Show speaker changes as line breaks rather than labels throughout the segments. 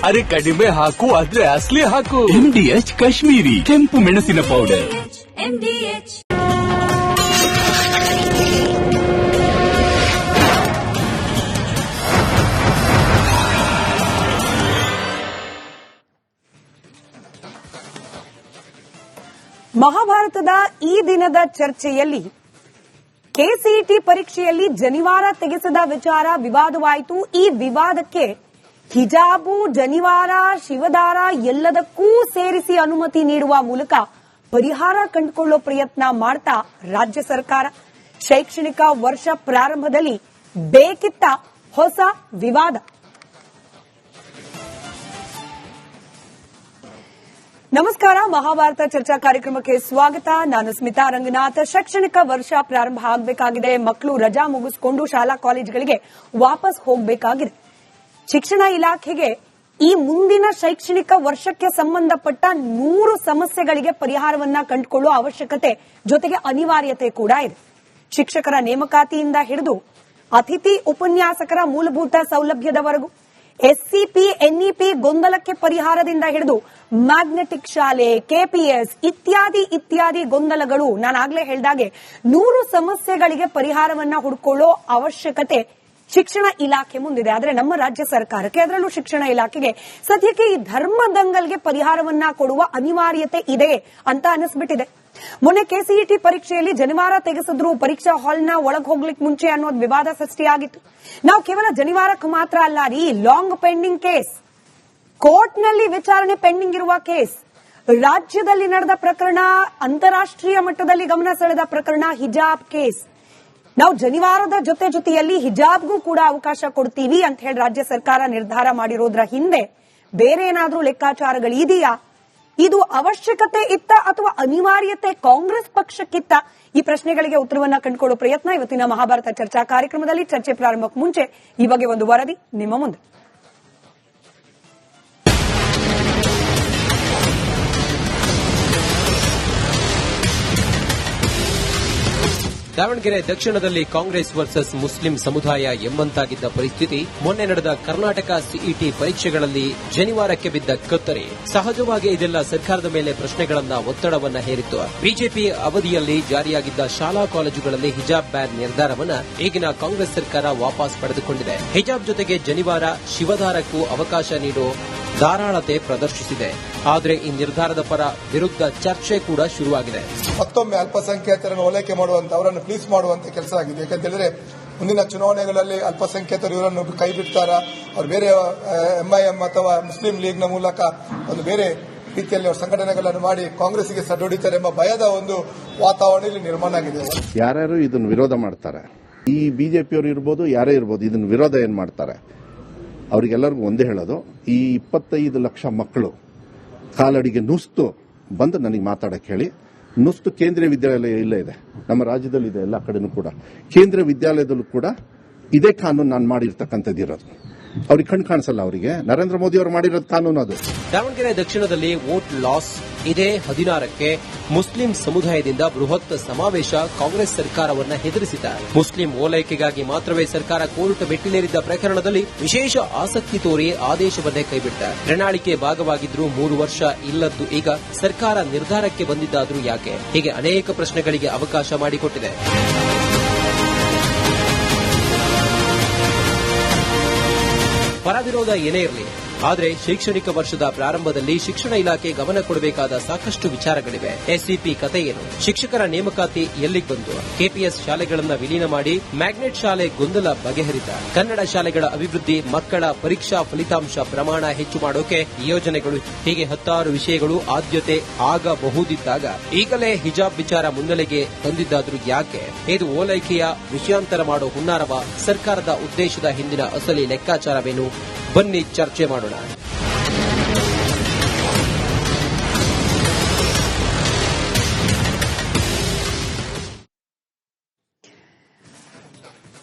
ಅರೆ ಕಡಿಮೆ ಹಾಕು ಆದ್ರೆ ಅಸಲಿ ಹಾಕು.
MDH ಕಾಶ್ಮೀರಿ ಕೆಂಪು ಮೆಣಸಿನ ಪೌಡರ್.
MDH
ಮಹಾಭಾರತದ ಈ ದಿನದ ಚರ್ಚೆಯಲ್ಲಿ ಕೆಸಿಇಟಿ ಪರೀಕ್ಷೆಯಲ್ಲಿ ಜನಿವಾರ ತೆಗೆಸದ ವಿಚಾರ ವಿವಾದವಾಯಿತು. ಈ ವಿವಾದಕ್ಕೆ ಹಿಜಾಬು, ಜನಿವಾರ, ಶಿವದಾರ ಎಲ್ಲದಕ್ಕೂ ಸೇರಿಸಿ ಅನುಮತಿ ನೀಡುವ ಮೂಲಕ ಪರಿಹಾರ ಕಂಡುಕೊಳ್ಳೋ ಪ್ರಯತ್ನ ಮಾಡ್ತಾ ರಾಜ್ಯ ಸರ್ಕಾರ ಶೈಕ್ಷಣಿಕ ವರ್ಷ ಪ್ರಾರಂಭದಲ್ಲಿ ಬೇಕಿತ್ತ ಹೊಸ ವಿವಾದ. ನಮಸ್ಕಾರ, ಮಹಾಭಾರತ ಚರ್ಚಾ ಕಾರ್ಯಕ್ರಮಕ್ಕೆ ಸ್ವಾಗತ. ನಾನು ಸ್ಮಿತಾ ರಂಗನಾಥ್. ಶೈಕ್ಷಣಿಕ ವರ್ಷ ಪ್ರಾರಂಭ ಆಗಬೇಕಾಗಿದೆ. ಮಕ್ಕಳು ರಜಾ ಮುಗಿಸಿಕೊಂಡು ಶಾಲಾ ಕಾಲೇಜುಗಳಿಗೆ ವಾಪಸ್ ಹೋಗಬೇಕಾಗಿದೆ. ಶಿಕ್ಷಣ ಇಲಾಖೆಗೆ ಈ ಮುಂದಿನ ಶೈಕ್ಷಣಿಕ ವರ್ಷಕ್ಕೆ ಸಂಬಂಧಪಟ್ಟ 100 ಸಮಸ್ಯೆಗಳಿಗೆ ಪರಿಹಾರವನ್ನ ಕಂಡುಕೊಳ್ಳುವ ಅವಶ್ಯಕತೆ ಜೊತೆಗೆ ಅನಿವಾರ್ಯತೆ ಕೂಡ ಇದೆ. ಶಿಕ್ಷಕರ ನೇಮಕಾತಿಯಿಂದ ಹಿಡಿದು ಅತಿಥಿ ಉಪನ್ಯಾಸಕರ ಮೂಲಭೂತ ಸೌಲಭ್ಯದವರೆಗೂ, ಎಸ್ಸಿಪಿ, ಎನ್ಇಪಿ ಗೊಂದಲಕ್ಕೆ ಪರಿಹಾರದಿಂದ ಹಿಡಿದು ಮ್ಯಾಗ್ನೆಟಿಕ್ ಶಾಲೆ, ಕೆಪಿಎಸ್ ಇತ್ಯಾದಿ ಗೊಂದಲಗಳು, ನಾನಾಗ್ಲೇ ಹೇಳಿದಾಗೆ 100 ಸಮಸ್ಯೆಗಳಿಗೆ ಪರಿಹಾರವನ್ನ ಹುಡುಕೊಳ್ಳೋ ಅವಶ್ಯಕತೆ ಶಿಕ್ಷಣ ಇಲಾಖೆ ಮುಂದಿದೆ. ಆದರೆ ನಮ್ಮ ರಾಜ್ಯ ಸರ್ಕಾರಕ್ಕೆ, ಅದರಲ್ಲೂ ಶಿಕ್ಷಣ ಇಲಾಖೆಗೆ ಸದ್ಯಕ್ಕೆ ಈ ಧರ್ಮ ದಂಗಲ್ಗೆ ಪರಿಹಾರವನ್ನ ಕೊಡುವ ಅನಿವಾರ್ಯತೆ ಇದೆ ಅಂತ ಅನಿಸ್ಬಿಟ್ಟಿದೆ. ಮೊನ್ನೆ ಕೆಸಿಇಟಿ ಪರೀಕ್ಷೆಯಲ್ಲಿ ಜನಿವಾರ ತೆಗೆಸಿದ್ರು ಪರೀಕ್ಷಾ ಹಾಲ್ನ ಒಳಗೆ ಹೋಗ್ಲಿಕ್ಕೆ ಮುಂಚೆ ಅನ್ನೋದು ವಿವಾದ ಸೃಷ್ಟಿಯಾಗಿತ್ತು. ನಾವು ಕೇವಲ ಜನಿವಾರಕ್ಕೆ ಮಾತ್ರ ಅಲ್ಲ ರೀ, ಲಾಂಗ್ ಪೆಂಡಿಂಗ್ ಕೇಸ್, ಕೋರ್ಟ್ನಲ್ಲಿ ವಿಚಾರಣೆ ಪೆಂಡಿಂಗ್ ಇರುವ ಕೇಸ್, ರಾಜ್ಯದಲ್ಲಿ ನಡೆದ ಪ್ರಕರಣ, ಅಂತಾರಾಷ್ಟ್ರೀಯ ಮಟ್ಟದಲ್ಲಿ ಗಮನ ಸೆಳೆದ ಪ್ರಕರಣ ಹಿಜಾಬ್ ಕೇಸ್. ನಾವು ಜನಿವಾರದ ಜೊತೆಯಲ್ಲಿ ಹಿಜಾಬ್ಗೂ ಕೂಡ ಅವಕಾಶ ಕೊಡ್ತೀವಿ ಅಂತ ಹೇಳಿ ರಾಜ್ಯ ಸರ್ಕಾರ ನಿರ್ಧಾರ ಮಾಡಿರೋದ್ರ ಹಿಂದೆ ಬೇರೆ ಏನಾದ್ರೂ ಲೆಕ್ಕಾಚಾರಗಳಿದೆಯಾ? ಇದು ಅವಶ್ಯಕತೆ ಇತ್ತ ಅಥವಾ ಅನಿವಾರ್ಯತೆ ಕಾಂಗ್ರೆಸ್ ಪಕ್ಷಕ್ಕಿತ್ತ? ಈ ಪ್ರಶ್ನೆಗಳಿಗೆ ಉತ್ತರವನ್ನ ಕಂಡುಕೊಳ್ಳೋ ಪ್ರಯತ್ನ ಇವತ್ತಿನ ಮಹಾಭಾರತ ಚರ್ಚಾ ಕಾರ್ಯಕ್ರಮದಲ್ಲಿ. ಚರ್ಚೆ ಪ್ರಾರಂಭಕ್ಕೆ ಮುಂಚೆ ಈ ಬಗ್ಗೆ ಒಂದು ವರದಿ ನಿಮ್ಮ ಮುಂದೆ.
ದಾವಣಗೆರೆ ದಕ್ಷಿಣದಲ್ಲಿ ಕಾಂಗ್ರೆಸ್ ವರ್ಸಸ್ ಮುಸ್ಲಿಂ ಸಮುದಾಯ ಎಂಬಂತಾಗಿದ್ದ ಪರಿಸ್ಥಿತಿ ಮೊನ್ನೆ ನಡೆದ ಕರ್ನಾಟಕ ಸಿಇಟಿ ಪರೀಕ್ಷೆಗಳಲ್ಲಿ ಜನಿವಾರಕ್ಕೆ ಬಿದ್ದ ಕತ್ತರಿ. ಸಹಜವಾಗಿ ಇದೆಲ್ಲ ಸರ್ಕಾರದ ಮೇಲೆ ಪ್ರಶ್ನೆಗಳನ್ನ, ಒತ್ತಡವನ್ನ ಹೇರಿತ್ತು. ಬಿಜೆಪಿ ಅವಧಿಯಲ್ಲಿ ಜಾರಿಯಾಗಿದ್ದ ಶಾಲಾ ಕಾಲೇಜುಗಳಲ್ಲಿ ಹಿಜಾಬ್ ಬ್ಯಾನ್ ನಿರ್ಧಾರವನ್ನ ಈಗಿನ ಕಾಂಗ್ರೆಸ್ ಸರ್ಕಾರ ವಾಪಸ್ ಪಡೆದುಕೊಂಡಿದೆ. ಹಿಜಾಬ್ ಜೊತೆಗೆ ಜನಿವಾರ, ಶಿವದಾರಕ್ಕೂ ಅವಕಾಶ ನೀಡೋ ಧಾರಾಳತೆ ಪ್ರದರ್ಶಿಸಿದೆ. ಆದರೆ ಈ ನಿರ್ಧಾರದ ಪರ ವಿರುದ್ಧ ಚರ್ಚೆ ಕೂಡ ಶುರುವಾಗಿದೆ.
ಮತ್ತೊಮ್ಮೆ ಅಲ್ಪಸಂಖ್ಯಾತರನ್ನು ಓಲೈಕೆ ಮಾಡುವಂತ, ಅವರನ್ನು ಪ್ಲೀಸ್ ಮಾಡುವಂತ ಕೆಲಸ ಆಗಿದೆ. ಯಾಕಂತೇಳಿದ್ರೆ ಮುಂದಿನ ಚುನಾವಣೆಗಳಲ್ಲಿ ಅಲ್ಪಸಂಖ್ಯಾತರು ಇವರನ್ನು ಕೈ ಬಿಡ್ತಾರ, ಅವರು ಬೇರೆ ಎಂಐಎಂ ಅಥವಾ ಮುಸ್ಲಿಂ ಲೀಗ್ನ ಮೂಲಕ ಒಂದು ಬೇರೆ ರೀತಿಯಲ್ಲಿ ಅವರು ಸಂಘಟನೆಗಳನ್ನು ಮಾಡಿ ಕಾಂಗ್ರೆಸ್ಗೆ ಸಡ್ಡೊಡಿತಾರೆ ಎಂಬ ಭಯದ ಒಂದು ವಾತಾವರಣ ಇಲ್ಲಿ ನಿರ್ಮಾಣ ಆಗಿದೆ.
ಯಾರ್ಯಾರು ಇದನ್ನು ವಿರೋಧ ಮಾಡ್ತಾರೆ, ಈ ಬಿಜೆಪಿಯವರು ಇರ್ಬೋದು, ಯಾರೇ ಇರ್ಬೋದು, ಇದನ್ನು ವಿರೋಧ ಏನ್ ಮಾಡ್ತಾರೆ, ಅವರಿಗೆಲ್ಲರಿಗೂ ಒಂದೇ ಹೇಳೋದು, ಈ 25 ಲಕ್ಷ ಮಕ್ಕಳು ಕಾಲಡಿಗೆ ನುಸ್ತು ಬಂದು ನನಗೆ ಮಾತಾಡಕ್ಕೆ ಹೇಳಿ. ನುಸ್ತು ಕೇಂದ್ರೀಯ ವಿದ್ಯಾಲಯ ಇಲ್ಲೇ ಇದೆ, ನಮ್ಮ ರಾಜ್ಯದಲ್ಲಿ ಇದೆ, ಎಲ್ಲ ಕಡೆನೂ ಕೂಡ ಕೇಂದ್ರೀಯ ವಿದ್ಯಾಲಯದಲ್ಲೂ ಕೂಡ ಇದೇ ಕಾನೂನು ನಾನು ಮಾಡಿರ್ತಕ್ಕಂಥದ್ದು ಇರೋದು. ಅವ್ರಿಗೆ ಕಣ್ ಕಾಣಿಸಲ್ಲ. ಅವರಿಗೆ ನರೇಂದ್ರ ಮೋದಿ ಅವರು ಮಾಡಿರೋದು ಕಾನೂನು ಅದು.
ದಾವಣಗೆರೆ ದಕ್ಷಿಣದಲ್ಲಿ ವೋಟ್ ಲಾಸ್. ಇದೇ 16ಕ್ಕೆ ಮುಸ್ಲಿಂ ಸಮುದಾಯದಿಂದ ಬೃಹತ್ ಸಮಾವೇಶ ಕಾಂಗ್ರೆಸ್ ಸರ್ಕಾರವನ್ನ ಹೆದರಿಸಿದ. ಮುಸ್ಲಿಂ ಓಲೈಕೆಗಾಗಿ ಮಾತ್ರವೇ ಸರ್ಕಾರ ಕೋರ್ಟ್ ಮೆಟ್ಟಿಲೇರಿದ್ದ ಪ್ರಕರಣದಲ್ಲಿ ವಿಶೇಷ ಆಸಕ್ತಿ ತೋರಿ ಆದೇಶವನ್ನೇ ಕೈಬಿಟ್ಟ. ಪ್ರಣಾಳಿಕೆ ಭಾಗವಾಗಿದ್ರೂ 3 ವರ್ಷ ಇಲ್ಲದ್ದು ಈಗ ಸರ್ಕಾರ ನಿರ್ಧಾರಕ್ಕೆ ಬಂದಿದ್ದಾದ್ರೂ ಯಾಕೆ? ಹೀಗೆ ಅನೇಕ ಪ್ರಶ್ನೆಗಳಿಗೆ ಅವಕಾಶ ಮಾಡಿಕೊಟ್ಟಿದೆ. ಪರವಿರೋಧ ಏನೇ ಇರಲಿ, ಆದರೆ ಶೈಕ್ಷಣಿಕ ವರ್ಷದ ಪ್ರಾರಂಭದಲ್ಲಿ ಶಿಕ್ಷಣ ಇಲಾಖೆ ಗಮನ ಕೊಡಬೇಕಾದ ಸಾಕಷ್ಟು ವಿಚಾರಗಳಿವೆ. ಎಸ್ಸಿಪಿ ಕತೆ ಏನು? ಶಿಕ್ಷಕರ ನೇಮಕಾತಿ ಎಲ್ಲಿಗೆ ಬಂತು? ಕೆಪಿಎಸ್ ಶಾಲೆಗಳನ್ನು ವಿಲೀನ ಮಾಡಿ ಮ್ಯಾಗ್ನೆಟ್ ಶಾಲೆ ಗೊಂದಲ ಬಗೆಹರಿತ. ಕನ್ನಡ ಶಾಲೆಗಳ ಅಭಿವೃದ್ಧಿ, ಮಕ್ಕಳ ಪರೀಕ್ಷಾ ಫಲಿತಾಂಶ ಪ್ರಮಾಣ ಹೆಚ್ಚು ಮಾಡೋಕೆ ಯೋಜನೆಗಳು, ಹೀಗೆ 10 ವಿಷಯಗಳು ಆದ್ಯತೆ ಆಗಬಹುದಿದ್ದಾಗ ಈಗಲೇ ಹಿಜಾಬ್ ವಿಚಾರ ಮುನ್ನೆಲೆಗೆ ತಂದಿದ್ದಾದ್ರೂ ಯಾಕೆ? ಇದು ಓಲೈಕೆಯ ವಿಷಯಾಂತರ ಮಾಡೋ ಹುನ್ನಾರವ? ಸರ್ಕಾರದ ಉದ್ದೇಶದ ಹಿಂದಿನ ಅಸಲಿ ಲೆಕ್ಕಾಚಾರವೇನು? ಬನ್ನಿ ಚರ್ಚೆ ಮಾಡೋಣ.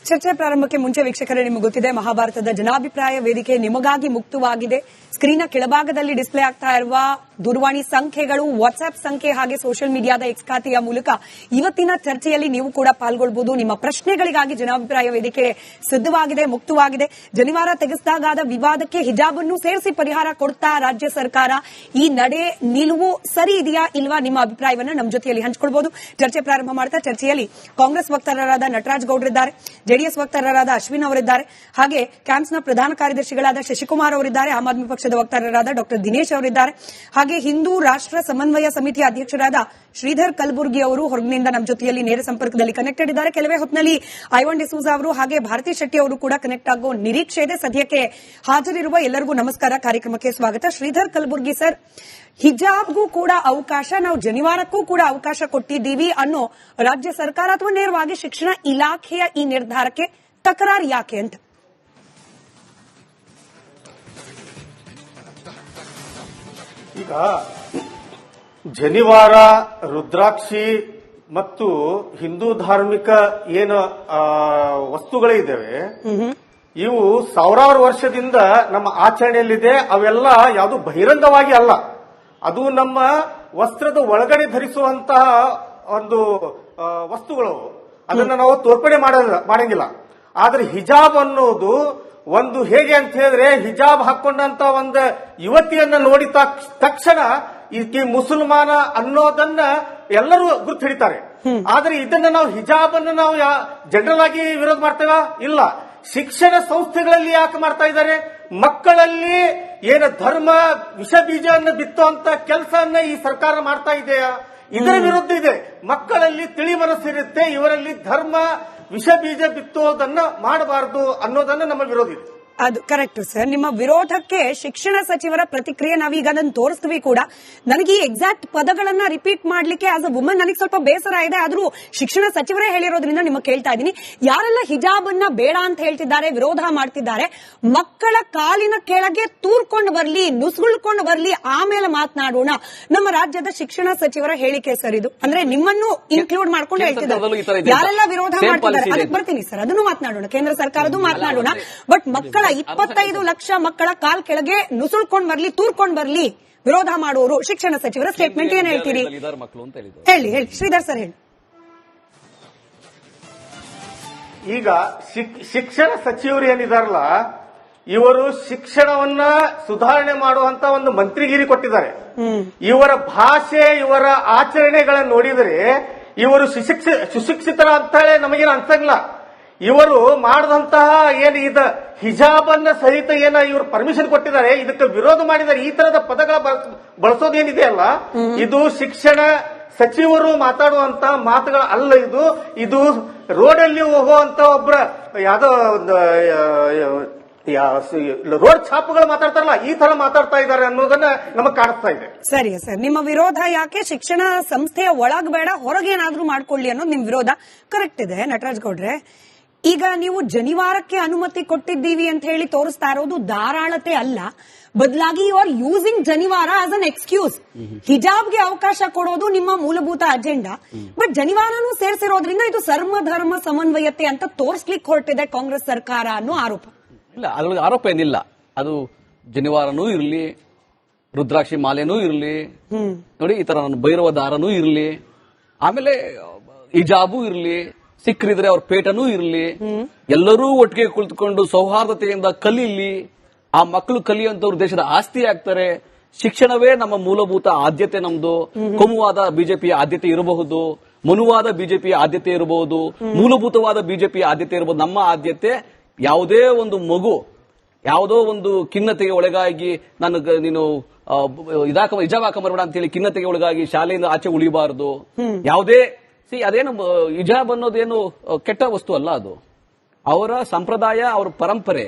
ಚರ್ಚೆ ಪ್ರಾರಂಭಕ್ಕೆ ಮುಂಚೆ ವೀಕ್ಷಕರೇ, ನಿಮಗೆ ಗೊತ್ತಿದೆ ಮಹಾಭಾರತದ ಜನಾಭಿಪ್ರಾಯ ವೇದಿಕೆ ನಿಮಗಾಗಿ ಮುಕ್ತವಾಗಿದೆ. ಸ್ಕ್ರೀನ್ನ ಕೆಳಭಾಗದಲ್ಲಿ ಡಿಸ್ಪ್ಲೇ ಆಗ್ತಾ ಇರುವ ದೂರವಾಣಿ ಸಂಖ್ಯೆಗಳು, ವಾಟ್ಸ್ಆಪ್ ಸಂಖ್ಯೆ ಹಾಗೆ ಸೋಷಿಯಲ್ ಮೀಡಿಯಾದ ಎಕ್ಸ್ ಖಾತೆಯ ಮೂಲಕ ಇವತ್ತಿನ ಚರ್ಚೆಯಲ್ಲಿ ನೀವು ಕೂಡ ಪಾಲ್ಗೊಳ್ಳಬಹುದು. ನಿಮ್ಮ ಪ್ರಶ್ನೆಗಳಿಗಾಗಿ ಜನಾಭಿಪ್ರಾಯ ವೇದಿಕೆ ಸಿದ್ಧವಾಗಿದೆ, ಮುಕ್ತವಾಗಿದೆ. ಜನಿವಾರ ತೆಗೆಸಿದಾಗಾದ ವಿವಾದಕ್ಕೆ ಹಿಜಾಬ್ ಅನ್ನು ಸೇರಿಸಿ ಪರಿಹಾರ ಕೊಡ್ತಾ ರಾಜ್ಯ ಸರ್ಕಾರ? ಈ ನಡೆ ನಿಲುವು ಸರಿ ಇದೆಯಾ ಇಲ್ವಾ? ನಿಮ್ಮ ಅಭಿಪ್ರಾಯವನ್ನು ನಮ್ಮ ಜೊತೆಯಲ್ಲಿ ಹಂಚಿಕೊಳ್ಳಬಹುದು. ಚರ್ಚೆ ಪ್ರಾರಂಭ ಮಾಡ್ತಾ ಚರ್ಚೆಯಲ್ಲಿ ಕಾಂಗ್ರೆಸ್ ವಕ್ತಾರರಾದ ನಟರಾಜ್ ಗೌಡ್ರಿದ್ದಾರೆ, ಜೆಡಿಎಸ್ ವಕ್ತಾರರಾದ ಅಶ್ವಿನ್ ಅವರಿದ್ದಾರೆ, ಹಾಗೆ ಕ್ಯಾಂಪ್ಸ್ನ ಪ್ರಧಾನ ಕಾರ್ಯದರ್ಶಿಗಳಾದ ಶಶಿಕುಮಾರ್ ಅವರಿದ್ದಾರೆ, ಆಮ್ ಆದ್ಮಿ ಪಕ್ಷದ ವಕ್ತಾರರಾದ ಡಾಕ್ಟರ್ ದಿನೇಶ್ ಅವರಿದ್ದಾರೆ, ಹಾಗೆ ಹಿಂದೂ ರಾಷ್ಟ್ರ ಸಮನ್ವಯ ಸಮಿತಿಯ ಅಧ್ಯಕ್ಷರಾದ ಶ್ರೀಧರ್ ಕಲಬುರ್ಗಿ ಅವರು ಹೊರಗಿನಿಂದ ನಮ್ಮ ಜೊತೆಯಲ್ಲಿ ನೇರ ಸಂಪರ್ಕದಲ್ಲಿ ಕನೆಕ್ಟೆಡ್ ಇದ್ದಾರೆ. ಕೆಲವೇ ಹೊತ್ತಿನಲ್ಲಿ ಐವನ್ ಡಿಸೂಜಾ ಅವರು ಹಾಗೆ ಭಾರತಿ ಶೆಟ್ಟಿ ಅವರು ಕೂಡ ಕನೆಕ್ಟ್ ಆಗೋ ನಿರೀಕ್ಷೆ ಇದೆ. ಸದ್ಯಕ್ಕೆ ಹಾಜರಿರುವ ಎಲ್ಲರಿಗೂ ನಮಸ್ಕಾರ, ಕಾರ್ಯಕ್ರಮಕ್ಕೆ ಸ್ವಾಗತ. ಶ್ರೀಧರ್ ಕಲಬುರ್ಗಿ ಸರ್, ಹಿಜಾಬ್ಗೂ ಕೂಡ ಅವಕಾಶ, ನಾವು ಜನಿವಾರಕ್ಕೂ ಕೂಡ ಅವಕಾಶ ಕೊಟ್ಟಿದ್ದೀವಿ ಅನ್ನೋ ರಾಜ್ಯ ಸರ್ಕಾರ ಅಥವಾ ನೇರವಾಗಿ ಶಿಕ್ಷಣ ಇಲಾಖೆಯ ಈ ನಿರ್ಧಾರಕ್ಕೆ ತಕರಾರು ಯಾಕೆ ಅಂತ?
ಈಗ ಜನಿವಾರ, ರುದ್ರಾಕ್ಷಿ ಮತ್ತು ಹಿಂದೂ ಧಾರ್ಮಿಕ ಏನು ವಸ್ತುಗಳಿದ್ದಾವೆ, ಇವು ಸಾವಿರಾರು ವರ್ಷದಿಂದ ನಮ್ಮ ಆಚರಣೆಯಲ್ಲಿದೆ. ಅವೆಲ್ಲ ಯಾವುದು ಬಹಿರಂಗವಾಗಿ ಅಲ್ಲ, ಅದು ನಮ್ಮ ವಸ್ತ್ರದ ಒಳಗಡೆ ಧರಿಸುವಂತಹ ಒಂದು ವಸ್ತುಗಳು. ಅದನ್ನ ನಾವು ತೋರ್ಪಡೆ ಮಾಡಂಗಿಲ್ಲ. ಆದ್ರೆ ಹಿಜಾಬ್ ಅನ್ನೋದು ಒಂದು ಹೇಗೆ ಅಂತ ಹೇಳಿದ್ರೆ, ಹಿಜಾಬ್ ಹಾಕೊಂಡಂತ ಒಂದು ಯುವತಿಯನ್ನ ನೋಡಿದ ತಕ್ಷಣ ಈಕೆ ಮುಸಲ್ಮಾನ ಅನ್ನೋದನ್ನ ಎಲ್ಲರೂ ಗುರ್ತು ಹಿಡಿತಾರೆ. ಆದ್ರೆ ಇದನ್ನ ನಾವು ಹಿಜಾಬ್ ಅನ್ನು ನಾವು ಜನರಲ್ ಆಗಿ ವಿರೋಧ ಮಾಡ್ತೇವ? ಇಲ್ಲ. ಶಿಕ್ಷಣ ಸಂಸ್ಥೆಗಳಲ್ಲಿ ಯಾಕೆ ಮಾಡ್ತಾ ಇದ್ದಾರೆ? ಮಕ್ಕಳಲ್ಲಿ ಏನು ಧರ್ಮ ವಿಷ ಬೀಜವನ್ನು ಬಿತ್ತುವಂತ ಕೆಲಸವನ್ನ ಈ ಸರ್ಕಾರ ಮಾಡ್ತಾ ಇದೆಯಾ? ಇದರ ವಿರುದ್ಧ ಇದೆ. ಮಕ್ಕಳಲ್ಲಿ ತಿಳಿ ಮನಸ್ಸಿರುತ್ತೆ, ಇವರಲ್ಲಿ ಧರ್ಮ ವಿಷ ಬೀಜ ಬಿತ್ತುವುದನ್ನ ಮಾಡಬಾರದು ಅನ್ನೋದನ್ನ ನಮ್ಮ ವಿರೋಧ ಇದೆ.
ಅದು ಕರೆಕ್ಟ್ ಸರ್. ನಿಮ್ಮ ವಿರೋಧಕ್ಕೆ ಶಿಕ್ಷಣ ಸಚಿವರ ಪ್ರತಿಕ್ರಿಯೆ ನಾವೀಗ ಅದನ್ನು ತೋರಿಸ್ತೀವಿ ಕೂಡ. ನನಗೆ ಈ ಎಕ್ಸಾಕ್ಟ್ ಪದಗಳನ್ನ ರಿಪೀಟ್ ಮಾಡ್ಲಿಕ್ಕೆ ಆಸ್ ಅ ವುಮನ್ ನನಗೆ ಸ್ವಲ್ಪ ಬೇಸರ ಇದೆ. ಆದ್ರೂ ಶಿಕ್ಷಣ ಸಚಿವರೇ ಹೇಳಿರೋದ್ರಿಂದ ನಿಮಗೆ ಕೇಳ್ತಾ ಇದ್ದೀನಿ, ಯಾರೆಲ್ಲ ಹಿಜಾಬ್ ಅನ್ನ ಬೇಡ ಅಂತ ಹೇಳ್ತಿದ್ದಾರೆ, ವಿರೋಧ ಮಾಡ್ತಿದ್ದಾರೆ, ಮಕ್ಕಳ ಕಾಲಿನ ಕೆಳಗೆ ತೂರ್ಕೊಂಡು ಬರ್ಲಿ, ನುಸುಳ್ಕೊಂಡು ಬರ್ಲಿ, ಆಮೇಲೆ ಮಾತನಾಡೋಣ. ನಮ್ಮ ರಾಜ್ಯದ ಶಿಕ್ಷಣ ಸಚಿವರ ಹೇಳಿಕೆ ಸರ್ ಇದು. ಅಂದ್ರೆ ನಿಮ್ಮನ್ನು ಇನ್ಕ್ಲೂಡ್ ಮಾಡ್ಕೊಂಡು ಹೇಳ್ತಿದ್ದಾರೆ. ಯಾರೆಲ್ಲ ವಿರೋಧ ಮಾಡ್ತಿದ್ದಾರೆ ಅದಕ್ಕೆ ಬರ್ತೀನಿ ಸರ್, ಅದನ್ನು ಮಾತನಾಡೋಣ, ಕೇಂದ್ರ ಸರ್ಕಾರದ್ದು ಮಾತನಾಡೋಣ. ಬಟ್ ಮಕ್ಕಳ 25 ಲಕ್ಷ ಮಕ್ಕಳ ಕಾಲ್ ಕೆಳಗೆ ನುಸುಳ್ಕೊಂಡ್ ಬರ್ಲಿ, ತೂರ್ಕೊಂಡ್ ಬರ್ಲಿ ವಿರೋಧ ಮಾಡುವವರು ಶಿಕ್ಷಣ ಸಚಿವರ ಸ್ಟೇಟ್ಮೆಂಟ್ ಏನ್ ಹೇಳ್ತೀರಿ? ಹೇಳಿ ಶ್ರೀಧರ್ ಸರ್ ಹೇಳಿ.
ಈಗ ಶಿಕ್ಷಣ ಸಚಿವರು ಏನಿದಾರಲ್ಲ, ಇವರು ಶಿಕ್ಷಣವನ್ನ ಸುಧಾರಣೆ ಮಾಡುವಂತ ಒಂದು ಮಂತ್ರಿಗಿರಿ ಕೊಟ್ಟಿದ್ದಾರೆ. ಇವರ ಭಾಷೆ, ಇವರ ಆಚರಣೆಗಳನ್ನು ನೋಡಿದರೆ ಇವರು ಸುಶಿಕ್ಷಿತರ ಅಂತ ಹೇಳಿ ನಮಗೇನು ಅನ್ಸಂಗಿಲ್ಲ. ಇವರು ಮಾಡದಂತಹ ಏನು ಇದು ಹಿಜಾಬ್ ಅನ್ನ ಸಹಿತ ಏನ ಇವರು ಪರ್ಮಿಷನ್ ಕೊಟ್ಟಿದ್ದಾರೆ, ಇದಕ್ಕೆ ವಿರೋಧ ಮಾಡಿದ್ದಾರೆ. ಈ ತರದ ಪದಗಳ ಬಳಸೋದೇನಿದೆಯಲ್ಲ, ಇದು ಶಿಕ್ಷಣ ಸಚಿವರು ಮಾತಾಡುವಂತ ಮಾತುಗಳ ಅಲ್ಲ. ಇದು ರೋಡಲ್ಲಿ ಹೋಗುವಂತ ಒಬ್ಬರ ಯಾವ್ದೋ ರೋಡ್ ಛಾಪುಗಳು ಮಾತಾಡ್ತಾರಲ್ಲ, ಈ ತರ ಮಾತಾಡ್ತಾ ಇದ್ದಾರೆ ಅನ್ನೋದನ್ನ ನಮಗ್ ಕಾಣಿಸ್ತಾ ಇದೆ.
ಸರಿ ಸರ್, ನಿಮ್ಮ ವಿರೋಧ ಯಾಕೆ? ಶಿಕ್ಷಣ ಸಂಸ್ಥೆಯ ಒಳಗ್ ಬೇಡ, ಹೊರಗೇನಾದ್ರೂ ಮಾಡ್ಕೊಳ್ಳಿ ಅನ್ನೋದು ನಿಮ್ ವಿರೋಧ. ಕರೆಕ್ಟ್ ಇದೆ ನಟರಾಜ್ ಗೌಡ್ರೆ. ಈಗ ನೀವು ಜನಿವಾರಕ್ಕೆ ಅನುಮತಿ ಕೊಟ್ಟಿದ್ದೀವಿ ಅಂತ ಹೇಳಿ ತೋರಿಸ್ತಾ ಇರೋದು ಧಾರಾಳತೆ ಅಲ್ಲ, ಬದಲಾಗಿ ಯು ಆರ್ ಯೂಸಿಂಗ್ ಜನಿವಾರ ಆಸ್ ಅನ್ ಎಕ್ಸ್ಕ್ಯೂಸ್. ಹಿಜಾಬ್ಗೆ ಅವಕಾಶ ಕೊಡೋದು ನಿಮ್ಮ ಮೂಲಭೂತ ಅಜೆಂಡಾ, ಬಟ್ ಜನಿವಾರನೂ ಸೇರಿಸಿರೋದ್ರಿಂದ ಇದು ಸರ್ವಧರ್ಮ ಸಮನ್ವಯತೆ ಅಂತ ತೋರಿಸ್ಲಿಕ್ಕೆ ಹೊರಟಿದೆ ಕಾಂಗ್ರೆಸ್ ಸರ್ಕಾರ ಅನ್ನೋ ಆರೋಪ.
ಇಲ್ಲ, ಅದ್ರೊಳಗೆ ಆರೋಪ ಏನಿಲ್ಲ. ಅದು ಜನಿವಾರನೂ ಇರಲಿ, ರುದ್ರಾಕ್ಷಿ ಮಾಲೆನೂ ಇರಲಿ, ನೋಡಿ ಈ ತರ ಭೈರವ ದಾರನೂ ಇರಲಿ, ಆಮೇಲೆ ಹಿಜಾಬು ಇರಲಿ, ಸಿಕ್ಕರಿದ್ರೆ ಅವ್ರ ಪೇಟನೂ ಇರಲಿ, ಎಲ್ಲರೂ ಒಟ್ಟಿಗೆ ಕುಳಿತುಕೊಂಡು ಸೌಹಾರ್ದತೆಯಿಂದ ಕಲೀಲಿ. ಆ ಮಕ್ಕಳು ಕಲಿಯುವಂತವ್ರು ದೇಶದ ಆಸ್ತಿ ಆಗ್ತಾರೆ. ಶಿಕ್ಷಣವೇ ನಮ್ಮ ಮೂಲಭೂತ ಆದ್ಯತೆ. ನಮ್ದು ಕೋಮುವಾದ ಬಿಜೆಪಿಯ ಆದ್ಯತೆ ಇರಬಹುದು, ಮನುವಾದ ಬಿಜೆಪಿಯ ಆದ್ಯತೆ ಇರಬಹುದು, ಮೂಲಭೂತವಾದ ಬಿಜೆಪಿಯ ಆದ್ಯತೆ ಇರಬಹುದು. ನಮ್ಮ ಆದ್ಯತೆ ಯಾವುದೇ ಒಂದು ಮಗು ಯಾವುದೋ ಒಂದು ಖಿನ್ನತೆಗೆ ಒಳಗಾಗಿ ನೀನು ಹಿಜಾಬ್ ಹಾಕಬಾರಬೇಡ ಅಂತ ಹೇಳಿ ಖಿನ್ನತೆಗೆ ಒಳಗಾಗಿ ಶಾಲೆಯಿಂದ ಆಚೆ ಉಳಿಬಾರದು. ಯಾವುದೇ ಅದೇನು ಹಿಜಾಬ್ ಅನ್ನೋದೇನು ಕೆಟ್ಟ ವಸ್ತು ಅಲ್ಲ, ಅದು ಅವರ ಸಂಪ್ರದಾಯ, ಅವರ ಪರಂಪರೆ.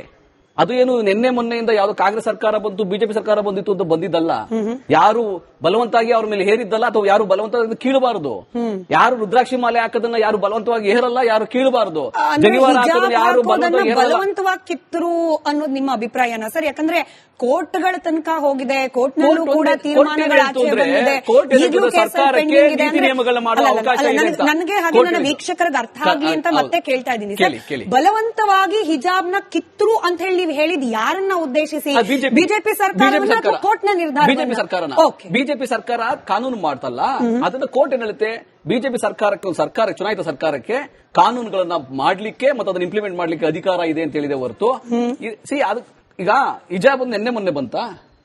ಅದು ಏನು ನಿನ್ನೆ ಮೊನ್ನೆಯಿಂದ ಯಾವ್ದು ಕಾಂಗ್ರೆಸ್ ಸರ್ಕಾರ ಬಂತು, ಬಿಜೆಪಿ ಸರ್ಕಾರ ಬಂದಿತ್ತು ಅಂತ ಬಂದಿದ್ದಲ್ಲ. ಯಾರು ಬಲವಂತವಾಗಿ ಅವ್ರ ಮೇಲೆ ಹೇರಿದ್ದಲ್ಲ, ಅಥವಾ ಯಾರು ಬಲವಂತವಾಗಿ ಕೀಳಬಾರದು. ಯಾರು ರುದ್ರಾಕ್ಷಿ ಮಾಲೆ ಹಾಕೋದನ್ನ ಯಾರು ಬಲವಂತವಾಗಿ ಹೇರಲ್ಲ, ಯಾರು ಕೀಳಬಾರದು. ಜನಿವಾರ ಹಾಕೋದನ್ನ ಯಾರು
ಬಲವಂತವಾಗಿ ಕಿತ್ತರು ಅನ್ನೋದು ನಿಮ್ಮ ಅಭಿಪ್ರಾಯನ ಸರ್? ಯಾಕಂದ್ರೆ ಕೋರ್ಟ್ಗಳ ತನಕ ಹೋಗಿದೆ, ಕೋರ್ಟ್ನಲ್ಲೂ ಕೂಡ ನನಗೆ ಹಾಗೆ ನನ್ನ ವೀಕ್ಷಕರಿಗೆ ಅರ್ಥ ಆಗ್ಲಿ ಅಂತ ಮತ್ತೆ ಕೇಳ್ತಾ ಇದ್ದೀನಿ ಸರ್. ಬಲವಂತವಾಗಿ ಹಿಜಾಬ್ನ ಕಿತ್ತರು ಅಂತ ಹೇಳಿ ನೀವು ಹೇಳಿದ್ ಯಾರನ್ನ ಉದ್ದೇಶಿಸಿ?
ಬಿಜೆಪಿ
ಬಿಜೆಪಿ ಸರ್ಕಾರ ಕೋರ್ಟ್ನ ನಿರ್ಧಾರ.
ಬಿಜೆಪಿ ಸರ್ಕಾರನ ಬಿಜೆಪಿ ಸರ್ಕಾರ ಕಾನೂನು ಮಾಡ್ತಲ್ಲ, ಅದನ್ನ ಕೋರ್ಟ್ ಏನ್ ಹೇಳುತ್ತೆ? ಬಿಜೆಪಿ ಸರ್ಕಾರ ಚುನಾಯಿತ ಸರ್ಕಾರಕ್ಕೆ ಕಾನೂನುಗಳನ್ನ ಮಾಡ್ಲಿಕ್ಕೆ ಮತ್ತು ಅದನ್ನ ಇಂಪ್ಲಿಮೆಂಟ್ ಮಾಡ್ಲಿಕ್ಕೆ ಅಧಿಕಾರ ಇದೆ ಅಂತ ಹೇಳಿದೆ ಹೊರತು ಈಗ ಹಿಜಾಬ್ ನಿನ್ನೆ ಮೊನ್ನೆ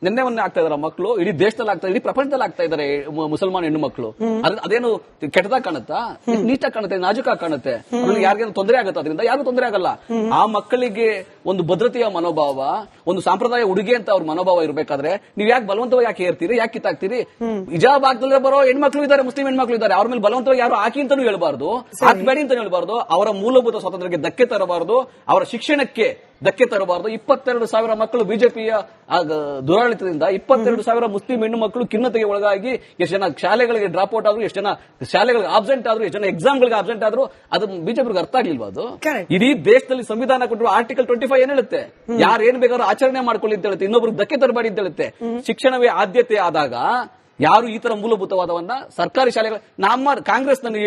ನಿನ್ನೆ ಮೊನ್ನೆ ಆಗ್ತಾ ಇದಾರೆ ಮಕ್ಕಳು, ಇಡೀ ದೇಶದಲ್ಲಿ ಆಗ್ತಾ, ಇಡೀ ಪ್ರಪಂಚದಲ್ಲಿ ಆಗ್ತಾ ಇದಾರೆ ಮುಸಲ್ಮಾನ್ ಹೆಣ್ಣು ಮಕ್ಕಳು. ಅದೇನು ಕೆಟ್ಟದಾಗ ಕಾಣುತ್ತಾ? ನೀಟಾಗಿ ಕಾಣುತ್ತೆ, ನಾಜುಕಾಗಿ ಕಾಣುತ್ತೆ. ಯಾರಿಗೇನು ತೊಂದರೆ ಆಗುತ್ತೆ? ಅದರಿಂದ ಯಾರಿಗೂ ತೊಂದರೆ ಆಗಲ್ಲ. ಆ ಮಕ್ಕಳಿಗೆ ಒಂದು ಭದ್ರತೆಯ ಮನೋಭಾವ, ಒಂದು ಸಾಂಪ್ರದಾಯ ಉಡುಗೆ ಅಂತ ಅವ್ರ ಮನೋಭಾವ ಇರಬೇಕಾದ್ರೆ ನೀವು ಯಾಕೆ ಬಲವಂತವಾಗಿ ಯಾಕೆ ಹೇರ್ತೀರಿ, ಯಾಕೆ ಕಿತ್ತಾಕ್ತೀರಿ? ಹಿಜಾಬ್ ಆಗ್ತಲೇ ಬರೋ ಹೆಣ್ಮಕ್ಳು ಇದ್ದಾರೆ, ಮುಸ್ಲಿಂ ಹೆಣ್ಮಕ್ಳು ಇದ್ದಾರೆ, ಅವ್ರ ಮೇಲೆ ಬಲವಂತವಾಗಿ ಯಾರು ಹಾಕಿ ಅಂತಾನೂ ಹೇಳ್ಬಾರ್ದು, ಹಾಕ್ಬೇಡಿ ಅಂತ ಹೇಳ್ಬಾರ್ದು. ಅವರ ಮೂಲಭೂತ ಸ್ವಾತಂತ್ರ್ಯಕ್ಕೆ ಧಕ್ಕೆ ತರಬಾರದು, ಅವರ ಶಿಕ್ಷಣಕ್ಕೆ ಧಕ್ಕೆ ತರಬಾರದು. 22,000 ಮಕ್ಕಳು ಬಿಜೆಪಿಯ ದುರಾಡಳಿತದಿಂದ 22,000 ಮುಸ್ಲಿಂ ಹೆಣ್ಣು ಮಕ್ಕಳು ಖಿನ್ನತೆಗೆ ಒಳಗಾಗಿ ಎಷ್ಟು ಜನ ಶಾಲೆಗಳಿಗೆ ಡ್ರಾಪ್ ಔಟ್ ಆದ್ರು, ಎಷ್ಟು ಜನ ಶಾಲೆಗಳಿಗೆ ಆಬ್ಸೆಂಟ್ ಆದ್ರು, ಎಷ್ಟು ಜನ ಎಕ್ಸಾಮ್ಗಳಿಗೆ ಆಬ್ಸೆಂಟ್ ಆದ್ರು, ಅದು ಬಿಜೆಪಿಗೆ ಅರ್ಥ ಆಗ್ಲಿಲ್ವಾ? ಅದು ಇಡೀ ದೇಶದಲ್ಲಿ ಸಂವಿಧಾನ ಕೊಟ್ಟರು ಆರ್ಟಿಕಲ್ 25 ಏನ್ ಹೇಳುತ್ತೆ? ಯಾರು ಏನ್ ಬೇಕಾದ್ರೂ ಆಚರಣೆ ಮಾಡ್ಕೊಳ್ಳಿ ಅಂತ ಹೇಳುತ್ತೆ, ಇನ್ನೊಬ್ರಿಗೆ ಧಕ್ಕೆ ತರಬೇಡಿ ಅಂತ ಹೇಳುತ್ತೆ. ಶಿಕ್ಷಣವೇ ಆದ್ಯತೆ ಆದಾಗ ಯಾರು ಈ ತರ ಮೂಲಭೂತವಾದವನ್ನ ಸರ್ಕಾರಿ ಶಾಲೆಗಳು, ನಮ್ಮ ಕಾಂಗ್ರೆಸ್ನ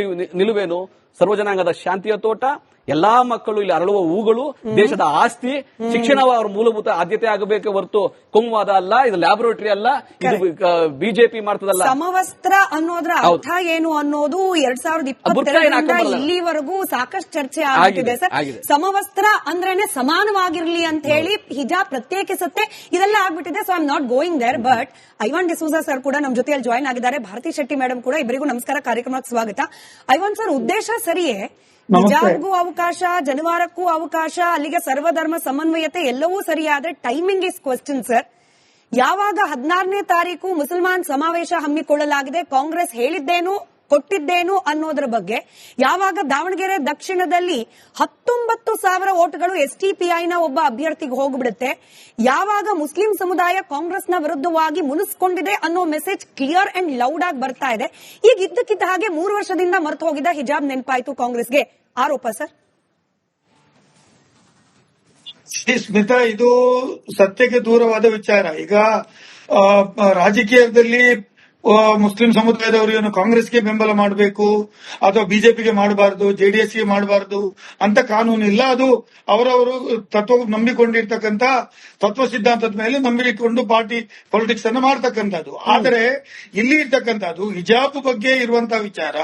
ನಿಲುವೇನು? ಸರ್ವಜನಾಂಗದ ಶಾಂತಿಯ ತೋಟ, ಎಲ್ಲಾ ಮಕ್ಕಳು ಇಲ್ಲಿ ಅರಳುವ ಹೂಗಳು, ದೇಶದ ಆಸ್ತಿ, ಶಿಕ್ಷಣ ಅವರ ಮೂಲಭೂತ ಆದ್ಯತೆ ಆಗಬೇಕೆ ಹೊರತು ಕೋಮುವಾದ ಅಲ್ಲ, ಇದು ಲ್ಯಾಬೊರೇಟರಿ ಅಲ್ಲ, ಇದು ಬಿಜೆಪಿ ಮಾಡ್ತದಲ್ಲ.
ಸಮವಸ್ತ್ರ ಅನ್ನೋದ್ರ ಅರ್ಥ ಏನು ಅನ್ನೋದು 2022 ಇಲ್ಲಿವರೆಗೂ ಸಾಕಷ್ಟು ಚರ್ಚೆ ಆಗುತ್ತಿದೆ ಸರ್. ಸಮವಸ್ತ್ರ ಅಂದ್ರೇನೆ ಸಮಾನವಾಗಿರ್ಲಿ ಅಂತ ಹೇಳಿ ಹಿಜಾಬ್ ಪ್ರತ್ಯೇಕಿಸುತ್ತೆ, ಇದೆಲ್ಲ ಆಗ್ಬಿಟ್ಟಿದೆ. So I am not going there. But Ivan D'Souza sir ಕೂಡ ನಮ್ಮ ಜೊತೆಯಲ್ಲಿ ಜಾಯಿನ್ ಆಗಿದ್ದಾರೆ, ಭಾರತಿ ಶೆಟ್ಟಿ ಮೇಡಮ್ ಕೂಡ. ಇಬ್ಬರಿಗೂ ನಮಸ್ಕಾರ, ಕಾರ್ಯಕ್ರಮಕ್ಕೆ ಸ್ವಾಗತ. ಐವಾನ್ ಸರ್, ಉದ್ದೇಶ ಸರಿಯೇ, ಹಿಜಾಬ್ಗೂ ಅವಕಾಶ, ಜನಿವಾರಕ್ಕೂ ಅವಕಾಶ, ಅಲ್ಲಿಗೆ ಸರ್ವಧರ್ಮ ಸಮನ್ವಯತೆ ಎಲ್ಲವೂ ಸರಿಯಾದ್ರೆ ಟೈಮಿಂಗ್ ಇಸ್ ಕ್ವೆಶ್ಚನ್ ಸರ್. ಯಾವಾಗ 16ನೇ ತಾರೀಕು ಮುಸಲ್ಮಾನ್ ಸಮಾವೇಶ ಹಮ್ಮಿಕೊಳ್ಳಲಾಗಿದೆ, ಕಾಂಗ್ರೆಸ್ ಹೇಳಿದ್ದೇನು ಕೊಟ್ಟಿದ್ದೇನು ಅನ್ನೋದ್ರ ಬಗ್ಗೆ, ಯಾವಾಗ ದಾವಣಗೆರೆ ದಕ್ಷಿಣದಲ್ಲಿ 19,000 ಓಟ್ಗಳು STPIನ ಒಬ್ಬ ಅಭ್ಯರ್ಥಿಗೆ ಹೋಗ್ಬಿಡುತ್ತೆ, ಯಾವಾಗ ಮುಸ್ಲಿಂ ಸಮುದಾಯ ಕಾಂಗ್ರೆಸ್ನ ವಿರುದ್ಧವಾಗಿ ಮುನಿಸ್ಕೊಂಡಿದೆ ಅನ್ನೋ ಮೆಸೇಜ್ ಕ್ಲಿಯರ್ ಅಂಡ್ ಲೌಡ್ ಆಗಿ ಬರ್ತಾ ಇದೆ. ಈಗ ಇದ್ದಕ್ಕಿದ್ದ ಹಾಗೆ 3 ವರ್ಷದಿಂದ ಮರೆತು ಹೋಗಿದ್ದ ಹಿಜಾಬ್ ನೆನಪಾಯ್ತು ಕಾಂಗ್ರೆಸ್ಗೆ, ಆರೋಪ ಸರ್.
ಸ್ಮಿತಾ, ಇದು ಸತ್ಯಕ್ಕೆ ದೂರವಾದ ವಿಚಾರ. ಈಗ ರಾಜಕೀಯದಲ್ಲಿ ಮುಸ್ಲಿಂ ಸಮುದಾಯದವರು ಏನು ಕಾಂಗ್ರೆಸ್ಗೆ ಬೆಂಬಲ ಮಾಡಬೇಕು ಅಥವಾ ಬಿಜೆಪಿಗೆ ಮಾಡಬಾರದು, ಜೆಡಿಎಸ್ಗೆ ಮಾಡಬಾರದು ಅಂತ ಕಾನೂನು ಇಲ್ಲ. ಅದು ಅವರವರು ನಂಬಿಕೊಂಡಿರ್ತಕ್ಕಂಥ ತತ್ವ ಸಿದ್ಧಾಂತದ ಮೇಲೆ ನಂಬಿಕೊಂಡು ಪಾರ್ಟಿ ಪೊಲಿಟಿಕ್ಸ್ ಅನ್ನು ಮಾಡ್ತಕ್ಕಂಥದ್ದು. ಆದರೆ ಇಲ್ಲಿ ಇರ್ತಕ್ಕಂಥದ್ದು ಹಿಜಾಬ್ ಬಗ್ಗೆ ಇರುವಂತಹ ವಿಚಾರ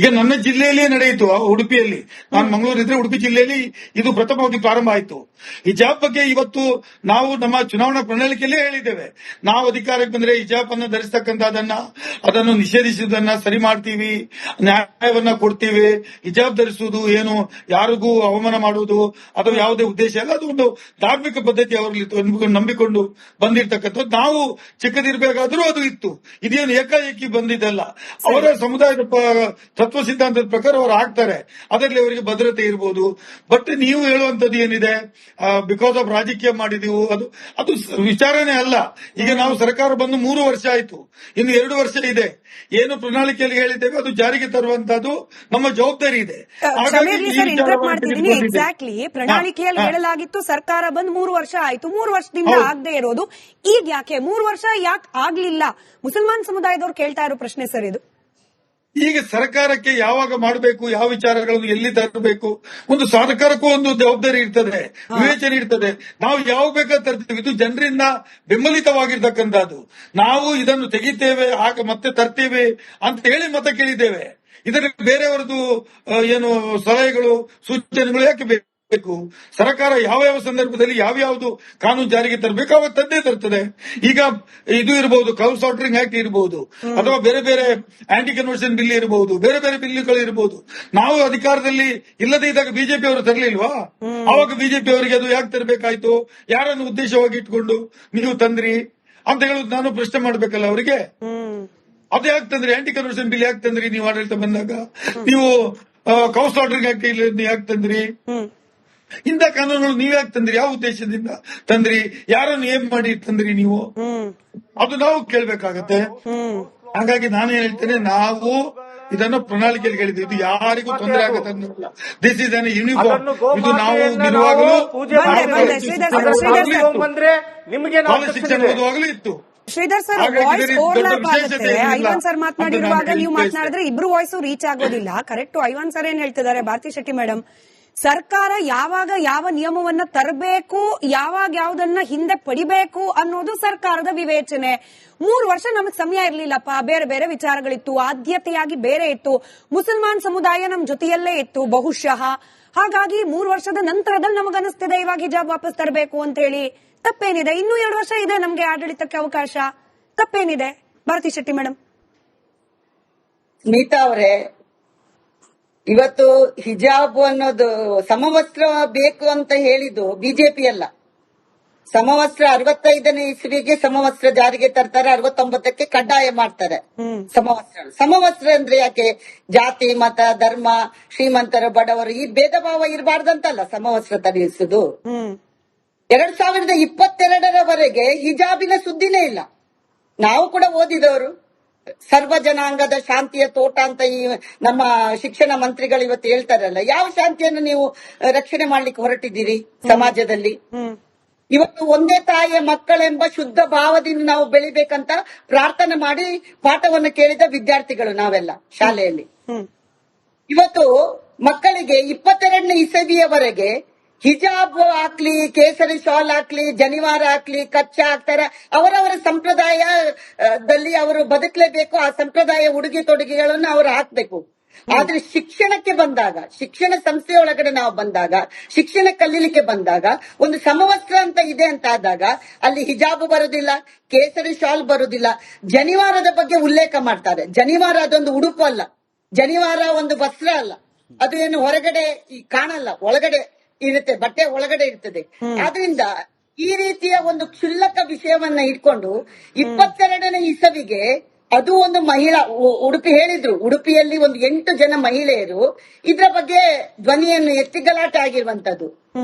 ಈಗ ನನ್ನ ಜಿಲ್ಲೆಯಲ್ಲಿಯೇ ನಡೆಯಿತು. ಉಡುಪಿಯಲ್ಲಿ, ನಾನು ಮಂಗಳೂರಿದ್ರೆ ಉಡುಪಿ ಜಿಲ್ಲೆಯಲ್ಲಿ ಇದು ಪ್ರಥಮವಾಗಿ ಪ್ರಾರಂಭ ಆಯಿತು. ಹಿಜಾಬ್ ಬಗ್ಗೆ ಇವತ್ತು ನಾವು ನಮ್ಮ ಚುನಾವಣಾ ಪ್ರಣಾಳಿಕೆಯಲ್ಲೇ ಹೇಳಿದ್ದೇವೆ, ನಾವು ಅಧಿಕಾರಕ್ಕೆ ಬಂದ್ರೆ ಹಿಜಾಬ್ ಅನ್ನು ಅದನ್ನು ನಿಷೇಧಿಸುವುದನ್ನ ಸರಿ ಮಾಡ್ತೀವಿ, ನ್ಯಾಯವನ್ನ ಕೊಡ್ತೀವಿ. ಹಿಜಾಬ್ ಧರಿಸುವುದು ಏನು ಯಾರಿಗೂ ಅವಮಾನ ಮಾಡುವುದು ಅಥವಾ ಯಾವುದೇ ಉದ್ದೇಶ ಇಲ್ಲ, ಅದು ಒಂದು ಧಾರ್ಮಿಕ ಪದ್ಧತಿ ಅವರಲ್ಲಿ ನಂಬಿಕೊಂಡು ಬಂದಿರತಕ್ಕಂಥದ್ದು. ನಾವು ಚಿಕ್ಕದಿರಬೇಕಾದ್ರೂ ಅದು ಇತ್ತು, ಇದೇನು ಏಕಾಏಕಿ ಬಂದಿದ್ದಲ್ಲ. ಅವರ ಸಮುದಾಯದ ತತ್ವ ಸಿದ್ಧಾಂತದ ಪ್ರಕಾರ ಅವರು ಆಗ್ತಾರೆ, ಅದರಲ್ಲಿ ಅವರಿಗೆ ಭದ್ರತೆ ಇರಬಹುದು. ಬಟ್ ನೀವು ಹೇಳುವಂತದ್ದು ಏನಿದೆ, ಬಿಕಾಸ್ ಆಫ್ ರಾಜಕೀಯ ಮಾಡಿದೀವು, ಅದು ವಿಚಾರನೇ ಅಲ್ಲ. ಈಗ ನಾವು ಸರ್ಕಾರ ಬಂದು 3 ವರ್ಷ ಆಯ್ತು, ಇನ್ನು 2 ವರ್ಷ ಇದೆ. ಏನು ಪ್ರಣಾಳಿಕೆಯಲ್ಲಿ ಹೇಳಿದ್ದೇವೆ ಅದು ಜಾರಿಗೆ ತರುವಂತದ್ದು ನಮ್ಮ ಜವಾಬ್ದಾರಿ ಇದೆ.
ಎಕ್ಸಾಕ್ಟ್ಲಿ ಪ್ರಣಾಳಿಕೆಯಲ್ಲಿ ಹೇಳಲಾಗಿತ್ತು, ಸರ್ಕಾರ ಬಂದು 3 ವರ್ಷ ಆಯ್ತು, 3 ವರ್ಷದಿಂದ ಆಗದೆ ಇರೋದು ಈಗ ಯಾಕೆ 3 ವರ್ಷ ಯಾಕೆ ಆಗ್ಲಿಲ್ಲ? ಮುಸಲ್ಮಾನ್ ಸಮುದಾಯದವರು ಕೇಳ್ತಾ ಇರೋ ಪ್ರಶ್ನೆ ಸರ್ ಇದು.
ಈಗ ಸರ್ಕಾರಕ್ಕೆ ಯಾವಾಗ ಮಾಡಬೇಕು, ಯಾವ ವಿಚಾರಗಳನ್ನು ಎಲ್ಲಿ ತರಬೇಕು, ಒಂದು ಸರ್ಕಾರಕ್ಕೂ ಒಂದು ಜವಾಬ್ದಾರಿ ಇರ್ತದೆ, ವಿವೇಚನೆ ಇರ್ತದೆ. ನಾವು ಯಾವಾಗ ಬೇಕಾದ್ರೆ ತರ್ತೀವಿ, ಇದು ಜನರಿಂದ ಬೆಂಬಲಿತವಾಗಿರ್ತಕ್ಕಂಥದ್ದು. ನಾವು ಇದನ್ನು ತೆಗಿತೇವೆ ಆಗ ಮತ್ತೆ ತರ್ತೇವೆ ಅಂತ ಹೇಳಿ ಮತ ಕೇಳಿದ್ದೇವೆ. ಇದರಲ್ಲಿ ಬೇರೆಯವರದು ಏನು ಸಲಹೆಗಳು ಸೂಚನೆಗಳು ಯಾಕೆ ಬೇಕು? ಸರ್ಕಾರ ಯಾವ ಸಂದರ್ಭದಲ್ಲಿ ಯಾವ್ಯಾವುದು ಕಾನೂನು ಜಾರಿಗೆ ತರಬೇಕು ಅವಾಗ ತಂದೇ ತರ್ತದೆ. ಈಗ ಇದು ಇರಬಹುದು, ಕ್ರೌಡ್ ಸಾರ್ಟರಿಂಗ್ ಆಕ್ಟ್ ಇರಬಹುದು, ಅಥವಾ ಬೇರೆ ಬೇರೆ ಆಂಟಿ ಕನ್ವರ್ಷನ್ ಬಿಲ್ ಇರಬಹುದು, ಬೇರೆ ಬೇರೆ ಬಿಲ್ಗಳು ಇರಬಹುದು. ನಾವು ಅಧಿಕಾರದಲ್ಲಿ ಇಲ್ಲದೇ ಇದ್ದಾಗ ಬಿಜೆಪಿ ಅವರು ತರಲಿಲ್ವಾ? ಅವಾಗ ಬಿಜೆಪಿ ಅವರಿಗೆ ಅದು ಯಾಕೆ ತರಬೇಕಾಯ್ತು? ಯಾರನ್ನು ಉದ್ದೇಶವಾಗಿ ಇಟ್ಕೊಂಡು ನೀವು ತಂದ್ರಿ ಅಂತ ಹೇಳುದು ನಾನು ಪ್ರಶ್ನೆ ಮಾಡಬೇಕಲ್ಲ ಅವರಿಗೆ. ಅದು ಯಾಕೆ ತಂದ್ರಿ? ಆಂಟಿ ಕನ್ವರ್ಷನ್ ಬಿಲ್ ಯಾಕೆ ತಂದ್ರಿ? ನೀವು ಆಡಳಿತ ಬಂದಾಗ ನೀವು ಕ್ರೌಡ್ ಸಾರ್ಟರಿಂಗ್ ಆಕ್ಟ್ ಯಾಕೆ ತಂದ್ರಿ? ಇಂಥ ಕಾನೂನುಗಳು ನೀವ್ಯಾಕೆ ತಂದ್ರಿ? ಯಾವ ಉದ್ದೇಶದಿಂದ ತಂದ್ರಿ? ಯಾರನ್ನು ಏನ್ ಮಾಡಿ ತಂದ್ರಿ ನೀವು? ಅದು ನಾವು ಕೇಳ್ಬೇಕಾಗತ್ತೆ. ಹಾಗಾಗಿ ನಾನೇನ್ ಹೇಳ್ತೇನೆ, ನಾವು ಇದನ್ನು ಪ್ರಣಾಳಿಕೆಯಲ್ಲಿ ಹೇಳಿದ್ವಿ, ಇದು ಯಾರಿಗೂ ತೊಂದರೆ ಆಗತ್ತೆ. This is an uniform. ಇದು ನಾವು ನಿರುವಾಗಲೂ ಶಿಕ್ಷಣ ಓದುವಾಗಲೂ ಇತ್ತು.
ಶ್ರೀಧರ್ ಸರ್, ವಾಯ್ಸ್ ಓವರ್ಲ್ಯಾಪ್ ಆಗುತ್ತೆ. ಐವಾನ್ ಸರ್ ಮಾತನಾಡಿರುವಾಗ ನೀವು ಮಾತನಾಡಿದ್ರೆ ಇಬ್ರು ವಾಯ್ಸ್ ರೀಚ್ ಆಗೋದಿಲ್ಲ. ಕರೆಕ್ಟ್ ಐವಾನ್ ಸರ್ ಏನ್ ಹೇಳ್ತಿದ್ದಾರೆ, ಭಾರತಿ ಶೆಟ್ಟಿ ಮೇಡಮ್ ಸರ್ಕಾರ ಯಾವಾಗ ಯಾವ ನಿಯಮವನ್ನ ತರಬೇಕು, ಯಾವಾಗ ಯಾವ್ದನ್ನ ಹಿಂದೆ ಪಡಿಬೇಕು ಅನ್ನೋದು ಸರ್ಕಾರದ ವಿವೇಚನೆ. 3 ವರ್ಷ ನಮಗೆ ಸಮಯ ಇರ್ಲಿಲ್ಲಪ್ಪ, ಬೇರೆ ಬೇರೆ ವಿಚಾರಗಳಿತ್ತು, ಆದ್ಯತೆಯಾಗಿ ಬೇರೆ ಇತ್ತು, ಮುಸಲ್ಮಾನ್ ಸಮುದಾಯ ನಮ್ ಜೊತೆಯಲ್ಲೇ ಇತ್ತು ಬಹುಶಃ. ಹಾಗಾಗಿ 3 ವರ್ಷದ ನಂತರದಲ್ಲಿ ನಮಗನಿಸ್ತಿದೆ ಇವಾಗ ಹಿಜಾಬ್ ವಾಪಸ್ ತರಬೇಕು ಅಂತ ಹೇಳಿ. ತಪ್ಪೇನಿದೆ? ಇನ್ನೂ 2 ವರ್ಷ ಇದೆ ನಮ್ಗೆ ಆಡಳಿತಕ್ಕೆ ಅವಕಾಶ, ತಪ್ಪೇನಿದೆ? ಭಾರತಿ ಶೆಟ್ಟಿ ಮೇಡಮ್.
ಸ್ಮಿತಾ ಅವರೇ, ಇವತ್ತು ಹಿಜಾಬ್ ಅನ್ನೋದು ಸಮವಸ್ತ್ರ ಬೇಕು ಅಂತ ಹೇಳಿದ್ದು ಬಿಜೆಪಿ ಅಲ್ಲ. ಸಮವಸ್ತ್ರ 65ನೇ ಇಸ್ವಿಗೆ ಸಮವಸ್ತ್ರ ಜಾರಿಗೆ ತರ್ತಾರೆ, 69ಕ್ಕೆ ಕಡ್ಡಾಯ ಮಾಡ್ತಾರೆ ಸಮವಸ್ತ್ರ ಅಂದ್ರೆ ಯಾಕೆ? ಜಾತಿ, ಮತ, ಧರ್ಮ, ಶ್ರೀಮಂತರು, ಬಡವರು ಈ ಭೇದ ಭಾವ ಇರಬಾರ್ದಂತಲ್ಲ ಸಮವಸ್ತ್ರ ತರಿಸುದು. 2022ರವರೆಗೆ ಹಿಜಾಬಿನ ಸುದ್ದಿನೇ ಇಲ್ಲ. ನಾವು ಕೂಡ ಓದಿದವರು. ಸರ್ವ ಜನಾಂಗದ ಶಾಂತಿಯ ತೋಟ ಅಂತ ಈ ನಮ್ಮ ಶಿಕ್ಷಣ ಮಂತ್ರಿಗಳು ಇವತ್ತು ಹೇಳ್ತಾರಲ್ಲ, ಯಾವ ಶಾಂತಿಯನ್ನು ನೀವು ರಕ್ಷಣೆ ಮಾಡ್ಲಿಕ್ಕೆ ಹೊರಟಿದ್ದೀರಿ ಸಮಾಜದಲ್ಲಿ? ಇವತ್ತು ಒಂದೇ ತಾಯಿಯ ಮಕ್ಕಳೆಂಬ ಶುದ್ಧ ಭಾವದಿಂದ ನಾವು ಬೆಳಿಬೇಕಂತ ಪ್ರಾರ್ಥನೆ ಮಾಡಿ ಪಾಠವನ್ನು ಕೇಳಿದ ವಿದ್ಯಾರ್ಥಿಗಳು ನಾವೆಲ್ಲ ಶಾಲೆಯಲ್ಲಿ. ಇವತ್ತು ಮಕ್ಕಳಿಗೆ 22ನೇ ಇಸವಿಯವರೆಗೆ ಹಿಜಾಬ್ ಹಾಕ್ಲಿ, ಕೇಸರಿ ಶಾಲ್ ಹಾಕ್ಲಿ, ಜನಿವಾರ ಹಾಕ್ಲಿ, ಕಚ್ಚಾ ಹಾಕ್ತಾರೆ, ಅವರವರ ಸಂಪ್ರದಾಯದಲ್ಲಿ ಅವರು ಬದುಕಲೇಬೇಕು. ಆ ಸಂಪ್ರದಾಯ ಉಡುಗೆ ತೊಡುಗೆಗಳನ್ನು ಅವರು ಹಾಕ್ಬೇಕು. ಆದ್ರೆ ಶಿಕ್ಷಣಕ್ಕೆ ಬಂದಾಗ, ಶಿಕ್ಷಣ ಸಂಸ್ಥೆಯೊಳಗಡೆ ನಾವು ಬಂದಾಗ, ಶಿಕ್ಷಣ ಕಲೀಲಿಕ್ಕೆ ಬಂದಾಗ ಒಂದು ಸಮವಸ್ತ್ರ ಅಂತ ಇದೆ ಅಂತ ಆದಾಗ ಅಲ್ಲಿ ಹಿಜಾಬ್ ಬರುದಿಲ್ಲ, ಕೇಸರಿ ಶಾಲ್ ಬರುದಿಲ್ಲ. ಜನಿವಾರದ ಬಗ್ಗೆ ಉಲ್ಲೇಖ ಮಾಡ್ತಾರೆ. ಜನಿವಾರ ಅದೊಂದು ಉಡುಪು ಅಲ್ಲ, ಜನಿವಾರ ಒಂದು ವಸ್ತ್ರ ಅಲ್ಲ, ಅದು ಏನು ಹೊರಗಡೆ ಕಾಣಲ್ಲ, ಒಳಗಡೆ ಇರುತ್ತೆ, ಬಟ್ಟೆ ಒಳಗಡೆ ಇರ್ತದೆ. ಆದ್ರಿಂದ ಈ ರೀತಿಯ ಒಂದು ಕ್ಷುಲ್ಲಕ ವಿಷಯವನ್ನ ಇಟ್ಕೊಂಡು 22ನೇ ಇಸವಿಗೆ ಅದು ಒಂದು ಮಹಿಳಾ ಉಡುಪಿ ಹೇಳಿದ್ರು, ಉಡುಪಿಯಲ್ಲಿ ಒಂದು 8 ಜನ ಮಹಿಳೆಯರು ಇದ್ರ ಬಗ್ಗೆ ಧ್ವನಿಯನ್ನು ಎತ್ತಿ ಗಲಾಟೆ ಆಗಿರುವಂತದ್ದು.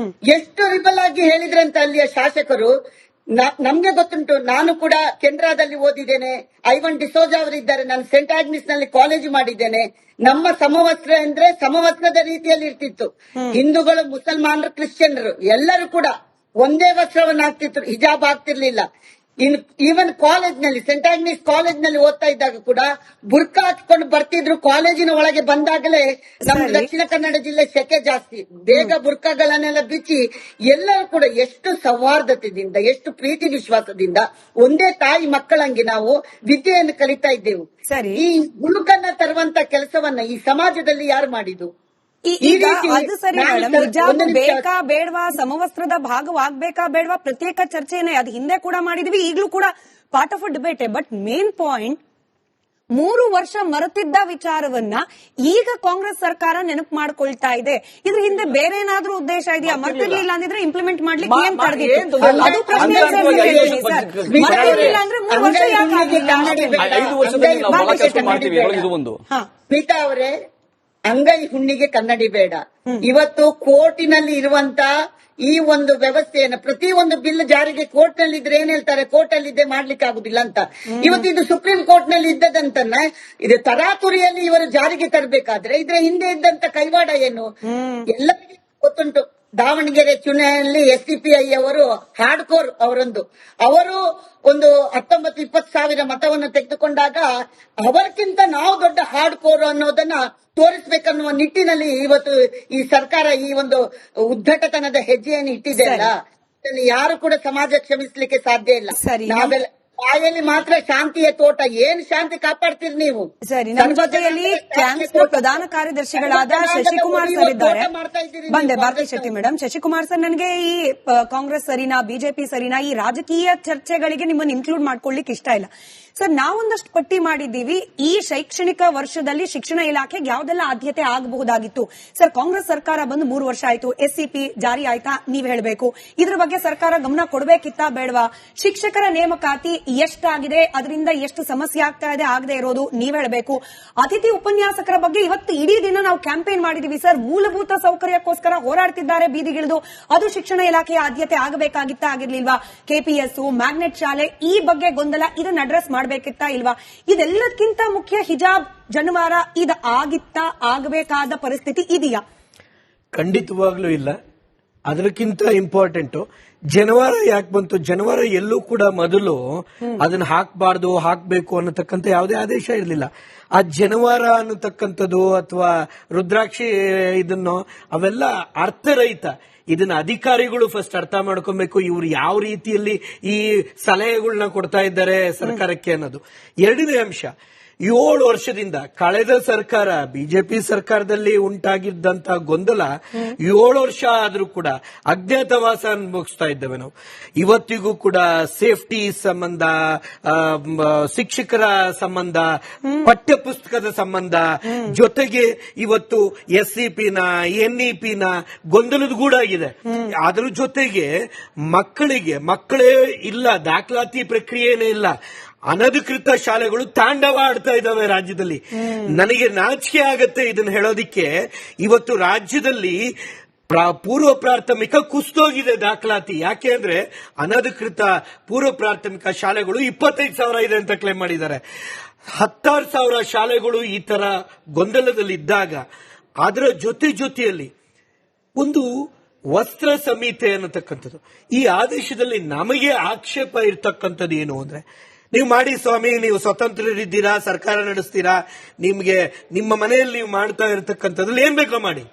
ಎಷ್ಟು ರಿಬಲ್ ಆಗಿ ಹೇಳಿದ್ರಂತ ಅಲ್ಲಿಯ ಶಾಸಕರು. ನಮ್ಗೆ ಗೊತ್ತುಂಟು, ನಾನು ಕೂಡ ಕೆನರಾದಲ್ಲಿ ಓದಿದ್ದೇನೆ, ಐವನ್ ಡಿಸೋಜಾ ಅವರಿದ್ದಾರೆ, ನಾನು ಸೆಂಟ್ ಆಗ್ನಿಸ್ ನಲ್ಲಿ ಕಾಲೇಜು ಮಾಡಿದ್ದೇನೆ. ನಮ್ಮ ಸಮವಸ್ತ್ರ ಅಂದ್ರೆ ಸಮವಸ್ತ್ರದ ರೀತಿಯಲ್ಲಿ ಇರ್ತಿತ್ತು. ಹಿಂದೂಗಳು, ಮುಸಲ್ಮಾನರು, ಕ್ರಿಶ್ಚಿಯನ್ರು ಎಲ್ಲರೂ ಕೂಡ ಒಂದೇ ವಸ್ತ್ರವನ್ನು ಹಾಕ್ತಿದ್ರು, ಹಿಜಾಬ್ ಆಗ್ತಿರ್ಲಿಲ್ಲ. ಈವನ್ ಕಾಲೇಜ್ ನಲ್ಲಿ, ಸೆಂಟ್ ಆಗ್ನಿಸ್ ಕಾಲೇಜ್ ನಲ್ಲಿ ಓದ್ತಾ ಇದ್ದಾಗ ಕೂಡ ಬುರ್ಕಾ ಹಾಕಿಕೊಂಡು ಬರ್ತಿದ್ರು. ಕಾಲೇಜಿನ ಒಳಗೆ ಬಂದಾಗಲೇ ನಮ್ಮ ದಕ್ಷಿಣ ಕನ್ನಡ ಜಿಲ್ಲೆ ಸೆಕೆ ಜಾಸ್ತಿ, ಬೇಗ ಬುರ್ಕಾಗಳನ್ನೆಲ್ಲ ಬಿಚ್ಚಿ ಎಲ್ಲರೂ ಕೂಡ ಎಷ್ಟು ಸೌಹಾರ್ದತೆಯಿಂದ, ಎಷ್ಟು ಪ್ರೀತಿ ವಿಶ್ವಾಸದಿಂದ ಒಂದೇ ತಾಯಿ ಮಕ್ಕಳಂಗೆ ನಾವು ವಿದ್ಯೆಯನ್ನು ಕಲಿತಾ ಇದ್ದೆವು. ಈ ಹುಳುಕನ್ನ ತರುವಂತ ಕೆಲಸವನ್ನ ಈ ಸಮಾಜದಲ್ಲಿ ಯಾರು ಮಾಡಿದ್ದು?
ಈಗ ಅದು ಸರಿ ಮೇಡಮ್, ಹಿಜಾಬ್ ಬೇಕಾ ಬೇಡವಾ, ಸಮವಸ್ತ್ರದ ಭಾಗವಾಗ್ಬೇಕಾ ಬೇಡವಾ, ಪ್ರತ್ಯೇಕ ಚರ್ಚೆನೆ ಅದು ಹಿಂದೆ ಕೂಡ ಮಾಡಿದ್ವಿ, ಈಗಲೂ ಕೂಡ part of a debate. But main point, 3 ವರ್ಷ ಮರೆತಿದ್ದ ವಿಚಾರವನ್ನ ಈಗ ಕಾಂಗ್ರೆಸ್ ಸರ್ಕಾರ ನೆನಪು ಮಾಡ್ಕೊಳ್ತಾ ಇದೆ. ಇದ್ರ ಹಿಂದೆ ಬೇರೆ ಏನಾದ್ರೂ ಉದ್ದೇಶ ಇದೆಯಾ? ಮರ್ತಿರ್ಲಿಲ್ಲ ಅಂದಿದ್ರೆ ಇಂಪ್ಲಿಮೆಂಟ್ ಮಾಡ್ಲಿಕ್ಕೆ ಏನ್ ತಡೆದಿತ್ತು? ಅದು ಪ್ರಶ್ನೆ ಸರ್. ಮರ್ತಿರ್ಲಿಲ್ಲ ಅಂದ್ರೆ 3 ವರ್ಷ ಯಾಕೆ ಆಗಿಲ್ಲ?
5 ವರ್ಷದಲ್ಲಿ ನಾವು ಬಹಳ ಕಷ್ಟ ಮಾಡ್ತೀವಿ. ಇದು ಒಂದು.
ಸ್ಮಿತಾ ಅವರೇ, ಅಂಗೈ ಹುಣ್ಣಿಗೆ ಕನ್ನಡಿ ಬೇಡ. ಇವತ್ತು ಕೋರ್ಟಿನಲ್ಲಿ ಇರುವಂತ ಈ ಒಂದು ವ್ಯವಸ್ಥೆಯನ್ನು, ಪ್ರತಿ ಒಂದು ಬಿಲ್ ಜಾರಿಗೆ ಕೋರ್ಟ್ ನಲ್ಲಿ ಇದ್ರೆ ಏನ್ ಹೇಳ್ತಾರೆ, ಕೋರ್ಟ್ ಅಲ್ಲಿ ಇದ್ದೇ ಮಾಡ್ಲಿಕ್ಕೆ ಆಗುದಿಲ್ಲ ಅಂತ. ಇವತ್ತು ಇದು ಸುಪ್ರೀಂ ಕೋರ್ಟ್ ನಲ್ಲಿ ಇದ್ದದಂತನ್ನ ಇದು ತರಾತುರಿಯಲ್ಲಿ ಇವರು ಜಾರಿಗೆ ತರಬೇಕಾದ್ರೆ ಇದ್ರ ಹಿಂದೆ ಇದ್ದಂತ ಕೈವಾಡ ಏನು ಎಲ್ಲರಿಗೂ ಗೊತ್ತುಂಟು. ದಾವಣಗೆರೆ ಚುನಾವಣೆಯಲ್ಲಿ SDPI ಅವರು ಹಾರ್ಡ್ಕೋರ್ ಅವರು ಒಂದು 19-20 ಸಾವಿರ ಮತವನ್ನು ತೆಗೆದುಕೊಂಡಾಗ ಅವರಿಗಿಂತ ನಾವು ದೊಡ್ಡ ಹಾರ್ಡ್ಕೋರ್ ಅನ್ನೋದನ್ನ ತೋರಿಸಬೇಕನ್ನುವ ನಿಟ್ಟಿನಲ್ಲಿ ಇವತ್ತು ಈ ಸರ್ಕಾರ ಈ ಒಂದು ಉದ್ದಟತನದ ಹೆಜ್ಜೆಯನ್ನು ಇಟ್ಟಿದೆ ಅಲ್ಲ, ಯಾರು ಕೂಡ ಸಮಾಜ ಕ್ಷಮಿಸಲಿಕ್ಕೆ ಸಾಧ್ಯ ಇಲ್ಲ. ನಾವೆಲ್ಲ ಬಾಯಲ್ಲಿ ಮಾತ್ರ ಶಾಂತಿಯ ತೋಟ, ಏನ್ ಶಾಂತಿ ಕಾಪಾಡ್ತೀರಿ ನೀವು?
ಸರಿ, ನಮ್ಮ ಜೊತೆಯಲ್ಲಿ ಕ್ಯಾಂಪ್ಸ್ನ ಪ್ರಧಾನ ಕಾರ್ಯದರ್ಶಿಗಳಾದ ಶಶಿಕುಮಾರ್ ಸರ್ ಇದ್ದಾರೆ. ಬಂದೆ ಭಾರತಿ ಶೆಟ್ಟಿ ಮೇಡಮ್. ಶಶಿಕುಮಾರ್ ಸರ್, ನನಗೆ ಈ ಕಾಂಗ್ರೆಸ್ ಸರಿನಾ, ಬಿಜೆಪಿ ಸರಿನಾ, ಈ ರಾಜಕೀಯ ಚರ್ಚೆಗಳಿಗೆ ನಿಮ್ಮನ್ನು ಇನ್ಕ್ಲೂಡ್ ಮಾಡ್ಕೊಳ್ಳಿಕ್ಕೆ ಇಷ್ಟ ಇಲ್ಲ ಸರ್. ನಾವೊಂದಷ್ಟು ಪಟ್ಟಿ ಮಾಡಿದ್ದೀವಿ. ಈ ಶೈಕ್ಷಣಿಕ ವರ್ಷದಲ್ಲಿ ಶಿಕ್ಷಣ ಇಲಾಖೆಗೆ ಯಾವ್ದೆಲ್ಲ ಆದ್ಯತೆ ಆಗಬಹುದಾಗಿತ್ತು ಸರ್? ಕಾಂಗ್ರೆಸ್ ಸರ್ಕಾರ ಬಂದು 3 ವರ್ಷ ಆಯ್ತು, SCP ಜಾರಿ ಆಯ್ತಾ? ನೀವ್ ಹೇಳಬೇಕು. ಇದ್ರ ಬಗ್ಗೆ ಸರ್ಕಾರ ಗಮನ ಕೊಡಬೇಕಿತ್ತಾ ಬೇಡವಾ? ಶಿಕ್ಷಕರ ನೇಮಕಾತಿ ಎಷ್ಟಾಗಿದೆ, ಅದರಿಂದ ಎಷ್ಟು ಸಮಸ್ಯೆ ಆಗ್ತಾ ಇದೆ, ಆಗದೆ ಇರೋದು ನೀವ್ ಹೇಳಬೇಕು. ಅತಿಥಿ ಉಪನ್ಯಾಸಕರ ಬಗ್ಗೆ ಇವತ್ತು ಇಡೀ ದಿನ ನಾವು ಕ್ಯಾಂಪೇನ್ ಮಾಡಿದೀವಿ ಸರ್. ಮೂಲಭೂತ ಸೌಕರ್ಯಕ್ಕೋಸ್ಕರ ಹೋರಾಡ್ತಿದ್ದಾರೆ ಬೀದಿಗಿಳಿದು. ಅದು ಶಿಕ್ಷಣ ಇಲಾಖೆಯ ಆದ್ಯತೆ ಆಗಬೇಕಾಗಿತ್ತಾ, ಆಗಿರ್ಲಿಲ್ವಾ? KPS, ಮ್ಯಾಗ್ನೆಟ್ ಶಾಲೆ, ಈ ಬಗ್ಗೆ ಗೊಂದಲ, ಇದನ್ನ ಅಡ್ರೆಸ್ ಮಾಡಬೇಕಿತ್ತಾ ಇಲ್ವಾ? ಇದೆಲ್ಲಕ್ಕಿಂತ ಮುಖ್ಯ ಹಿಜಾಬ್, ಜನಿವಾರ, ಇದು ಆಗಿತ್ತಾ, ಆಗಬೇಕಾದ ಪರಿಸ್ಥಿತಿ ಇದೆಯಾ?
ಖಂಡಿತವಾಗ್ಲೂ ಇಲ್ಲ. ಅದಕ್ಕಿಂತ ಇಂಪಾರ್ಟೆಂಟ್
ಜನವಾರ ಯಾಕೆ ಬಂತು? ಜನವಾರ ಎಲ್ಲೂ ಕೂಡ ಮೊದಲು ಅದನ್ನ ಹಾಕಬೇಕು ಅನ್ನತಕ್ಕಂಥ ಯಾವುದೇ ಆದೇಶ ಇರಲಿಲ್ಲ. ಆ ಜನವಾರ ಅನ್ನತಕ್ಕಂಥದ್ದು ಅಥವಾ ರುದ್ರಾಕ್ಷಿ ಇದನ್ನು ಅವೆಲ್ಲ ಅರ್ಥರಹಿತ. ಇದನ್ನ ಅಧಿಕಾರಿಗಳು ಫಸ್ಟ್ ಅರ್ಥ ಮಾಡ್ಕೊಬೇಕು, ಇವ್ರು ಯಾವ ರೀತಿಯಲ್ಲಿ ಈ ಸಲಹೆಗಳನ್ನ ಕೊಡ್ತಾ ಇದ್ದಾರೆ ಸರ್ಕಾರಕ್ಕೆ ಅನ್ನೋದು. ಎರಡನೇ ಅಂಶ, 7 ವರ್ಷದಿಂದ ಕಳೆದ ಸರ್ಕಾರ ಬಿಜೆಪಿ ಸರ್ಕಾರದಲ್ಲಿ ಉಂಟಾಗಿದ್ದಂತ ಗೊಂದಲ 7 ವರ್ಷ ಆದ್ರೂ ಕೂಡ ಅಜ್ಞಾತವಾಸ ಅನುಭವಿಸ್ತಾ ಇದ್ದೇವೆ ನಾವು. ಇವತ್ತಿಗೂ ಕೂಡ ಸೇಫ್ಟಿ ಸಂಬಂಧ, ಶಿಕ್ಷಕರ ಸಂಬಂಧ, ಪಠ್ಯ ಪುಸ್ತಕದ ಸಂಬಂಧ, ಜೊತೆಗೆ ಇವತ್ತು SCPನ NEPನ ಗೊಂದಲದ ಗೂಡಾಗಿದೆ. ಅದ್ರ ಜೊತೆಗೆ ಮಕ್ಕಳೇ ಇಲ್ಲ, ದಾಖಲಾತಿ ಪ್ರಕ್ರಿಯೆನೇ ಇಲ್ಲ. ಅನಧಿಕೃತ ಶಾಲೆಗಳು ತಾಂಡವ ಆಡ್ತಾ ಇದ್ದಾವೆ ರಾಜ್ಯದಲ್ಲಿ. ನನಗೆ ನಾಚಿಕೆ ಆಗತ್ತೆ ಇದನ್ನ ಹೇಳೋದಿಕ್ಕೆ. ಇವತ್ತು ರಾಜ್ಯದಲ್ಲಿ ಪೂರ್ವ ಪ್ರಾಥಮಿಕ ಕುಸಿದೋಗಿದೆ ದಾಖಲಾತಿ. ಯಾಕೆ ಅಂದ್ರೆ ಅನಧಿಕೃತ ಪೂರ್ವ ಪ್ರಾಥಮಿಕ ಶಾಲೆಗಳು 25,000 ಇದೆ ಅಂತ ಕ್ಲೇಮ್ ಮಾಡಿದ್ದಾರೆ. 16,000 ಶಾಲೆಗಳು ಈ ತರ ಗೊಂದಲದಲ್ಲಿದ್ದಾಗ ಅದರ ಜೊತೆಯಲ್ಲಿ ಒಂದು ವಸ್ತ್ರ ಸಂಹಿತೆ ಅನ್ನತಕ್ಕಂಥದ್ದು, ಈ ಆದೇಶದಲ್ಲಿ ನಮಗೆ ಆಕ್ಷೇಪ ಇರ್ತಕ್ಕಂಥದ್ದು ಏನು ಅಂದ್ರೆ, ನೀವು ಮಾಡಿ ಸ್ವಾಮಿ, ನೀವು ಸ್ವತಂತ್ರರಿದ್ದೀರಾ, ಸರ್ಕಾರ ನಡೆಸ್ತೀರಾ, ನಿಮ್ಗೆ ನಿಮ್ಮ ಮನೆಯಲ್ಲಿ ನೀವು ಮಾಡ್ತಾ ಇರತಕ್ಕಂಥದ್ರಲ್ಲಿ ಏನ್ ಬೇಕೋ ಮಾಡಿ.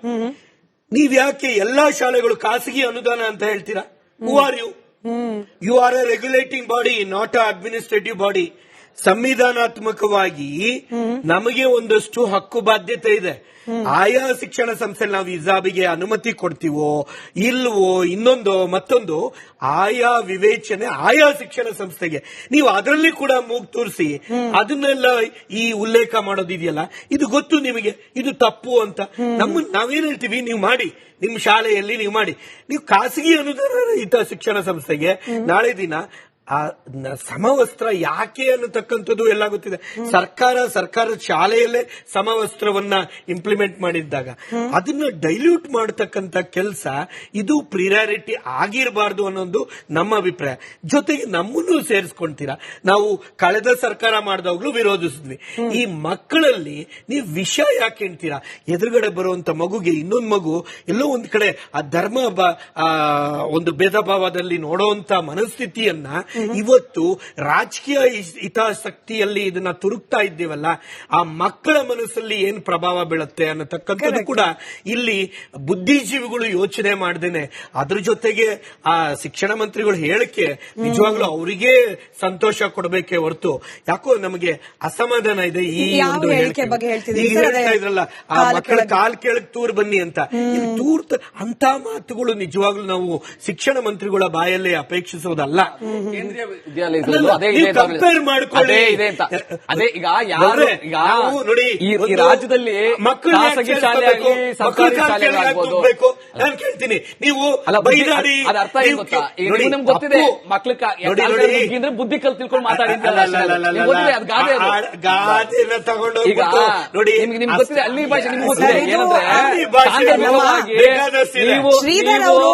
ನೀವ್ ಯಾಕೆ ಎಲ್ಲಾ ಶಾಲೆಗಳು ಖಾಸಗಿ ಅನುದಾನ ಅಂತ ಹೇಳ್ತೀರಾ? Who are you? You are a regulating body, not a administrative body. ಸಂವಿಧಾನಾತ್ಮಕವಾಗಿ ನಮಗೆ ಒಂದಷ್ಟು ಹಕ್ಕು ಬಾಧ್ಯತೆ ಇದೆ. ಆಯಾ ಶಿಕ್ಷಣ ಸಂಸ್ಥೆಯಲ್ಲಿ ನಾವು ಹಿಜಾಬಿಗೆ ಅನುಮತಿ ಕೊಡ್ತೀವೋ ಇಲ್ವೋ, ಇನ್ನೊಂದು ಮತ್ತೊಂದು ಆಯಾ ವಿವೇಚನೆ ಆಯಾ ಶಿಕ್ಷಣ ಸಂಸ್ಥೆಗೆ. ನೀವು ಅದರಲ್ಲಿ ಕೂಡ ಮೂಗು ತೋರಿಸಿ ಅದನ್ನೆಲ್ಲ ಈ ಉಲ್ಲೇಖ ಮಾಡೋದಿದೆಯಲ್ಲ, ಇದು ಗೊತ್ತು ನಿಮಗೆ, ಇದು ತಪ್ಪು ಅಂತ. ನಾವೇನ್ ಹೇಳ್ತೀವಿ, ನೀವು ಮಾಡಿ, ನಿಮ್ಮ ಶಾಲೆಯಲ್ಲಿ ನೀವು ಮಾಡಿ. ನೀವು ಖಾಸಗಿ ಅನುದಾನ ರಹಿತ ಶಿಕ್ಷಣ ಸಂಸ್ಥೆಗೆ ನಾಳೆ ದಿನ ಸಮವಸ್ತ್ರ ಯಾಕೆ ಅನ್ನತಕ್ಕಂಥದ್ದು ಎಲ್ಲ ಗೊತ್ತಿದೆ. ಸರ್ಕಾರದ ಶಾಲೆಯಲ್ಲೇ ಸಮವಸ್ತ್ರವನ್ನ ಇಂಪ್ಲಿಮೆಂಟ್ ಮಾಡಿದ್ದಾಗ ಅದನ್ನ ಡೈಲ್ಯೂಟ್ ಮಾಡತಕ್ಕಂಥ ಕೆಲಸ ಇದು ಪ್ರಿಯಾರಿಟಿ ಆಗಿರಬಾರ್ದು ಅನ್ನೋದು ನಮ್ಮ ಅಭಿಪ್ರಾಯ. ಜೊತೆಗೆ ನಮ್ಮನ್ನು ಸೇರಿಸ್ಕೊಂತೀರಾ. ನಾವು ಕಳೆದ ಸರ್ಕಾರ ಮಾಡಿದಾಗ್ಲೂ ವಿರೋಧಿಸಿದ್ವಿ. ಈ ಮಕ್ಕಳಲ್ಲಿ ನೀವು ವಿಷ ಯಾಕೆ ಹೇಳ್ತೀರಾ? ಎದುರುಗಡೆ ಬರುವಂತ ಮಗುಗೆ ಇನ್ನೊಂದು ಮಗು ಎಲ್ಲೋ ಒಂದ್ ಕಡೆ ಆ ಧರ್ಮ ಒಂದು ಭೇದ ಭಾವದಲ್ಲಿ ನೋಡುವಂತ ಮನಸ್ಥಿತಿಯನ್ನ ಇವತ್ತು ರಾಜಕೀಯ ಹಿತಾಸಕ್ತಿಯಲ್ಲಿ ಇದನ್ನ ತುರುಕ್ತಾ ಇದ್ದೀವಲ್ಲ, ಆ ಮಕ್ಕಳ ಮನಸ್ಸಲ್ಲಿ ಏನ್ ಪ್ರಭಾವ ಬೀಳುತ್ತೆ ಅನ್ನತಕ್ಕಂಥದ್ದು ಕೂಡ ಇಲ್ಲಿ ಬುದ್ಧಿಜೀವಿಗಳು ಯೋಚನೆ ಮಾಡ್ದೇನೆ. ಅದ್ರ ಜೊತೆಗೆ ಆ ಶಿಕ್ಷಣ ಮಂತ್ರಿಗಳು ಹೇಳಿಕೆ ನಿಜವಾಗ್ಲೂ ಅವರಿಗೆ ಸಂತೋಷ ಕೊಡಬೇಕೇ ಹೊರತು ಯಾಕೋ ನಮಗೆ ಅಸಮಾಧಾನ ಇದೆ. ಈ ಒಂದು ಹೇಳಿಕೆ ಹೇಳ್ತಾ ಇದ್ರಲ್ಲ, ಆ ಮಕ್ಕಳ ಕಾಲ್ ಕೆಳಗ್ ತೂರ್ ಬನ್ನಿ ಅಂತ, ಅಂತ ಮಾತುಗಳು ನಿಜವಾಗ್ಲೂ ನಾವು ಶಿಕ್ಷಣ ಮಂತ್ರಿಗಳ ಬಾಯಲ್ಲೇ ಅಪೇಕ್ಷಿಸೋದಲ್ಲ.
ಕೇಂದ್ರೀಯ ವಿದ್ಯಾಲಯದಲ್ಲೂ ಅದೇ ಇದೆ, ಅದೇ ಇದೆ ಅಂತ. ಅದೇ ಈಗ ಯಾರು ನೋಡಿ ಈ ರಾಜ್ಯದಲ್ಲಿ ಖಾಸಗಿ ಶಾಲೆ ಆಗಲಿ ಸರ್ಕಾರಿ ಶಾಲೆ ಆಗ್ಬೋದು,
ನಾನು ಕೇಳ್ತೀನಿ, ನೀವು
ಅದ ಅರ್ಥ ಏನ್ ಗೊತ್ತಾ? ಈಗ ನಿಮ್ಗೆ ಗೊತ್ತಿದೆ ಮಕ್ಳು ಅಂದ್ರೆ ಬುದ್ಧಿ ಕಲ್ ತಿಳ್ಕೊಂಡು ಮಾತಾಡಿ
ಗಾದೆನ ತಗೊಂಡು
ಈಗ ನೋಡಿ ನಿಮ್ಗೆ ಗೊತ್ತಿದೆ ಅಲ್ಲಿ ಭಾಷೆ ನಿಮ್ಗೆ ಗೊತ್ತಿದೆ ಏನಂದ್ರೆ
ಶ್ರೀಧರ್ ಅವರು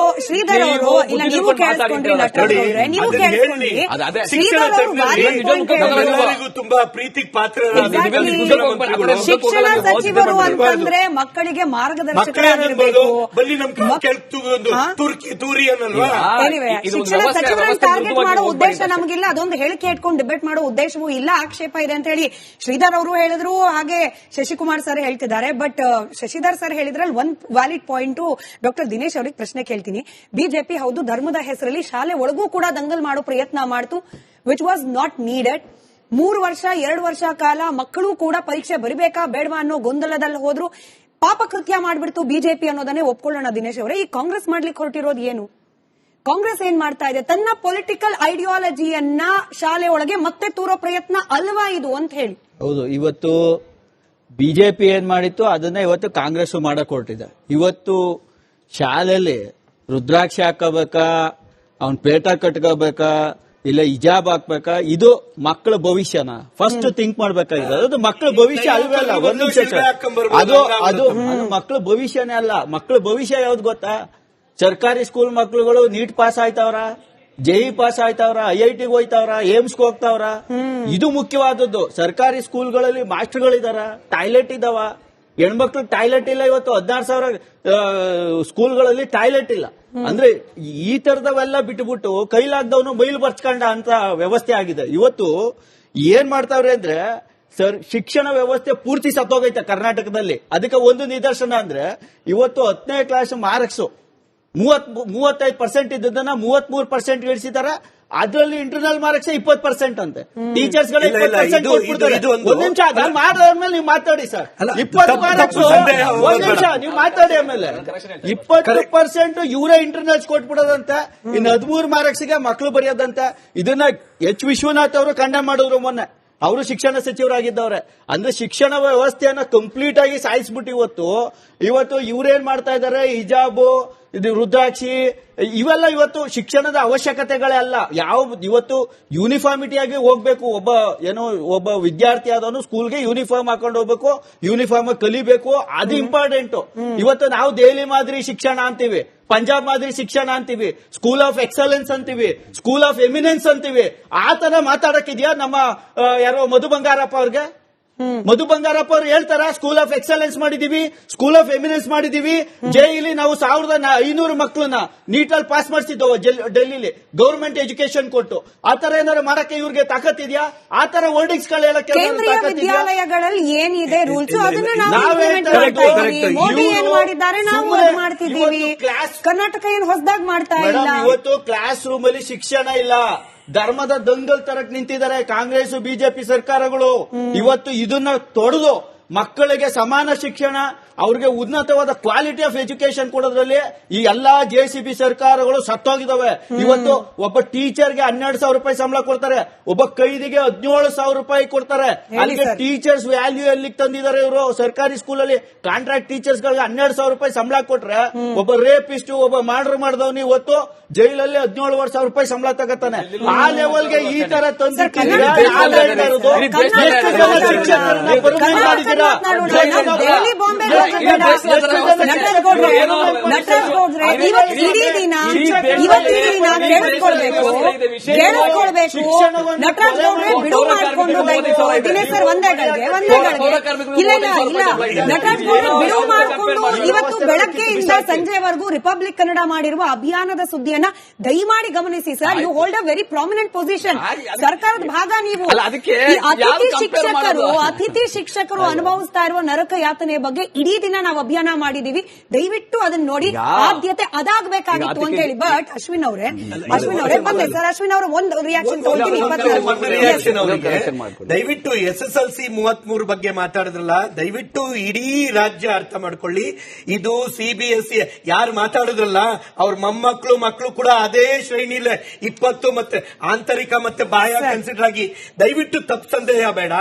ಇಲ್ಲ, ನೀವು ಕೇಳಿಸ್ಕೊಂಡ್ರಿ, ನೀವು ಕೇಳಿಸ್ಕೊಂಡ್ರಿ,
ತುಂಬಾ ಪ್ರೀತಿಗೆ ಪಾತ್ರ.
ಶಿಕ್ಷಣ ಸಚಿವರು ಅಂತಂದ್ರೆ ಮಕ್ಕಳಿಗೆ ಮಾರ್ಗದರ್ಶಕರಾಗಿರ್ಬೇಕು. ಶಿಕ್ಷಣ ಸಚಿವರನ್ನು ಟಾರ್ಗೆಟ್ ಮಾಡೋ ಉದ್ದೇಶ ನಮಗಿಲ್ಲ. ಅದೊಂದು ಹೇಳಿಕೆ ಇಟ್ಕೊಂಡು ಡಿಬೇಟ್ ಮಾಡೋ ಉದ್ದೇಶವೂ ಇಲ್ಲ. ಆಕ್ಷೇಪ ಇದೆ ಅಂತ ಹೇಳಿ ಶ್ರೀಧರ್ ಅವರು ಹೇಳಿದ್ರು, ಹಾಗೆ ಶಶಿಕುಮಾರ್ ಸರ್ ಹೇಳ್ತಿದ್ದಾರೆ. ಬಟ್ ಶಶಿಧರ್ ಸರ್ ಹೇಳಿದ್ರಲ್ಲಿ ಒಂದ್ ವ್ಯಾಲಿಡ್ ಪಾಯಿಂಟ್ ಡಾಕ್ಟರ್ ದಿನೇಶ್ ಅವ್ರಿಗೆ ಪ್ರಶ್ನೆ ಕೇಳ್ತೀನಿ. ಬಿಜೆಪಿ ಹೌದು ಧರ್ಮದ ಹೆಸರಲ್ಲಿ ಶಾಲೆ ಒಳಗೂ ಕೂಡ ದಂಗಲ್ ಮಾಡೋ ಪ್ರಯತ್ನ ಮಾಡ್ತು, ವಿಚ್ ವಾಸ್ ನಾಟ್ ನೀಡೆಡ್. 3 ವರ್ಷ 2 ವರ್ಷ ಕಾಲ ಮಕ್ಕಳು ಕೂಡ ಪರೀಕ್ಷೆ ಬರಿಬೇಕಾ ಬೇಡವಾ ಅನ್ನೋ ಗೊಂದಲದಲ್ಲಿ ಹೋದ್ರು. ಪಾಪಕೃತ್ಯ ಮಾಡ್ಬಿಡ್ತು ಬಿಜೆಪಿ ಅನ್ನೋದನ್ನೇ ಒಪ್ಕೊಳ್ಳೋಣ. ದಿನೇಶ್ ಅವರೇ, ಈ ಕಾಂಗ್ರೆಸ್ ಮಾಡ್ಲಿಕ್ಕೆ ಹೊರಟಿರೋದು ಏನು? ಕಾಂಗ್ರೆಸ್ ಏನ್ ಮಾಡ್ತಾ ಇದೆ? ತನ್ನ ಪೊಲಿಟಿಕಲ್ ಐಡಿಯಾಲಜಿಯನ್ನ ಶಾಲೆ ಒಳಗೆ ಮತ್ತೆ ತೂರೋ ಪ್ರಯತ್ನ ಅಲ್ವಾ ಇದು ಅಂತ ಹೇಳಿ.
ಹೌದು, ಇವತ್ತು ಬಿಜೆಪಿ ಏನ್ ಮಾಡಿತ್ತು ಅದನ್ನ ಇವತ್ತು ಕಾಂಗ್ರೆಸ್ ಮಾಡಕ್ ಹೊರಟಿದೆ. ಇವತ್ತು ಶಾಲೆಯಲ್ಲಿ ರುದ್ರಾಕ್ಷಿ ಹಾಕೋಬೇಕಾ, ಅವನ್ ಪೇಟ ಕಟ್ಕೋಬೇಕಾ, ಇಲ್ಲ ಹಿಜಾಬ್ ಹಾಕ್ಬೇಕಾ, ಇದು ಮಕ್ಕಳ ಭವಿಷ್ಯನ ಫಸ್ಟ್ ಥಿಂಕ್ ಮಾಡ್ಬೇಕಾಗಿದೆ. ಅದು ಮಕ್ಕಳ ಭವಿಷ್ಯ ಅಲ್ವೇ ಅಲ್ಲ. ಒಂದು ನಿಮಿಷ, ಅದು ಮಕ್ಕಳ ಭವಿಷ್ಯನೇ ಅಲ್ಲ. ಮಕ್ಕಳ ಭವಿಷ್ಯ ಯಾವ್ದು ಗೊತ್ತಾ? ಸರ್ಕಾರಿ ಸ್ಕೂಲ್ ಮಕ್ಕಳುಗಳು ನೀಟ್ ಪಾಸ್ ಆಯ್ತವ್ರ, JEE ಪಾಸ್ ಆಯ್ತವ್ರ, IIT ಹೋಯ್ತವ್ರ, ಏಮ್ಸ್ಗೆ ಹೋಗ್ತಾವ್ರ. ಇದು ಮುಖ್ಯವಾದದ್ದು. ಸರ್ಕಾರಿ ಸ್ಕೂಲ್ಗಳಲ್ಲಿ ಮಾಸ್ಟರ್ಗಳಿದಾರ, ಟಾಯ್ಲೆಟ್ ಇದಾವ, ಹೆಣ್ಮಕ್ಳು ಟಾಯ್ಲೆಟ್ ಇಲ್ಲ. ಇವತ್ತು 16,000 ಸ್ಕೂಲ್ಗಳಲ್ಲಿ ಟಾಯ್ಲೆಟ್ ಇಲ್ಲ. ಅಂದ್ರೆ ಈ ತರದವೆಲ್ಲ ಬಿಟ್ಟುಬಿಟ್ಟು ಕೈಲಾಗ್ದವನು ಬೈಲು ಬರ್ಚ್ಕೊಂಡ ಅಂತ ವ್ಯವಸ್ಥೆ ಆಗಿದೆ. ಇವತ್ತು ಏನ್ ಮಾಡ್ತಾವ್ರೆ ಅಂದ್ರೆ ಸರ್, ಶಿಕ್ಷಣ ವ್ಯವಸ್ಥೆ ಪೂರ್ತಿ ಸತ್ತೋಗೈತೆ ಕರ್ನಾಟಕದಲ್ಲಿ. ಅದಕ್ಕೆ ಒಂದು ನಿದರ್ಶನ ಅಂದ್ರೆ ಇವತ್ತು 10ನೇ ಕ್ಲಾಸ್ ಮಾರ್ಕ್ಸ್ 35% ಇದ್ದದನ್ನ 33% ಇಳಿಸಿದಾರೆ. ಅದರಲ್ಲಿ ಇಂಟರ್ನಲ್ ಮಾರ್ಕ್ಸ್ 20% ಅಂತೆ. ಟೀಚರ್ಸ್ ಗಳು 20% ಕೊಟ್ಬಿಡ್ತಾರೆ. ಒಂದ್ ನಿಮಿಷ ಮಾಡಿದ್ಮೇಲೆ ನೀವು ಮಾತಾಡಿ ಸರ್. 20 ಮಾರ್ಕ್ಸ್ ಒಂದ್ ನಿಮಿಷ ನೀವು ಮಾತಾಡಿ. ಆಮೇಲೆ 20% ಇವರೇ ಇಂಟರ್ನಲ್ಸ್ ಕೊಟ್ಬಿಡೋದಂತೆ. ಇನ್ನು 13 ಮಾರ್ಕ್ಸ್ಗೆ ಮಕ್ಕಳು ಬರೆಯೋದಂತೆ. ಇದನ್ನ ಎಚ್ ವಿಶ್ವನಾಥ್ ಅವರು ಕಂಡೆಮ್ ಮಾಡಿದ್ರು ಮೊನ್ನೆ. ಅವರು ಶಿಕ್ಷಣ ಸಚಿವರಾಗಿದ್ದವ್ರೆ. ಅಂದ್ರೆ ಶಿಕ್ಷಣ ವ್ಯವಸ್ಥೆಯನ್ನ ಕಂಪ್ಲೀಟ್ ಆಗಿ ಸಾಯಿಸ್ಬಿಟ್ಟು ಇವತ್ತು ಇವ್ರೇನ್ ಮಾಡ್ತಾ ಇದಾರೆ, ಹಿಜಾಬು, ಇದು ರುದ್ರಾಕ್ಷಿ, ಇವೆಲ್ಲ ಇವತ್ತು ಶಿಕ್ಷಣದ ಅವಶ್ಯಕತೆಗಳೇ ಅಲ್ಲ. ಇವತ್ತು ಯೂನಿಫಾರ್ಮಿಟಿ ಆಗಿ ಹೋಗ್ಬೇಕು. ಒಬ್ಬ ವಿದ್ಯಾರ್ಥಿ ಆದವನು ಸ್ಕೂಲ್ಗೆ ಯೂನಿಫಾರ್ಮ್ ಹಾಕೊಂಡು ಹೋಗ್ಬೇಕು, ಯೂನಿಫಾರ್ಮ್ ಕಲಿಬೇಕು, ಅದು ಇಂಪಾರ್ಟೆಂಟ್. ಇವತ್ತು ನಾವು ದೆಹಲಿ ಮಾದರಿ ಶಿಕ್ಷಣ ಅಂತೀವಿ, ಪಂಜಾಬ್ ಮಾದರಿ ಶಿಕ್ಷಣ ಅಂತೀವಿ, ಸ್ಕೂಲ್ ಆಫ್ ಎಕ್ಸಲೆನ್ಸ್ ಅಂತೀವಿ, ಸ್ಕೂಲ್ ಆಫ್ ಎಮಿನೆನ್ಸ್ ಅಂತೀವಿ. ಆ ತರ ಮಾತಾಡಕ್ಕಿದ್ಯಾ ನಮ್ಮ ಯಾರೋ ಮಧು ಬಂಗಾರಪ್ಪ ಅವ್ರಿಗೆ? ಮಧು ಬಂಗಾರಪ್ಪ ಅವ್ರು ಹೇಳ್ತಾರ ಸ್ಕೂಲ್ ಆಫ್ ಎಕ್ಸಲೆನ್ಸ್ ಮಾಡಿದೀವಿ, ಸ್ಕೂಲ್ ಆಫ್ ಎಮಿನೆನ್ಸ್ ಮಾಡಿದೀವಿ. ಜೈಲಿ ನಾವು 1500 ಮಕ್ಕಳನ್ನ ನೀಟಲ್ಲಿ ಪಾಸ್ ಮಾಡಿಸಿದ್ದವು ಡೆಲ್ಲಿಲಿ, ಗವರ್ಮೆಂಟ್ ಎಜುಕೇಶನ್ ಕೊಟ್ಟು. ಆತರ ಏನಾದ್ರು ಮಾಡಕ್ಕೆ ಇವ್ರಿಗೆ ತಾಕತ್ತಿದ್ಯಾ? ಆತರ ವರ್ಡಿಂಗ್ಸ್ ಗಳು ಹೇಳಕ್ಕೆ
ವಿದ್ಯಾಲಯಗಳಲ್ಲಿ ಏನಿದೆ ರೂಲ್ಸ್ ಅದನ್ನ ಮೋದಿ ಏನ್ ಮಾಡಿದ್ದಾರೆ ನಾವು ಮಾಡ್ತಿದ್ದೀವಿ. ಕರ್ನಾಟಕ ಏನ್ ಹೊಸದಾಗಿ ಮಾಡ್ತಾ ಇಲ್ಲ.
ಇವತ್ತು ಕ್ಲಾಸ್ ರೂಮ್ ಅಲ್ಲಿ ಶಿಕ್ಷಣ ಇಲ್ಲ, ಧರ್ಮದ ದಂಗಲ್ ತರಕ್ ನಿಂತಿದ್ದಾರೆ ಕಾಂಗ್ರೆಸ್ ಬಿಜೆಪಿ ಸರ್ಕಾರಗಳು. ಇವತ್ತು ಇದನ್ನ ತೊಡೆದು ಮಕ್ಕಳಿಗೆ ಸಮಾನ ಶಿಕ್ಷಣ, ಅವ್ರಿಗೆ ಉನ್ನತವಾದ ಕ್ವಾಲಿಟಿ ಆಫ್ ಎಜುಕೇಶನ್ ಕೊಡೋದ್ರಲ್ಲಿ ಈ ಎಲ್ಲಾ ಜೆಸಿಬಿ ಸರ್ಕಾರಗಳು ಸತ್ತೋಗಿದಾವೆ. ಇವತ್ತು ಒಬ್ಬ ಟೀಚರ್ಗೆ 12,000 ರೂಪಾಯಿ ಸಂಬಳ ಕೊಡ್ತಾರೆ, ಒಬ್ಬ ಕೈದಿಗೆ 17,000 ರೂಪಾಯಿ ಕೊಡ್ತಾರೆ. ಅಲ್ಲಿಗೆ ಟೀಚರ್ಸ್ ವ್ಯಾಲ್ಯೂ ಎಲ್ಲಿ ತಂದಿದ್ದಾರೆ ಇವರು? ಸರ್ಕಾರಿ ಸ್ಕೂಲಲ್ಲಿ ಕಾಂಟ್ರಾಕ್ಟ್ ಟೀಚರ್ಸ್ ಗಳಿಗೆ 12,000 ರೂಪಾಯಿ ಸಂಬಳ ಕೊಟ್ರೆ ಒಬ್ಬ ರೇಪಿಸ್ಟ್, ಒಬ್ಬ ಮರ್ಡರ್ ಮಾಡಿದವನು ಇವತ್ತು ಜೈಲಲ್ಲಿ 17,000 ರೂಪಾಯಿ ಸಂಬಳ ತಗತಾನೆ. ಆ ಲೆವೆಲ್ಗೆ ಈ ತರ ತಂದಿಟ್ಟಿದ್ದೀರಾ?
ಇಡೀ ದಿನ ಕೇಳಿಸ್ಕೊಳ್ಬೇಕು. ನಟರಾಜ್ ಗೌಡ್ರೆ ಬಿಡು ಮಾಡಿಕೊಂಡು ದಿನೇಶ್ ಸರ್ ಒಂದೇಗಳಿಗೆ ಇಲ್ಲ ನಟರಾಜ್ ಗೌಡ್ರೆ ಬಿಡು ಮಾಡಿಕೊಂಡು ಇವತ್ತು ಬೆಳಗ್ಗೆಯಿಂದ ಸಂಜೆವರೆಗೂ ರಿಪಬ್ಲಿಕ್ ಕನ್ನಡ ಮಾಡಿರುವ ಅಭಿಯಾನದ ಸುದ್ದಿಯನ್ನ ದಯಮಾಡಿ ಗಮನಿಸಿ sir. You hold a very prominent position. ಸರ್ಕಾರದ ಭಾಗ ನೀವು. ಅತಿಥಿ ಶಿಕ್ಷಕರು ಅನುಭವಿಸ್ತಾ ಇರುವ ನರಕ ಯಾತನೆಯ ಬಗ್ಗೆ ಇಡೀ ದಿನ ನಾವು ಅಭಿಯಾನ ಮಾಡಿದೀವಿ. ದಯವಿಟ್ಟು ಅದನ್ನ ನೋಡಿ, ಆದ್ಯತೆ ಅದಾಗಬೇಕಾಗಿತ್ತು ಅಂತ ಹೇಳಿ. ಬಟ್ ಅಶ್ವಿನ್ ಅವರೇ ಬಂದೆ ಸರ್. ಅಶ್ವಿನ್ ಅವರು ಒಂದು ರಿಯಾಕ್ಷನ್ ಕೊಡ್ತೀನಿ.
ದಯವಿಟ್ಟು SSLC 33 ಬಗ್ಗೆ ಮಾತಾಡಿದ್ರಲ್ಲ, ದಯವಿಟ್ಟು ಇಡೀ ರಾಜ್ಯ ಅರ್ಥ ಮಾಡ್ಕೊಳ್ಳಿ. ಇದು CBSE ಯಾರು ಮಾತಾಡಿದ್ರಲ್ಲ ಅವ್ರ ಮೊಮ್ಮಕ್ಕಳು ಮಕ್ಕಳು ಕೂಡ ಅದೇ ಶ್ರೇಣಿಲೇ 20 ಮತ್ತೆ ಆಂತರಿಕ ಮತ್ತೆ ಬಾಹ್ಯ ಕನ್ಸಿಡರ್ ಆಗಿ. ದಯವಿಟ್ಟು ತಪ್ಪು ಸಂದೇಹ ಬೇಡ.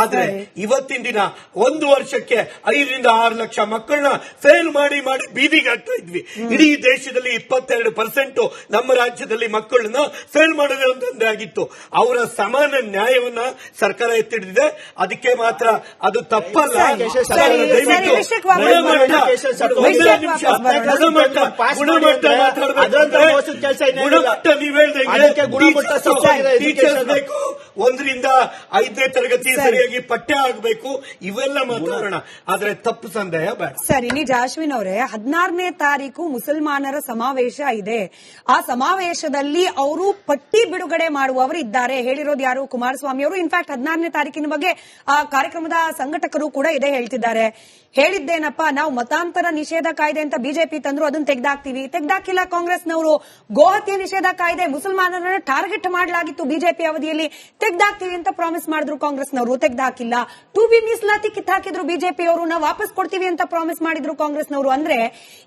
ಆದ್ರೆ ಇವತ್ತಿನ ದಿನ 1 ವರ್ಷಕ್ಕೆ 5 ರಿಂದ 6 ಲಕ್ಷ ಮಕ್ಕಳನ್ನ ಫೇಲ್ ಮಾಡಿ ಬೀದಿಗೆ ಹಾಕ್ತಾ ಇದ್ವಿ. ಇಡೀ ದೇಶದಲ್ಲಿ 22% ನಮ್ಮ ರಾಜ್ಯದಲ್ಲಿ ಮಕ್ಕಳನ್ನ ಫೇಲ್ ಮಾಡೋದೇ ಆಗಿತ್ತು. ಅವರ ಸಮಾನ ನ್ಯಾಯವನ್ನ ಸರ್ಕಾರ ಎತ್ತಿಡಿದೆ. ಅದಕ್ಕೆ ಮಾತ್ರ ಅದು ತಪ್ಪಲ್ಲ. ಟೀಚರ್ಸ್ ಬೇಕು, 1 ರಿಂದ 5ನೇ ತರಗತಿ ಸರಿಯಾಗಿ ಪಠ್ಯ ಆಗಬೇಕು, ಇವೆಲ್ಲ ಮಾತಾಡೋಣ. ಆದ್ರೆ ತಪ್ಪು ಸಂದೇಹ ಬೇಡ.
ಸರಿ, ನಿಜ ಅಶ್ವಿನ್ ಅವರೇ. 16ನೇ ತಾರೀಕು ಮುಸಲ್ಮಾನರ ಸಮಾವೇಶ ಇದೆ. ಆ ಸಮಾವೇಶದಲ್ಲಿ ಅವರು ಪಟ್ಟಿ ಬಿಡುಗಡೆ ಮಾಡುವವರು ಇದ್ದಾರೆ. ಹೇಳಿರೋದು ಯಾರು? ಕುಮಾರಸ್ವಾಮಿ ಅವರು. ಇನ್ಫ್ಯಾಕ್ಟ್ 16ನೇ ತಾರೀಕಿನ ಬಗ್ಗೆ ಆ ಕಾರ್ಯಕ್ರಮದ ಸಂಘಟಕರು ಕೂಡ ಇದೇ ಹೇಳ್ತಿದ್ದಾರೆ. ಹೇಳಿದ್ದೇನಪ್ಪ, ನಾವು ಮತಾಂತರ ನಿಷೇಧ ಕಾಯ್ದೆ ಅಂತ ಬಿಜೆಪಿ ತಂದ್ರು, ಅದನ್ನ ತೆಗ್ದಾಕಿಲ್ಲ ಕಾಂಗ್ರೆಸ್ನವರು. ಗೋಹತ್ಯೆ ನಿಷೇಧ ಕಾಯ್ದೆ ಮುಸಲ್ಮಾನರನ್ನ ಟಾರ್ಗೆಟ್ ಮಾಡಲಾಗಿತ್ತು ಬಿಜೆಪಿ ಅವಧಿಯಲ್ಲಿ, ತೆಗ್ದಾಕ್ತೀವಿ ಅಂತ ಪ್ರಾಮಿಸ್ ಮಾಡಿದ್ರು ಕಾಂಗ್ರೆಸ್ನವರು, ತೆಗ್ದಾಕಿಲ್ಲ. 2B ಮೀಸಲಾತಿ ಕಿತ್ತಾಕಿದ್ರು ಬಿಜೆಪಿ ಅವರು, ನಾವು ವಾಪಸ್ ಕೊಡ್ತೀವಿ ಅಂತ ಪ್ರಾಮಿಸ್ ಮಾಡಿದ್ರು ಕಾಂಗ್ರೆಸ್ನವರು. ಅಂದ್ರೆ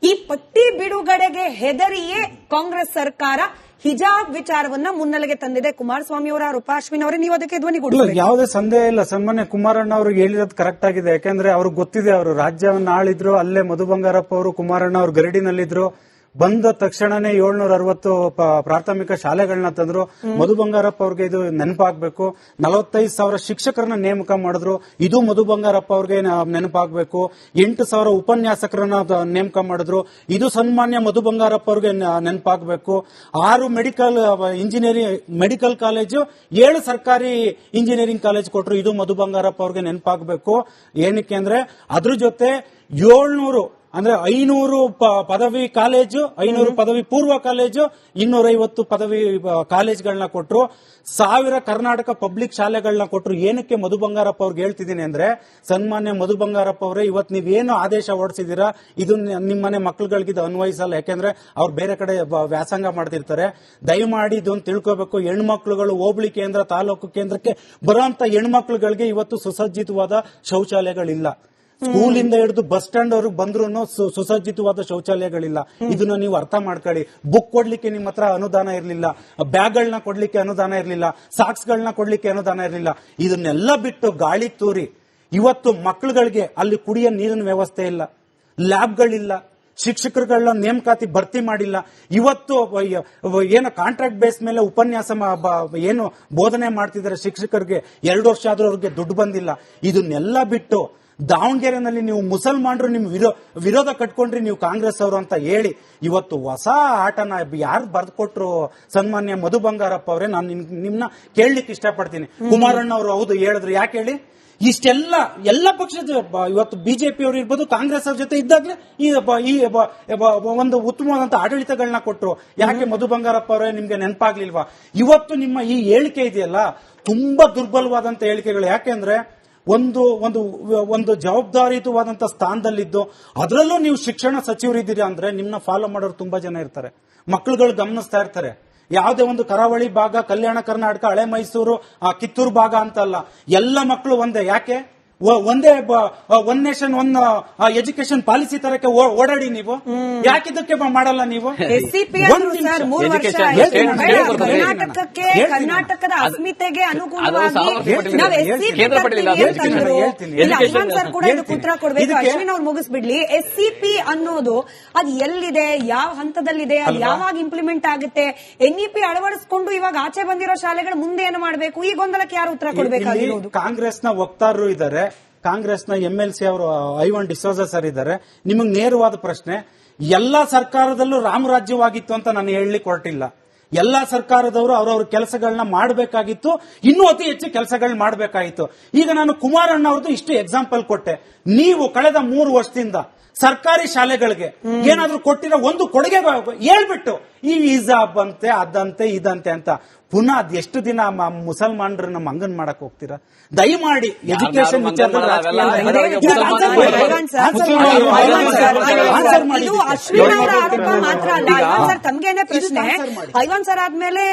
ಈ ಪಟ್ಟಿ ಬಿಡುಗಡೆಗೆ ಹೆದರಿಯೇ ಕಾಂಗ್ರೆಸ್ ಸರ್ಕಾರ ಹಿಜಾಬ್ ವಿಚಾರವನ್ನ ಮುನ್ನೆಲೆಗೆ ತಂದಿದೆ. ಕುಮಾರಸ್ವಾಮಿ ಅವರ ಆರೋಪ. ಅಶ್ವಿನ್ ಅವರೇ, ನೀವು ಅದಕ್ಕೆ ಧ್ವನಿಗೂಡಿಸಬೇಕು.
ಯಾವುದೇ ಸಂದೇಹ ಇಲ್ಲ. ಸನ್ಮಾನ್ಯ ಕುಮಾರಣ್ಣ ಅವ್ರಿಗೆ ಹೇಳಿರೋದು ಕರೆಕ್ಟ್ ಆಗಿದೆ. ಯಾಕಂದ್ರೆ ಅವ್ರಿಗೆ ಗೊತ್ತಿದೆ, ಅವರು ರಾಜ್ಯವನ್ನ ಆಳಿದ್ರು, ಅಲ್ಲೇ ಮಧು ಬಂಗಾರಪ್ಪ ಅವರು ಕುಮಾರಣ್ಣ ಅವರು ಗರಡಿನಲ್ಲಿದ್ರು. ಬಂದ ತಕ್ಷಣನೇ 760 ಪ್ರಾಥಮಿಕ ಶಾಲೆಗಳನ್ನ ತಂದ್ರು. ಮಧು ಬಂಗಾರಪ್ಪ ಅವ್ರಿಗೆ ಇದು ನೆನಪಾಗಬೇಕು. 45,000 ಶಿಕ್ಷಕರನ್ನ ನೇಮಕ ಮಾಡಿದ್ರು, ಇದು ಮಧು ಬಂಗಾರಪ್ಪ ಅವ್ರಿಗೆ ನೆನಪಾಗಬೇಕು. 8,000 ಉಪನ್ಯಾಸಕರನ್ನ ನೇಮಕ ಮಾಡಿದ್ರು, ಇದು ಸನ್ಮಾನ್ಯ ಮಧು ಬಂಗಾರಪ್ಪ ಅವ್ರಿಗೆ ನೆನಪಾಗಬೇಕು. 6 ಮೆಡಿಕಲ್ ಕಾಲೇಜು, 7 ಸರ್ಕಾರಿ ಇಂಜಿನಿಯರಿಂಗ್ ಕಾಲೇಜ್ ಕೊಟ್ರು, ಇದು ಮಧು ಬಂಗಾರಪ್ಪ ಅವ್ರಿಗೆ ನೆನಪಾಗಬೇಕು. ಏನಕ್ಕೆ ಅಂದ್ರೆ ಅದ್ರ ಜೊತೆ 700 ಅಂದ್ರೆ 500 ಪದವಿ ಕಾಲೇಜು, 500 ಪದವಿ ಪೂರ್ವ ಕಾಲೇಜು, 250 ಪದವಿ ಕಾಲೇಜ್ಗಳನ್ನ ಕೊಟ್ರು, 1000 ಕರ್ನಾಟಕ ಪಬ್ಲಿಕ್ ಶಾಲೆಗಳನ್ನ ಕೊಟ್ರು. ಏನಕ್ಕೆ ಮಧು ಬಂಗಾರಪ್ಪ ಅವ್ರಿಗೆ ಹೇಳ್ತಿದ್ದೀನಿ ಅಂದ್ರೆ, ಸನ್ಮಾನ್ಯ ಮಧು ಬಂಗಾರಪ್ಪ ಅವರೇ, ಇವತ್ತು ನೀವೇನು ಆದೇಶ ಹೊರಡಿಸಿದೀರಾ ಇದು ನಿಮ್ಮನೆ ಮಕ್ಕಳುಗಳಿಗೆ ಇದು ಅನ್ವಯಿಸಲ್ಲ. ಯಾಕೆಂದ್ರೆ ಅವ್ರು ಬೇರೆ ಕಡೆ ವ್ಯಾಸಂಗ ಮಾಡ್ತಿರ್ತಾರೆ. ದಯಮಾಡಿ ಇದೊಂದು ತಿಳ್ಕೋಬೇಕು. ಹೆಣ್ಮಕ್ಳುಗಳು ಹೋಬಳಿ ಕೇಂದ್ರ, ತಾಲೂಕು ಕೇಂದ್ರಕ್ಕೆ ಬರುವಂತ ಹೆಣ್ಮಕ್ಳುಗಳಿಗೆ ಇವತ್ತು ಸುಸಜ್ಜಿತವಾದ ಶೌಚಾಲಯಗಳಿಲ್ಲ. ಸ್ಕೂಲಿಂದ ಹಿಡಿದು ಬಸ್ ಸ್ಟ್ಯಾಂಡ್ ಅವ್ರಿಗೆ ಬಂದ್ರು ಸುಸಜ್ಜಿತವಾದ ಶೌಚಾಲಯಗಳಿಲ್ಲ. ಇದನ್ನ ನೀವು ಅರ್ಥ ಮಾಡ್ಕೊಳ್ಳಿ. ಬುಕ್ ಕೊಡ್ಲಿಕ್ಕೆ ನಿಮ್ಮ ಹತ್ರ ಅನುದಾನ ಇರಲಿಲ್ಲ, ಬ್ಯಾಗ್ಗಳನ್ನ ಕೊಡ್ಲಿಕ್ಕೆ ಅನುದಾನ ಇರಲಿಲ್ಲ, ಸಾಕ್ಸ್ಗಳನ್ನ ಕೊಡ್ಲಿಕ್ಕೆ ಅನುದಾನ ಇರಲಿಲ್ಲ. ಇದನ್ನೆಲ್ಲ ಬಿಟ್ಟು ಗಾಳಿ ತೂರಿ ಇವತ್ತು ಮಕ್ಕಳುಗಳಿಗೆ ಅಲ್ಲಿ ಕುಡಿಯೋ ನೀರಿನ ವ್ಯವಸ್ಥೆ ಇಲ್ಲ, ಲ್ಯಾಬ್ಗಳಿಲ್ಲ, ಶಿಕ್ಷಕರುಗಳನ್ನ ನೇಮಕಾತಿ ಭರ್ತಿ ಮಾಡಿಲ್ಲ. ಇವತ್ತು ಏನೋ ಕಾಂಟ್ರಾಕ್ಟ್ ಬೇಸ್ ಮೇಲೆ ಉಪನ್ಯಾಸ ಏನು ಬೋಧನೆ ಮಾಡ್ತಿದ್ದಾರೆ ಶಿಕ್ಷಕರಿಗೆ, 2 ವರ್ಷ ಆದ್ರೂ ಅವ್ರಿಗೆ ದುಡ್ಡು ಬಂದಿಲ್ಲ. ಇದನ್ನೆಲ್ಲ ಬಿಟ್ಟು ದಾವಣಗೆರೆನಲ್ಲಿ ನೀವು ಮುಸಲ್ಮಾನರು ನಿಮ್ ವಿರೋಧ ಕಟ್ಕೊಂಡ್ರಿ ನೀವು ಕಾಂಗ್ರೆಸ್ ಅವರು ಅಂತ ಹೇಳಿ ಇವತ್ತು ಹೊಸ ಆಟನ ಯಾರು ಬರ್ದ್ಕೊಟ್ರು ಸನ್ಮಾನ್ಯ ಮಧು ಬಂಗಾರಪ್ಪ ಅವರೇ, ನಾನು ನಿಮ್ನ ಕೇಳಲಿಕ್ಕೆ ಇಷ್ಟಪಡ್ತೀನಿ. ಕುಮಾರಣ್ಣ ಅವರು ಹೌದು ಹೇಳಿದ್ರು, ಯಾಕೆ ಹೇಳಿ? ಇಷ್ಟೆಲ್ಲ ಎಲ್ಲ ಪಕ್ಷದ ಇವತ್ತು ಬಿಜೆಪಿ ಅವರು ಇರ್ಬೋದು, ಕಾಂಗ್ರೆಸ್ ಅವ್ರ ಜೊತೆ ಇದ್ದಾಗಲೇ ಈ ಒಂದು ಉತ್ತಮವಾದಂತ ಆಡಳಿತಗಳನ್ನ ಕೊಟ್ಟರು. ಯಾಕೆ ಮಧು ಬಂಗಾರಪ್ಪ ಅವರೇ ನಿಮ್ಗೆ ನೆನಪಾಗ್ಲಿಲ್ವಾ? ಇವತ್ತು ನಿಮ್ಮ ಈ ಹೇಳಿಕೆ ಇದೆಯಲ್ಲ ತುಂಬಾ ದುರ್ಬಲವಾದಂತ ಹೇಳಿಕೆಗಳು. ಯಾಕೆಂದ್ರೆ ಒಂದು ಜವಾಬ್ದಾರಿಯುತವಾದಂತ ಸ್ಥಾನದಲ್ಲಿದ್ದು ಅದರಲ್ಲೂ ನೀವು ಶಿಕ್ಷಣ ಸಚಿವರಿದ್ದೀರಾ ಅಂದ್ರೆ ನಿಮ್ನ ಫಾಲೋ ಮಾಡೋರು ತುಂಬಾ ಜನ ಇರ್ತಾರೆ, ಮಕ್ಕಳುಗಳು ಗಮನಿಸ್ತಾ ಇರ್ತಾರೆ. ಯಾವುದೇ ಒಂದು ಕರಾವಳಿ ಭಾಗ, ಕಲ್ಯಾಣ ಕರ್ನಾಟಕ, ಹಳೆ ಮೈಸೂರು, ಕಿತ್ತೂರು ಭಾಗ ಅಂತಲ್ಲ, ಎಲ್ಲ ಮಕ್ಕಳು ಒಂದೇ. ಯಾಕೆ ಒಂದೇ one nation one education policy ತರಕ್ಕೆ ಓಡಾಡಿ ನೀವು ಯಾಕಿದಕ್ಕೆ ಮಾಡಲ್ಲ ನೀವು?
ಕರ್ನಾಟಕದ ಅಸ್ಮಿತೆಗೆ ಅನುಗುಣವಾಗಿ ಉತ್ತರ ಕೊಡಬೇಕು. ಅಶ್ವಿನ್ ಅವ್ರು ಮುಗಿಸ್ಬಿಡ್ಲಿ. SCP ಅನ್ನೋದು ಅದು ಎಲ್ಲಿದೆ, ಯಾವ ಹಂತದಲ್ಲಿದೆ, ಅದು ಯಾವಾಗ ಇಂಪ್ಲಿಮೆಂಟ್ ಆಗುತ್ತೆ, NEP ಅಳವಡಿಸಿಕೊಂಡು ಇವಾಗ ಆಚೆ ಬಂದಿರೋ ಶಾಲೆಗಳು ಮುಂದೆ ಏನು ಮಾಡಬೇಕು, ಈ ಗೊಂದಲಕ್ಕೆ ಯಾರು ಉತ್ತರ ಕೊಡಬೇಕಾಗಿರೋದು?
ಕಾಂಗ್ರೆಸ್ನ ವಕ್ತಾರರು ಇದ್ದಾರೆ, ಕಾಂಗ್ರೆಸ್ನ MLC ಅವರು ಐವನ್ ಡಿಸೋಜಾ ಸರ್ ಇದ್ದಾರೆ. ನಿಮಗೆ ನೇರವಾದ ಪ್ರಶ್ನೆ, ಎಲ್ಲಾ ಸರ್ಕಾರದಲ್ಲೂ ರಾಮರಾಜ್ಯವಾಗಿತ್ತು ಅಂತ ನಾನು ಹೇಳಲಿಕ್ಕೆ ಹೊರಟಿಲ್ಲ. ಎಲ್ಲಾ ಸರ್ಕಾರದವರು ಅವರವ್ರ ಕೆಲಸಗಳನ್ನ ಮಾಡಬೇಕಾಗಿತ್ತು, ಇನ್ನೂ ಅತಿ ಹೆಚ್ಚು ಕೆಲಸಗಳನ್ನ ಮಾಡಬೇಕಾಗಿತ್ತು. ಈಗ ನಾನು ಕುಮಾರಣ್ಣ ಅವ್ರದ್ದು ಇಷ್ಟು ಎಕ್ಸಾಂಪಲ್ ಕೊಟ್ಟೆ. ನೀವು ಕಳೆದ 3 ವರ್ಷದಿಂದ ಸರ್ಕಾರಿ ಶಾಲೆಗಳಿಗೆ ಏನಾದ್ರೂ ಕೊಟ್ಟಿರೋ ಒಂದು ಕೊಡುಗೆ ಹೇಳ್ಬಿಟ್ಟು ಈ ವೀಸಾ ಬಂತೆ, ಅದಂತೆ, ಇದಂತೆ ಅಂತ ಪುನಃ ಅದ್ ಎಷ್ಟು ದಿನ ಮುಸಲ್ಮಾನರನ್ನ ಮಂಗನ್ ಮಾಡಕ್ ಹೋಗ್ತೀರಾ? ದಯಮಾಡಿ ಎಜುಕೇಶನ್
ಅಶ್ವಿನ್ ಅವರ ಆರೋಪ ಮಾತ್ರ ಅಲ್ಲ. ಸರ್ ತಮ್ಗೇನೆ ಪ್ರಶ್ನೆ. ಐವಾನ್ ಸರ್ ಆದ್ಮೇಲೆ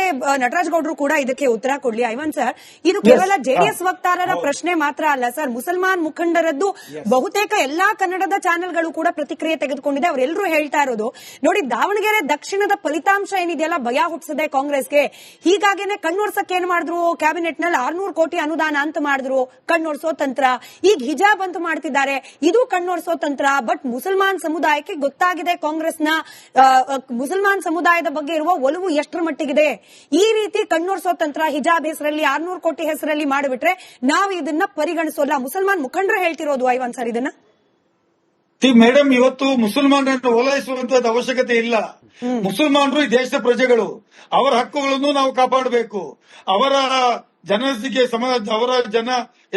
ನಟರಾಜ್ ಗೌಡ್ರು ಕೂಡ ಇದಕ್ಕೆ ಉತ್ತರ ಕೊಡ್ಲಿ. ಐವಾನ್ ಸರ್, ಇದು ಕೇವಲ JDS ವಕ್ತಾರರ ಪ್ರಶ್ನೆ ಮಾತ್ರ ಅಲ್ಲ ಸರ್, ಮುಸಲ್ಮಾನ್ ಮುಖಂಡರದ್ದು ಬಹುತೇಕ ಎಲ್ಲಾ ಕನ್ನಡದ ಚಾನೆಲ್ಗಳು ಕೂಡ ಪ್ರತಿಕ್ರಿಯೆ ತೆಗೆದುಕೊಂಡಿದೆ. ಅವರೆಲ್ಲರೂ ಹೇಳ್ತಾ ಇರೋದು ನೋಡಿ, ದಾವಣಗೆರೆ ದಕ್ಷಿಣದ ಫಲಿತಾಂಶ ಏನಿದೆಯಲ್ಲ ಭಯ ಹುಟ್ಟಿಸಿದೆ ಕಾಂಗ್ರೆಸ್ಗೆ. ಹೀಗಾಗಿನೇ ಕಣ್ಣೋರ್ಸಕ್ಕೆ ಏನ್ ಮಾಡಿದ್ರು, ಕ್ಯಾಬಿನೆಟ್ ನಲ್ಲಿ 600 ಕೋಟಿ ಅನುದಾನ ಅಂತ ಮಾಡಿದ್ರು, ಕಣ್ಣೋರ್ಸೋ ತಂತ್ರ. ಈಗ ಹಿಜಾಬ್ ಅಂತ ಮಾಡ್ತಿದ್ದಾರೆ, ಇದು ಕಣ್ಣೋರ್ಸೋ ತಂತ್ರ. ಬಟ್ ಮುಸಲ್ಮಾನ್ ಸಮುದಾಯಕ್ಕೆ ಗೊತ್ತಾಗಿದೆ ಕಾಂಗ್ರೆಸ್ನ ಮುಸಲ್ಮಾನ್ ಸಮುದಾಯದ ಬಗ್ಗೆ ಇರುವ ಒಲವು ಎಷ್ಟರ ಮಟ್ಟಿಗಿದೆ. ಈ ರೀತಿ ಕಣ್ಣೋರ್ಸೋ ತಂತ್ರ ಹಿಜಾಬ್ ಹೆಸರಲ್ಲಿ 600 ಕೋಟಿ ಹೆಸರಲ್ಲಿ ಮಾಡಿಬಿಟ್ರೆ ನಾವು ಇದನ್ನ ಪರಿಗಣಿಸೋಲ್ಲ. ಮುಸಲ್ಮಾನ್ ಮುಖಂಡರು ಹೇಳ್ತಿರೋದು ಐವನ್ ಸರ್ ಇದನ್ನ.
ಮೇಡಮ್, ಇವತ್ತು ಮುಸಲ್ಮಾನರನ್ನು ಓಲೈಸುವಂತದ್ದು ಅವಶ್ಯಕತೆ ಇಲ್ಲ. ಮುಸಲ್ಮಾನರು ಈ ದೇಶದ ಪ್ರಜೆಗಳು, ಅವರ ಹಕ್ಕುಗಳನ್ನು ನಾವು ಕಾಪಾಡಬೇಕು. ಅವರ ಜನಸಂಖ್ಯೆ ಅವರ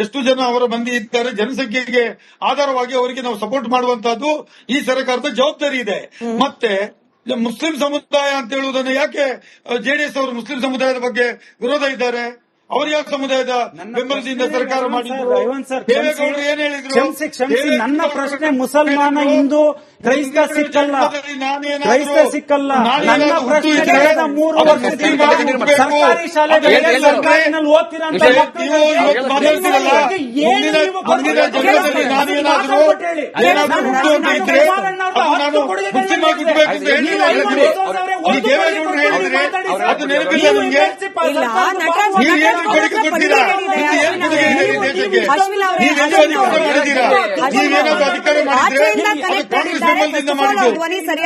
ಎಷ್ಟು ಜನ ಅವರ ಮಂದಿ ಇದ್ದಾರೆ, ಜನಸಂಖ್ಯೆಗೆ ಆಧಾರವಾಗಿ ಅವರಿಗೆ ನಾವು ಸಪೋರ್ಟ್ ಮಾಡುವಂತಹದ್ದು ಈ ಸರ್ಕಾರದ ಜವಾಬ್ದಾರಿ ಇದೆ. ಮತ್ತೆ ಮುಸ್ಲಿಂ ಸಮುದಾಯ ಅಂತ ಹೇಳುವುದನ್ನು ಯಾಕೆ JDS ಅವರು ಮುಸ್ಲಿಂ ಸಮುದಾಯದ ಬಗ್ಗೆ ವಿರೋಧ ಇದ್ದಾರೆ? ಅವರು ಯಾವ ಸಮುದಾಯದ ಬೆಂಬಲದಿಂದ ಸರ್ಕಾರ ಮಾಡಿದ್ರು? ದೇವೇಗೌಡರು ಏನ್ ಹೇಳಿದ್ರು?
ನನ್ನ ಪ್ರಶ್ನೆ ಮುಸಲ್ಮಾನ, ಹಿಂದೂ, ಕ್ರೈಸ್ತ ಸಿಕ್ಕಲ್ಲ. ನನ್ನ ಪ್ರಶ್ನೆ ಕಳೆದ 3 ವರ್ಷದಿಂದ ಸರ್ಕಾರಿ ಶಾಲೆಗಳಲ್ಲಿ ಸರ್ಕಾರಿನಲ್ಲಿ ಓದ್ತಿರೋಂತ
ಕೊಡುಗೆ ಕೊಡ್ತೀರಾ? ಏನ್ ಕೊಡುಗೆ ಇದೆ ಈ ದೇಶಕ್ಕೆ? ನೀವೇನಾದ್ರು ಮಾಡಿದ್ದೀರಾ? ನೀವೇನಾದ್ರು ಅಧಿಕಾರ ಮಾಡಿದ್ರೆ ಅದು ಕಾಂಗ್ರೆಸ್ ಬೆಂಬಲದಿಂದ ಮಾಡಿದ್ದು.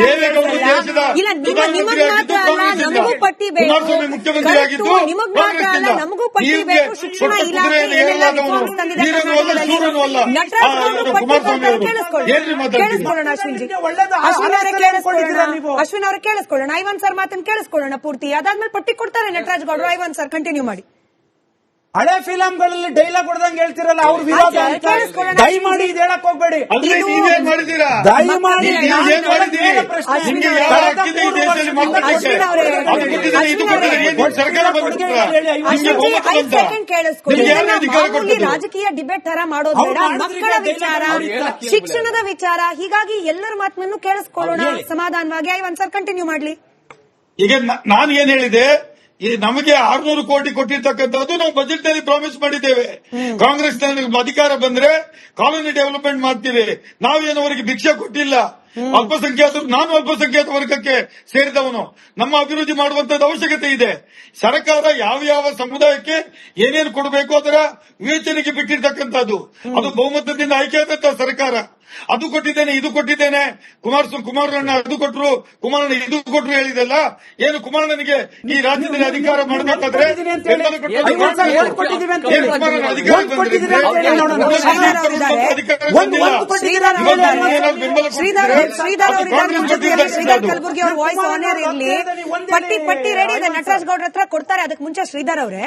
ದೇವೇಗೌಡರು ದೇಶದ ಪ್ರಧಾನಮಂತ್ರಿಯಾಗಿದ್ದು ಕಾಂಗ್ರೆಸ್ಸಿಂದ, ಕುಮಾರಸ್ವಾಮಿ ಮುಖ್ಯಮಂತ್ರಿ ಆಗಿದ್ದು ಕಾಂಗ್ರೆಸ್ಸಿಂದ. ನೀವೇ ಕೊಟ್ಟ ಕುದುರೆಯನ್ನು ಏರಲಾದವನು ವೀರನೂ ಅಲ್ಲ ಶೂರನೂ ಅಲ್ಲ ಕುಮಾರಸ್ವಾಮಿ ಅವರು. ಏನ್ರಿ ಮಾತಾಡ್ತೀರಿ?
ಅಶ್ವಿನ್ ಅವರೇ ಕೇಳಿಸ್ಕೊಳ್ಳೋಣ, ಐವನ್ ಸರ್ ಮಾತನ್ನು ಕೇಳಿಸ್ಕೊಳ್ಳೋಣ ಪೂರ್ತಿ. ಅದಾದ್ಮೇಲೆ ಪಟ್ಟಿ ಕೊಡ್ತಾರೆ ನಟರಾಜ್ ಗೌಡರು. ಐವನ್ ಸರ್ ಕಂಟಿನ್ಯೂ ಮಾಡಿ.
ಹಳೆ ಫಿಲಂಗಳಲ್ಲಿ ಡೈಲಾಗ್ ಹೊಡೆದಂಗೆ ಹೇಳ್ತಿರಲ್ಲ ಅವ್ರ ವಿರೋಧ ಅಂತ. ದಯಮಾಡಿ ಇದು ಹೇಳಕ್ ಹೋಗ್ಬೇಡಿ.
ನೀವೇನ್ ಮಾಡಿದ್ದೀರಾ?
ದಯಮಾಡಿ
ನೀವೇನ್ ಮಾಡಿದ್ದೀರಿ? ನಿಮ್ಗೆ ಯಾವ ಹಕ್ಕಿದೆ ಈ ದೇಶದಲ್ಲಿ ಮಾತಾಡಲಿಕ್ಕೆ? ಅದು ಕೊಟ್ಟಿದ್ದಾರೆ, ಇದು ಕೊಟ್ಟಿದ್ದಾರೆ. ಏನ್ ಸರ್ಕಾರ ಬಂದ್ಬಿಟ್ರಾ? ನಿಮ್ಗೆ ಬಹುಮತ ಬಂತ? ನಿಮ್ಗೆ ಯಾರು ಅಧಿಕಾರ ಕೊಟ್ಟಿದ್ದು?
ರಾಜಕೀಯ ಡಿಬೇಟ್ ತರ ಮಾಡೋದು ಬೇಡ. ಮಕ್ಕಳ ವಿಚಾರ, ಶಿಕ್ಷಣದ ವಿಚಾರ, ಹೀಗಾಗಿ ಎಲ್ಲರ ಮಾತನ್ನು ಕೇಳಿಸ್ಕೊಳ್ಳೋಣ ಸಮಾಧಾನವಾಗಿ. ಐವನ್ ಸರ್ ಕಂಟಿನ್ಯೂ ಮಾಡ್ಲಿ.
ಈಗ ನಾನು ಏನ್ ಹೇಳಿದೆ, ಈ ನಮಗೆ 600 ಕೋಟಿ ಕೊಟ್ಟಿರ್ತಕ್ಕಂಥದ್ದು ನಾವು ಬಜೆಟ್ ನಲ್ಲಿ ಪ್ರಾಮಿಸ್ ಮಾಡಿದ್ದೇವೆ. ಕಾಂಗ್ರೆಸ್ ಅಧಿಕಾರ ಬಂದ್ರೆ ಕಾಲೋನಿ ಡೆವಲಪ್ಮೆಂಟ್ ಮಾಡ್ತೀವಿ. ನಾವೇನು ಅವರಿಗೆ ಭಿಕ್ಷೆ ಕೊಟ್ಟಿಲ್ಲ. ಅಲ್ಪಸಂಖ್ಯಾತರು, ನಾನು ಅಲ್ಪಸಂಖ್ಯಾತ ವರ್ಗಕ್ಕೆ ಸೇರಿದವನು. ನಮ್ಮ ಅಭಿವೃದ್ಧಿ ಮಾಡುವಂತದ್ದು ಅವಶ್ಯಕತೆ ಇದೆ. ಸರ್ಕಾರ ಯಾವ ಸಮುದಾಯಕ್ಕೆ ಏನೇನು ಕೊಡಬೇಕು ಅದರ ವಿವೇಚನೆಗೆ ಬಿಟ್ಟಿರ್ತಕ್ಕಂಥದ್ದು. ಅದು ಬಹುಮತದಿಂದ ಆಯ್ಕೆಯಾದಂತಹ ಸರ್ಕಾರ. ಅದು ಕೊಟ್ಟಿದ್ದೇನೆ, ಇದು ಕೊಟ್ಟಿದ್ದೇನೆ, ಕುಮಾರಣ್ಣ ಅದು ಕೊಟ್ರು, ಕುಮಾರಣ್ಣ ಇದು ಕೊಟ್ರು ಹೇಳಿದೆಲ್ಲ ಏನು? ಕುಮಾರಣ್ಣನಿಗೆ ಈ ರಾಜ್ಯದಲ್ಲಿ ಅಧಿಕಾರ ಮಾಡಬೇಕಾದ್ರೆ ಬೆಂಬಲ
ಶ್ರೀಧರ್ ಕಲಬುರ್ಗಿ ಅವ್ರ ವಾಯ್ಸ್ ಆನ್ ಏರ್ ಇರ್ಲಿ. ಪಟ್ಟಿ ರೆಡಿ ಇದೆ, ನಟರಾಜ್ ಗೌಡ್ರ ಹತ್ರ ಕೊಡ್ತಾರೆ. ಅದಕ್ಕೆ ಮುಂಚೆ ಶ್ರೀಧರ್ ಅವರೇ,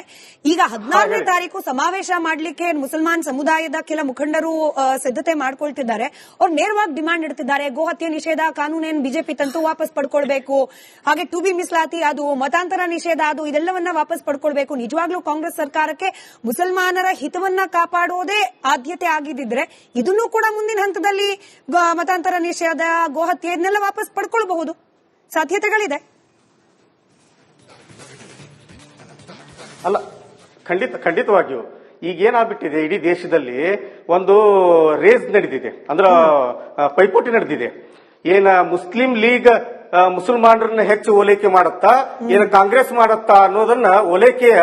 ಈಗ 14ನೇ ತಾರೀಕು ಸಮಾವೇಶ ಮಾಡ್ಲಿಕ್ಕೆ ಮುಸಲ್ಮಾನ್ ಸಮುದಾಯದ ಕೆಲ ಮುಖಂಡರು ಸಿದ್ಧತೆ ಮಾಡ್ಕೊಳ್ತಿದ್ದಾರೆ. ಅವ್ರು ನೇರವಾಗಿ ಡಿಮಾಂಡ್ ಇಡ್ತಿದ್ದಾರೆ. ಗೋಹತ್ಯೆ ನಿಷೇಧ ಕಾನೂನೇನು ಬಿಜೆಪಿ ತಂತು ವಾಪಸ್ ಪಡ್ಕೊಳ್ಬೇಕು, ಹಾಗೆ 2B ಮೀಸಲಾತಿ ಅದು, ಮತಾಂತರ ನಿಷೇಧ ಅದು, ಇದೆಲ್ಲವನ್ನ ವಾಪಸ್ ಪಡ್ಕೊಳ್ಬೇಕು. ನಿಜವಾಗ್ಲೂ ಕಾಂಗ್ರೆಸ್ ಸರ್ಕಾರಕ್ಕೆ ಮುಸಲ್ಮಾನರ ಹಿತವನ್ನ ಕಾಪಾಡೋದೇ ಆದ್ಯತೆ ಆಗಿದ್ದಿದ್ರೆ ಇದನ್ನು ಕೂಡ ಮುಂದಿನ ಹಂತದಲ್ಲಿ ಮತಾಂತರ ನಿಷೇಧ, ಗೋಹತ್ಯೆ ಇದನ್ನೆಲ್ಲ ವಾಪಸ್ ಪಡ್ಕೊಳ್ಬಹುದು, ಸಾಧ್ಯತೆಗಳಿದೆ.
ಅಲ್ಲ, ಖಂಡಿತವಾಗಿಯೂ ಈಗ ಏನಾಗ್ಬಿಟ್ಟಿದೆ, ಇಡೀ ದೇಶದಲ್ಲಿ ಒಂದು ರೇಸ್ ನಡೆದಿದೆ, ಅಂದ್ರೆ ಪೈಪೋಟಿ ನಡೆದಿದೆ. ಏನ ಮುಸ್ಲಿಂ ಲೀಗ್ ಮುಸಲ್ಮಾನರನ್ನ ಹೆಚ್ಚು ಓಲೈಕೆ ಮಾಡುತ್ತಾ, ಏನ ಕಾಂಗ್ರೆಸ್ ಮಾಡುತ್ತಾ ಅನ್ನೋದನ್ನ ಓಲೈಕೆಯ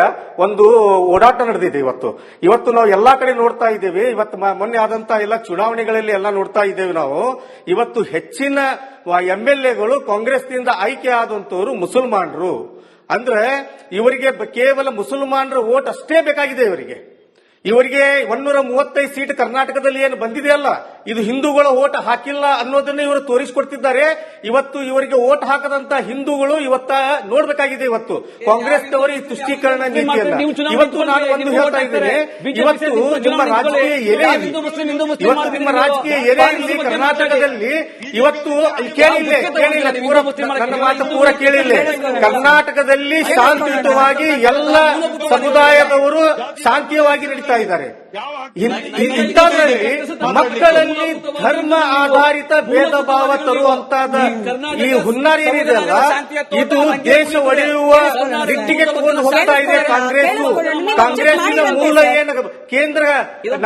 ಒಂದು ಓಡಾಟ ನಡೆದಿದೆ. ಇವತ್ತು ನಾವು ಎಲ್ಲಾ ಕಡೆ ನೋಡ್ತಾ ಇದ್ದೇವೆ. ಇವತ್ತು ಮೊನ್ನೆ ಆದಂತ ಎಲ್ಲ ಚುನಾವಣೆಗಳಲ್ಲಿ ಎಲ್ಲ ನೋಡ್ತಾ ಇದ್ದೇವೆ ನಾವು. ಇವತ್ತು ಹೆಚ್ಚಿನ MLAಗಳು ಕಾಂಗ್ರೆಸ್ನಿಂದ ಆಯ್ಕೆ ಆದಂತವರು ಮುಸಲ್ಮಾನರು. ಅಂದ್ರೆ ಇವರಿಗೆ ಕೇವಲ ಮುಸಲ್ಮಾನರ ವೋಟ್ ಅಷ್ಟೇ ಬೇಕಾಗಿದೆ. ಇವರಿಗೆ 135 ಸೀಟ್ ಕರ್ನಾಟಕದಲ್ಲಿ ಏನು ಬಂದಿದೆಯಲ್ಲ, ಇದು ಹಿಂದೂಗಳ ಓಟ್ ಹಾಕಿಲ್ಲ ಅನ್ನೋದನ್ನ ಇವರು ತೋರಿಸಿಕೊಡ್ತಿದ್ದಾರೆ. ಇವತ್ತು ಇವರಿಗೆ ಓಟ್ ಹಾಕದಂತ ಹಿಂದೂಗಳು ಇವತ್ತ ನೋಡ್ಬೇಕಾಗಿದೆ. ಇವತ್ತು ಕಾಂಗ್ರೆಸ್ನವರು ಈ ತುಷ್ಟೀಕರಣ ನೀತಿಯನ್ನ ಇವತ್ತು ನಾನು ಒಂದು ಹೇಳ್ತಾ ಇದ್ದೇನೆ. ಇವತ್ತು ನಿಮ್ಮ ರಾಜಕೀಯ ಏನೇ ಇರಲಿ ಕರ್ನಾಟಕದಲ್ಲಿ ಇವತ್ತು ಕೇಳಿಲ್ಲ ನನ್ನ ಮಾತು ಪೂರ ಕೇಳಿಲ್ಲ. ಕರ್ನಾಟಕದಲ್ಲಿ ಶಾಂತಿಯುತವಾಗಿ ಎಲ್ಲ ಸಮುದಾಯದವರು ಶಾಂತಿಯುತವಾಗಿ ನಡೀತಾ ಇದ್ದಾರೆ. ಇಂಥದ್ರಲ್ಲಿ ಮಕ್ಕಳಲ್ಲಿ ಧರ್ಮ ಆಧಾರಿತ ಭೇದ ಭಾವ ತರುವಂತಾದ ಈ ಹುನ್ನಾರ ಏನಿದೆಯಲ್ಲ, ಇದು ದೇಶ ಒಡೆಯುವ ದಿಟ್ಟಿಗೆ ತಗೊಂಡು ಹೋಗ್ತಾ ಇದೆ ಕಾಂಗ್ರೆಸ್ಸಿನ ಮೂಲ ಏನು ಕೇಂದ್ರ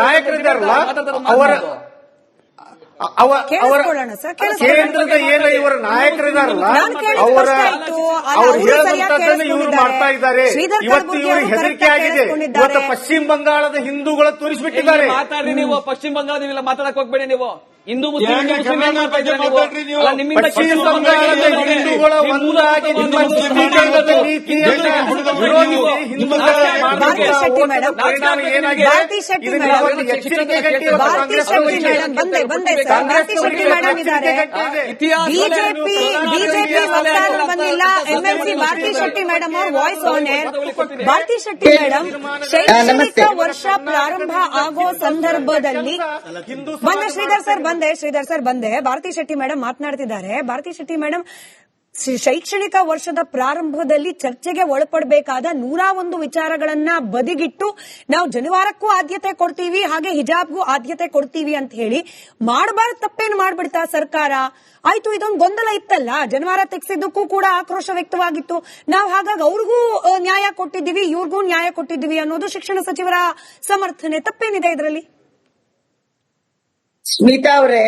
ನಾಯಕರಿದ್ದಾರಲ್ಲ ಅವರ ಕೇಂದ್ರದ ಏನು ಇವರ ನಾಯಕರಿದಾರಲ್ಲ ಅವರು ಹೇಳದಂತದ್ದನ್ನು ಇವರು ಮಾಡ್ತಾ ಇದ್ದಾರೆ. ಇವತ್ತು ಇವರು ಹೆದರಿಕೆ ಆಗಿದೆ. ಇವತ್ತು ಪಶ್ಚಿಮ ಬಂಗಾಳದ ಹಿಂದೂಗಳ ತೋರಿಸಿಬಿಟ್ಟಿದ್ದಾರೆ.
ಮಾತಾಡ್ರಿ ನೀವು, ಪಶ್ಚಿಮ ಬಂಗಾಳದ ಮಾತಾಡಕ್ ಹೋಗ್ಬೇಡಿ ನೀವು. ಹಿಂದೂ ಮುಸ್ಲಿಂ
ಪಶ್ಚಿಮ ಬಂಗಾಳದ ಹಿಂದೂಗಳ ಒಂದಾಗಿ
ಬಿಜೆಪಿ ವಕ್ತಾರರು ಬಂದಿಲ್ಲ. MLC ಭಾರತಿ ಶೆಟ್ಟಿ ಮೇಡಮ್ ಅವ್ರ voice on air. Bharathi Shetty madam, ಶೈಕ್ಷಣಿಕ ವರ್ಷ ಪ್ರಾರಂಭ ಆಗೋ ಸಂದರ್ಭದಲ್ಲಿ ಶ್ರೀಧರ್ ಸರ್ ಬಂದೆ. ಭಾರತಿ ಶೆಟ್ಟಿ ಮೇಡಮ್ ಮಾತನಾಡ್ತಿದ್ದಾರೆ. ಭಾರತಿ ಶೆಟ್ಟಿ ಮೇಡಮ್, ಶೈಕ್ಷಣಿಕ ವರ್ಷದ ಪ್ರಾರಂಭದಲ್ಲಿ ಚರ್ಚೆಗೆ ಒಳಪಡಬೇಕಾದ 101 ವಿಚಾರಗಳನ್ನ ಬದಿಗಿಟ್ಟು ನಾವು ಜನಿವಾರಕ್ಕೂ ಆದ್ಯತೆ ಕೊಡ್ತೀವಿ, ಹಾಗೆ ಹಿಜಾಬ್ಗೂ ಆದ್ಯತೆ ಕೊಡ್ತೀವಿ ಅಂತ ಹೇಳಿ ಮಾಡಬಾರ್ದು ತಪ್ಪೇನು ಮಾಡ್ಬಿಡ್ತಾ ಸರ್ಕಾರ? ಆಯ್ತು, ಇದೊಂದು ಗೊಂದಲ ಇತ್ತಲ್ಲ, ಜನಿವಾರ ತೆಗೆಸಿದ್ದಕ್ಕೂ ಕೂಡ ಆಕ್ರೋಶ ವ್ಯಕ್ತವಾಗಿತ್ತು. ನಾವು ಹಾಗಾಗಿ ಅವ್ರಿಗೂ ನ್ಯಾಯ ಕೊಟ್ಟಿದ್ದೀವಿ, ಇವ್ರಿಗೂ ನ್ಯಾಯ ಕೊಟ್ಟಿದ್ದೀವಿ ಅನ್ನೋದು ಶಿಕ್ಷಣ ಸಚಿವರ ಸಮರ್ಥನೆ. ತಪ್ಪೇನಿದೆ ಇದರಲ್ಲಿ?
ಸ್ಮಿತಾ ಅವರೇ,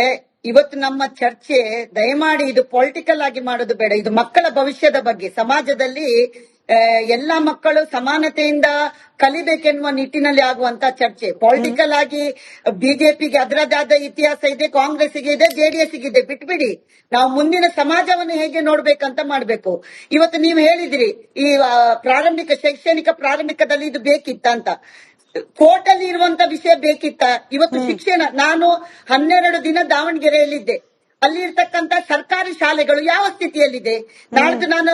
ಇವತ್ತು ನಮ್ಮ ಚರ್ಚೆ ದಯಮಾಡಿ ಇದು ಪೊಲಿಟಿಕಲ್ ಆಗಿ ಮಾಡೋದು ಬೇಡ. ಇದು ಮಕ್ಕಳ ಭವಿಷ್ಯದ ಬಗ್ಗೆ. ಸಮಾಜದಲ್ಲಿ ಎಲ್ಲಾ ಮಕ್ಕಳು ಸಮಾನತೆಯಿಂದ ಕಲಿಬೇಕೆನ್ನುವ ನಿಟ್ಟಿನಲ್ಲಿ ಆಗುವಂತ ಚರ್ಚೆ. ಪೊಲಿಟಿಕಲ್ ಆಗಿ ಬಿಜೆಪಿಗೆ ಅದರದಾದ ಇತಿಹಾಸ ಇದೆ, ಕಾಂಗ್ರೆಸ್ಗೆ ಇದೆ, ಜೆಡಿಎಸ್ಗೆ ಇದೆ, ಬಿಟ್ಬಿಡಿ. ನಾವು ಮುಂದಿನ ಸಮಾಜವನ್ನು ಹೇಗೆ ನೋಡ್ಬೇಕಂತ ಮಾಡ್ಬೇಕು. ಇವತ್ತು ನೀವು ಹೇಳಿದ್ರಿ ಈ ಶೈಕ್ಷಣಿಕ ಪ್ರಾರಂಭಿಕದಲ್ಲಿ ಇದು ಬೇಕಿತ್ತ ಅಂತ. ಕೋರ್ಟ್ ಅಲ್ಲಿ ಇರುವಂತ ವಿಷಯ ಬೇಕಿತ್ತ? ಇವತ್ತು ಶಿಕ್ಷಣ, ನಾನು 12 ದಿನ ದಾವಣಗೆರೆಯಲ್ಲಿದ್ದೆ. ಅಲ್ಲಿ ಇರ್ತಕ್ಕಂತ ಸರ್ಕಾರಿ ಶಾಲೆಗಳು ಯಾವ ಸ್ಥಿತಿಯಲ್ಲಿದೆ? ನಾಳ್ದು ನಾನು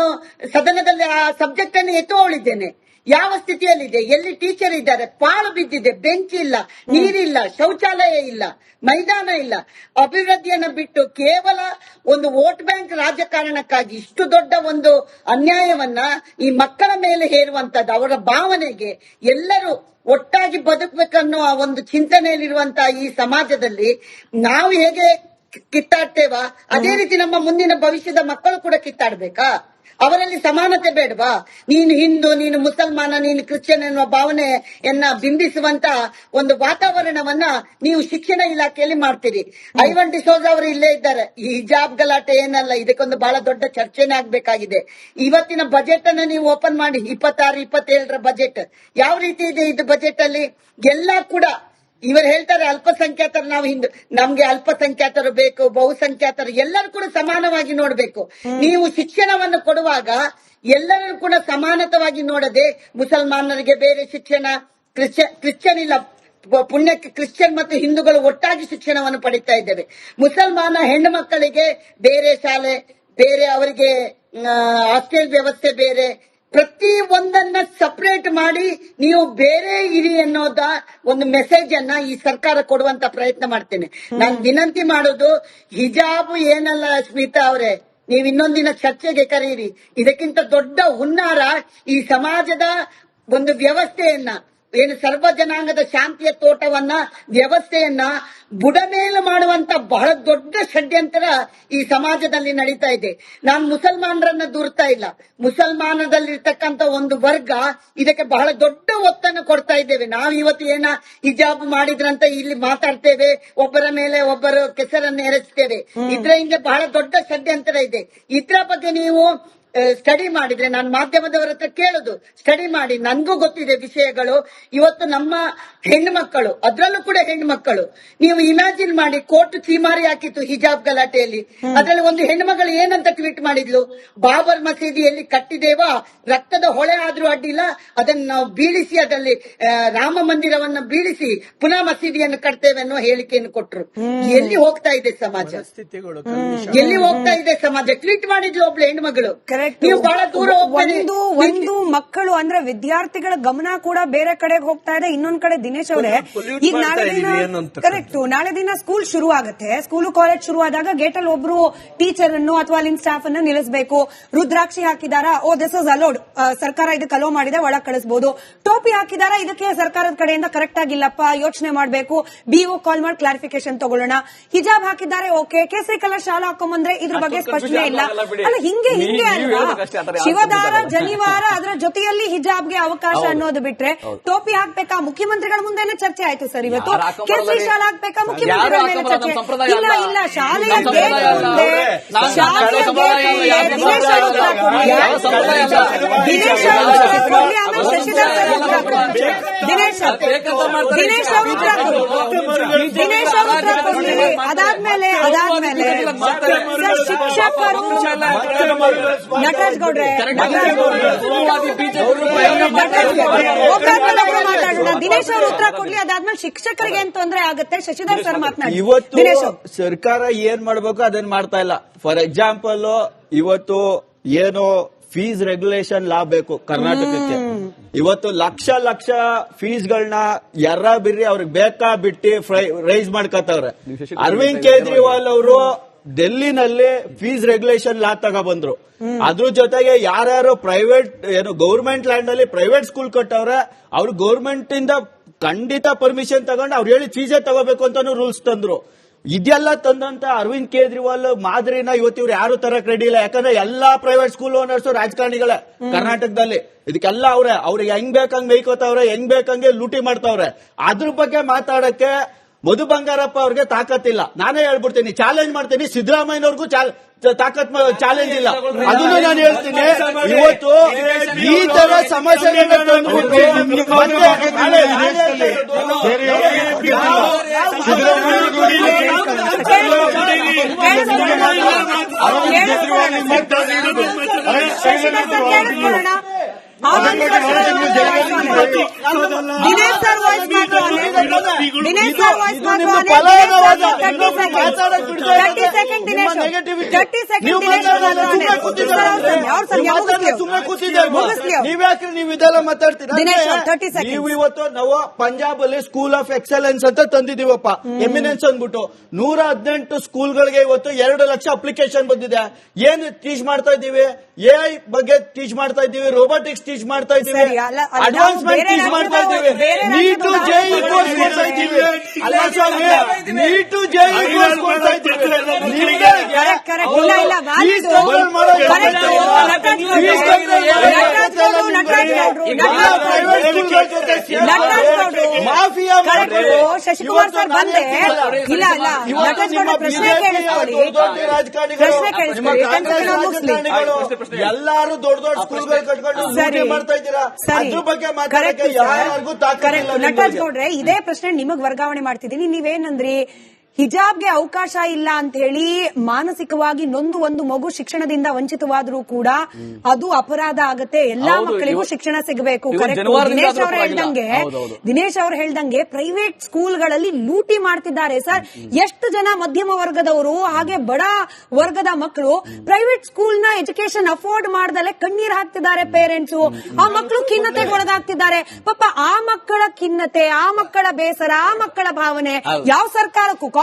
ಸದನದಲ್ಲಿ ಆ ಸಬ್ಜೆಕ್ಟ್ ಅನ್ನು ಎತ್ತುವಳಿದ್ದೇನೆ. ಯಾವ ಸ್ಥಿತಿಯಲ್ಲಿದೆ? ಎಲ್ಲಿ ಟೀಚರ್ ಇದ್ದಾರೆ? ಪಾಳು ಬಿದ್ದಿದೆ, ಬೆಂಚ್ ಇಲ್ಲ, ನೀರಿಲ್ಲ, ಶೌಚಾಲಯ ಇಲ್ಲ, ಮೈದಾನ ಇಲ್ಲ. ಅಭಿವೃದ್ಧಿಯನ್ನ ಬಿಟ್ಟು ಕೇವಲ ಒಂದು ವೋಟ್ ಬ್ಯಾಂಕ್ ರಾಜಕಾರಣಕ್ಕಾಗಿ ಇಷ್ಟು ದೊಡ್ಡ ಒಂದು ಅನ್ಯಾಯವನ್ನ ಈ ಮಕ್ಕಳ ಮೇಲೆ ಹೇರುವಂತದ್ದು, ಅವರ ಭಾವನೆಗೆ ಎಲ್ಲರೂ ಒಟ್ಟಾಗಿ ಬದುಕಬೇಕನ್ನೋ ಆ ಒಂದು ಚಿಂತನೆಯಲ್ಲಿರುವಂತಹ ಈ ಸಮಾಜದಲ್ಲಿ ನಾವು ಹೇಗೆ ಕಿತ್ತಾಡ್ತೇವ, ಅದೇ ರೀತಿ ನಮ್ಮ ಮುಂದಿನ ಭವಿಷ್ಯದ ಮಕ್ಕಳು ಕೂಡ ಕಿತ್ತಾಡ್ಬೇಕಾ? ಅವರಲ್ಲಿ ಸಮಾನತೆ ಬೇಡವಾ? ನೀನು ಹಿಂದೂ, ನೀನು ಮುಸಲ್ಮಾನ, ನೀನು ಕ್ರಿಶ್ಚಿಯನ್ ಎನ್ನುವ ಭಾವನೆಯನ್ನ ಬಿಂಬಿಸುವಂತ ಒಂದು ವಾತಾವರಣವನ್ನ ನೀವು ಶಿಕ್ಷಣ ಇಲಾಖೆಯಲ್ಲಿ ಮಾಡ್ತೀರಿ. ಐವನ್ ಡಿಸೋಜ ಅವರು ಇಲ್ಲೇ ಇದ್ದಾರೆ. ಈ ಹಿಜಾಬ್ ಗಲಾಟೆ ಏನಲ್ಲ, ಇದಕ್ಕೊಂದು ಬಹಳ ದೊಡ್ಡ ಚರ್ಚೆನೇ ಆಗ್ಬೇಕಾಗಿದೆ. ಇವತ್ತಿನ ಬಜೆಟ್ ಅನ್ನ ನೀವು ಓಪನ್ ಮಾಡಿ, 26-27 ಬಜೆಟ್ ಯಾವ ರೀತಿ ಇದೆ? ಇದು ಬಜೆಟ್ ಅಲ್ಲಿ ಎಲ್ಲ ಕೂಡ ಇವರು ಹೇಳ್ತಾರೆ ಅಲ್ಪಸಂಖ್ಯಾತರು, ನಾವು ನಮ್ಗೆ ಅಲ್ಪಸಂಖ್ಯಾತರು ಬೇಕು, ಬಹುಸಂಖ್ಯಾತರು ಎಲ್ಲರೂ ಕೂಡ ಸಮಾನವಾಗಿ ನೋಡ್ಬೇಕು. ನೀವು ಶಿಕ್ಷಣವನ್ನು ಕೊಡುವಾಗ ಎಲ್ಲರೂ ಕೂಡ ಸಮಾನತವಾಗಿ ನೋಡದೆ ಮುಸಲ್ಮಾನರಿಗೆ ಬೇರೆ ಶಿಕ್ಷಣ, ಕ್ರಿಶ್ಚಿಯನ್ ಇಲ್ಲ, ಪುಣ್ಯಕ್ಕೆ ಕ್ರಿಶ್ಚಿಯನ್ ಮತ್ತು ಹಿಂದೂಗಳು ಒಟ್ಟಾಗಿ ಶಿಕ್ಷಣವನ್ನು ಪಡಿತಾ ಇದ್ದೇವೆ. ಮುಸಲ್ಮಾನ ಹೆಣ್ಣು ಮಕ್ಕಳಿಗೆ ಬೇರೆ ಶಾಲೆ, ಬೇರೆ ಅವರಿಗೆ ಹಾಸ್ಟೆಲ್ ವ್ಯವಸ್ಥೆ ಬೇರೆ, ಪ್ರತಿ ಒಂದನ್ನ ಸಪರೇಟ್ ಮಾಡಿ ನೀವು ಬೇರೆ ಇರಿ ಅನ್ನೋದ ಒಂದು ಮೆಸೇಜ್ ಅನ್ನ ಈ ಸರ್ಕಾರ ಕೊಡುವಂತ ಪ್ರಯತ್ನ ಮಾಡ್ತೇನೆ. ನಾನು ವಿನಂತಿ ಮಾಡೋದು, ಹಿಜಾಬ್ ಏನಲ್ಲ ಸ್ಮಿತಾ ಅವರೇ, ನೀವು ಇನ್ನೊಂದಿನ ಚರ್ಚೆಗೆ ಕರೀರಿ. ಇದಕ್ಕಿಂತ ದೊಡ್ಡ ಹುನ್ನಾರ ಈ ಸಮಾಜದ ಒಂದು ವ್ಯವಸ್ಥೆಯನ್ನ, ಏನು ಸರ್ವ ಜನಾಂಗದ ಶಾಂತಿಯ ತೋಟವನ್ನ, ವ್ಯವಸ್ಥೆಯನ್ನ ಬುಡಮೇಲು ಮಾಡುವಂತ ಬಹಳ ದೊಡ್ಡ ಷಡ್ಯಂತ್ರ ಈ ಸಮಾಜದಲ್ಲಿ ನಡೀತಾ ಇದೆ. ನಾನು ಮುಸಲ್ಮಾನರನ್ನ ದೂರ್ತಾ ಇಲ್ಲ, ಮುಸಲ್ಮಾನದಲ್ಲಿರ್ತಕ್ಕಂಥ ಒಂದು ವರ್ಗ ಇದಕ್ಕೆ ಬಹಳ ದೊಡ್ಡ ಒತ್ತನ್ನು ಕೊಡ್ತಾ ಇದ್ದೇವೆ. ನಾವು ಇವತ್ತು ಏನ ಹಿಜಾಬ್ ಮಾಡಿದ್ರಂತ ಇಲ್ಲಿ ಮಾತಾಡ್ತೇವೆ, ಒಬ್ಬರ ಮೇಲೆ ಒಬ್ಬರು ಕೆಸರನ್ನು ಎರಸ್ತೇವೆ. ಇದ್ರ ಹಿಂದೆ ಬಹಳ ದೊಡ್ಡ ಷಡ್ಯಂತ್ರ ಇದೆ. ಇದ್ರ ಬಗ್ಗೆ ನೀವು ಸ್ಟಡಿ ಮಾಡಿದ್ರೆ, ನಾನು ಮಾಧ್ಯಮದವರ ಹತ್ರ ಕೇಳುದು, ಸ್ಟಡಿ ಮಾಡಿ, ನನ್ಗೂ ಗೊತ್ತಿದೆ ವಿಷಯಗಳು. ಇವತ್ತು ನಮ್ಮ ಹೆಣ್ಮಕ್ಕಳು, ಅದ್ರಲ್ಲೂ ಕೂಡ ಹೆಣ್ಮಕ್ಕಳು, ನೀವು ಇಮ್ಯಾಜಿನ್ ಮಾಡಿ, ಕೋರ್ಟ್ ಚೀಮಾರಿ ಹಾಕಿತ್ತು ಹಿಜಾಬ್ ಗಲಾಟೆಯಲ್ಲಿ. ಅದರಲ್ಲಿ ಒಂದು ಹೆಣ್ಮಗಳು ಏನಂತ ಟ್ವೀಟ್ ಮಾಡಿದ್ಲು, ಬಾಬರ್ ಮಸೀದಿಯಲ್ಲಿ ಕಟ್ಟಿದೇವಾ, ರಕ್ತದ ಹೊಳೆ ಆದ್ರೂ ಅಡ್ಡಿಲ್ಲ, ಅದನ್ನು ನಾವು ಬೀಳಿಸಿ, ಅದರಲ್ಲಿ ರಾಮ ಮಂದಿರವನ್ನು ಬೀಳಿಸಿ ಪುನಃ ಮಸೀದಿಯನ್ನು ಕಟ್ತೇವೆ ಅನ್ನೋ ಹೇಳಿಕೆಯನ್ನು ಕೊಟ್ರು. ಎಲ್ಲಿ ಹೋಗ್ತಾ ಇದೆ ಸಮಾಜ? ಎಲ್ಲಿ ಹೋಗ್ತಾ ಇದೆ ಸಮಾಜ? ಟ್ವೀಟ್ ಮಾಡಿದ್ಲು ಒಬ್ಳು ಹೆಣ್ಮಗಳು. ನೀವು ಬಹಳ ದೂರ
ಒಂದು ಮಕ್ಕಳು ಅಂದ್ರೆ ವಿದ್ಯಾರ್ಥಿಗಳ ಗಮನ ಕೂಡ ಬೇರೆ ಕಡೆಗೆ ಹೋಗ್ತಾ ಇದೆ. ಇನ್ನೊಂದ್ ಕಡೆ ದಿನೇಶ್ ಅವರೇ, ಈಗ ನಾಳೆ ದಿನ ಸ್ಕೂಲ್ ಶುರು ಆಗುತ್ತೆ. ಸ್ಕೂಲು ಕಾಲೇಜ್ ಶುರು ಆದಾಗ ಗೇಟ್ ಅಲ್ಲಿ ಒಬ್ರು ಟೀಚರ್ ಅನ್ನು ಅಥವಾ ಅಲ್ಲಿನ ಸ್ಟಾಫ್ ಅನ್ನು ನಿಲ್ಲಿಸಬೇಕು. ರುದ್ರಾಕ್ಷಿ ಹಾಕಿದಾರ, ಓ ದಿಸ್ ಇಸ್ ಅಲೋಡ್, ಸರ್ಕಾರ ಇದಕ್ಕೆ ಅಲೋ ಮಾಡಿದೆ, ಒಳಗ್ ಕಳಿಸಬಹುದು. ಟೋಪಿ ಹಾಕಿದಾರ, ಇದಕ್ಕೆ ಸರ್ಕಾರದ ಕಡೆಯಿಂದ ಕರೆಕ್ಟ್ ಆಗಿಲ್ಲಪ್ಪ, ಯೋಚನೆ ಮಾಡಬೇಕು, ಬಿಒ ಕಾಲ್ ಮಾಡಿ ಕ್ಲಾರಿಫಿಕೇಶನ್ ತಗೊಳ್ಳೋಣ. ಹಿಜಾಬ್ ಹಾಕಿದ್ದಾರೆ, ಓಕೆ, ಕೇಸರಿ ಕಲರ್ ಶಾಲಾ ಹಾಕೊಂಬಂದ್ರೆ ಇದ್ರ ಬಗ್ಗೆ ಸ್ಪಷ್ಟನೆ ಇಲ್ಲ. ಅಲ್ಲ, ಹಿಂಗೆ ಅಲ್ವಾ? ಶಿವದಾರ, ಜನಿವಾರ, ಅದರ ಜೊತೆಯಲ್ಲಿ ಹಿಜಾಬ್ಗೆ ಅವಕಾಶ ಅನ್ನೋದು ಬಿಟ್ರೆ ಟೋಪಿ ಹಾಕ್ಬೇಕಾ? ಮುಖ್ಯಮಂತ್ರಿಗಳ ಮುಂದೆನೆ ಚರ್ಚೆ ಆಯ್ತು ಸರ್ ಇವತ್ತು. ಕೇಸರಿ ಶಾಲೆ ಹಾಕ್ಬೇಕಾ? ಮುಖ್ಯಮಂತ್ರಿಗಳ ಮೇಲೆ ಚರ್ಚೆ ಇಲ್ಲ. ಶಾಲೆಯ ಗೇಟ್ ಮುಂದೆ ದಿನೇಶ್ ಅವರು ಉತ್ತರ ಕೊಡ್ಲಿ, ಆಮೇಲೆ ಶಶಿಧರ್ ಸರ್ ಉತ್ತರ ಕೊಡ್ಲಿ. ದಿನೇಶ್ ಅವರು ಉತ್ತರ ಕೊಡ್ಲಿ. ಅದಾದ್ಮೇಲೆ ಶಿಕ್ಷಕರು, ನಟರಾಜ್ ಗೌಡ್ರೆ ಮಾತಾಡೋಣ. ದಿನೇಶ್ ಅವರು ಉತ್ತರ ಕೊಡ್ಲಿ, ಅದಾದ್ಮೇಲೆ ಶಿಕ್ಷಕರಿಗೆ ಏನ್ ತೊಂದರೆ ಆಗುತ್ತೆ ಶಶಿಧರ್ ಸರ್ ಮಾತನಾಡಿ.
ಇವತ್ತು ಸರ್ಕಾರ ಏನ್ ಮಾಡ್ಬೇಕು ಅದನ್ನ ಮಾಡ್ತಾ ಇಲ್ಲ. ಫಾರ್ ಎಕ್ಸಾಂಪಲ್, ಇವತ್ತು ಏನು ಫೀಸ್ ರೆಗ್ಯುಲೇಷನ್ ಲಾ ಬೇಕು ಕರ್ನಾಟಕಕ್ಕೆ. ಇವತ್ತು ಲಕ್ಷ ಫೀಸ್ಗಳನ್ನ ಎರ್ರ ಬಿರ್ರಿ ಅವ್ರಿಗೆ ಬೇಕಾ ಬಿಟ್ಟು ರೈಸ್ ಮಾಡ್ಕೊತವ್ರೆ. ಅರವಿಂದ್ ಕೇಜ್ರಿವಾಲ್ ಅವರು ಡೆಲ್ಲಿನಲ್ಲಿ ಫೀಸ್ ರೆಗ್ಯುಲೇಷನ್ ಲಾ ತಗೊಬಂದ್ರು. ಅದ್ರ ಜೊತೆಗೆ ಯಾರ್ಯಾರು ಪ್ರೈವೇಟ್ ಏನು ಗೌರ್ಮೆಂಟ್ ಲ್ಯಾಂಡ್ ಅಲ್ಲಿ ಪ್ರೈವೇಟ್ ಸ್ಕೂಲ್ ಕಟ್ಟವ್ರೆ, ಅವ್ರು ಗೌರ್ಮೆಂಟ್ ಇಂದ ಖಂಡಿತ ಪರ್ಮಿಷನ್ ತಗೊಂಡು ಅವ್ರು ಹೇಳಿ ಫೀಸೇ ತಗೋಬೇಕು ಅಂತಾನು ರೂಲ್ಸ್ ತಂದ್ರು. ಇದೆಲ್ಲ ತಂದಂತ ಅರವಿಂದ್ ಕೇಜ್ರಿವಾಲ್ ಮಾದರಿನ ಇವತ್ತು ಇವ್ರು ಯಾರು ತರಕ್ ರೆಡಿ ಇಲ್ಲ. ಯಾಕಂದ್ರೆ ಎಲ್ಲಾ ಪ್ರೈವೇಟ್ ಸ್ಕೂಲ್ ಓನರ್ಸ್ ರಾಜಕಾರಣಿಗಳೇ ಕರ್ನಾಟಕದಲ್ಲಿ. ಇದಕ್ಕೆಲ್ಲ ಅವ್ರಿಗೆ ಹೆಂಗ್ ಬೇಕಂಗ್ ಮೇಯ್ಕೋತಾವ್ರೆ, ಹೆಂಗ್ ಬೇಕಂಗೆ ಲೂಟಿ ಮಾಡ್ತಾವ್ರೆ. ಅದ್ರ ಬಗ್ಗೆ ಮಾತಾಡಕ್ಕೆ ಮಧು ಬಂಗಾರಪ್ಪ ಅವ್ರಿಗೆ ತಾಕತ್ತಿಲ್ಲ. ನಾನೇ ಹೇಳ್ಬಿಡ್ತೀನಿ, ಚಾಲೆಂಜ್ ಮಾಡ್ತೀನಿ, ಸಿದ್ದರಾಮಯ್ಯನವ್ರಿಗೂ ತಾಕತ್ ಚಾಲೆಂಜ್ ಇಲ್ಲ. ಅದನ್ನು ನಾನು ಹೇಳ್ತೀನಿ. ಇವತ್ತು ಈ ತರ ಸಮಸ್ಯೆಗಳನ್ನ ತಂದ್ಬಿಟ್ಟು
Dinesh sir voice Dinesh sir voice 30 second Dinesh 30 second
ನೀವ್ಯಾಕ್ರಿ ನೀವು ಇದೆಲ್ಲ ಮಾತಾಡ್ತೀರಾ? ನೀವು ಇವತ್ತು ನಾವು ಪಂಜಾಬ್ ಅಲ್ಲಿ ಸ್ಕೂಲ್ ಆಫ್ ಎಕ್ಸಲೆನ್ಸ್ ಅಂತ ತಂದಿದೀವಪ್ಪ, ಎಮಿನೆನ್ಸ್ ಅಂದ್ಬಿಟ್ಟು 118 ಸ್ಕೂಲ್ಗಳಿಗೆ ಇವತ್ತು 2 ಲಕ್ಷ ಅಪ್ಲಿಕೇಶನ್ ಬಂದಿದೆ. ಏನ್ ಟೀಚ್ ಮಾಡ್ತಾ ಇದ್ದೀವಿ? AI ಬಗ್ಗೆ ಟೀಚ್ ಮಾಡ್ತಾ ಇದ್ದೀವಿ, ರೋಬೋಟಿಕ್ಸ್ ಟೀಚ್ ಮಾಡ್ತಾ ಇದ್ದೀವಿ, ಅಡ್ವಾನ್ಸ್ಮೆಂಟ್ ಟೀಚ್ ಮಾಡ್ತಾ ಇದ್ದೀವಿ, ನೀಟು JEE ಕೋರ್ಸ್ ಕೊಡ್ತಾ ಇದ್ದೀವಿ. ಅಲ್ಲ ಸ್ವಾಮಿ, ನೀಟು JEE ಕೋರ್ಸ್ ಕೊಡ್ತಾ ಇದ್ದೀವಿ.
ಶಶಿಕುಮಾರ್ ಸರ್ ಬಂದೆ ಇಲ್ಲ ಪ್ರಶ್ನೆ
ಎಲ್ಲಾರು ದೊಡ್ಡ ದೊಡ್ಡ ಸ್ಕೂಲ್ಗಳು ಕಟ್ಕೊಂಡು ಮಾಡ್ತಾ ಇದ್ದೀರಾ, ಅದ್ರ ಬಗ್ಗೆ ಮಾತಾಡಕ್ಕೆ ಯಾರಿಗೂ ತಾಕತ್ತಿಲ್ಲ.
ನಟರಾಜ್ ಗೌಡ್ರೆ, ಇದೇ ಪ್ರಶ್ನೆ ನಿಮಗ್ ವರ್ಗಾವಣೆ ಮಾಡ್ತಿದ್ದೀನಿ. ನೀವೇನಂದ್ರಿ, ಹಿಜಾಬ್ಗೆ ಅವಕಾಶ ಇಲ್ಲ ಅಂತ ಹೇಳಿ ಮಾನಸಿಕವಾಗಿ ನೊಂದು ಒಂದು ಮಗು ಶಿಕ್ಷಣದಿಂದ ವಂಚಿತವಾದ್ರೂ ಕೂಡ ಅದು ಅಪರಾಧ ಆಗತ್ತೆ, ಎಲ್ಲಾ ಮಕ್ಕಳಿಗೂ ಶಿಕ್ಷಣ ಸಿಗಬೇಕು. ದಿನೇಶ್ ಅವರು ಹೇಳ್ದಂಗೆ ಪ್ರೈವೇಟ್ ಸ್ಕೂಲ್ಗಳಲ್ಲಿ ಲೂಟಿ ಮಾಡ್ತಿದ್ದಾರೆ ಸರ್. ಎಷ್ಟು ಜನ ಮಧ್ಯಮ ವರ್ಗದವರು ಹಾಗೆ ಬಡ ವರ್ಗದ ಮಕ್ಕಳು ಪ್ರೈವೇಟ್ ಸ್ಕೂಲ್ ನ ಎಜುಕೇಶನ್ ಅಫೋರ್ಡ್ ಮಾಡದಲ್ಲೇ ಕಣ್ಣೀರ್ ಹಾಕ್ತಿದ್ದಾರೆ ಪೇರೆಂಟ್ಸ್. ಆ ಮಕ್ಕಳು ಖಿನ್ನತೆಗೆ ಒಳಗಾಗ್ತಿದ್ದಾರೆ. ಪಾಪ ಆ ಮಕ್ಕಳ ಖಿನ್ನತೆ, ಆ ಮಕ್ಕಳ ಬೇಸರ, ಆ ಮಕ್ಕಳ ಭಾವನೆ ಯಾವ ಸರ್ಕಾರಕ್ಕೂ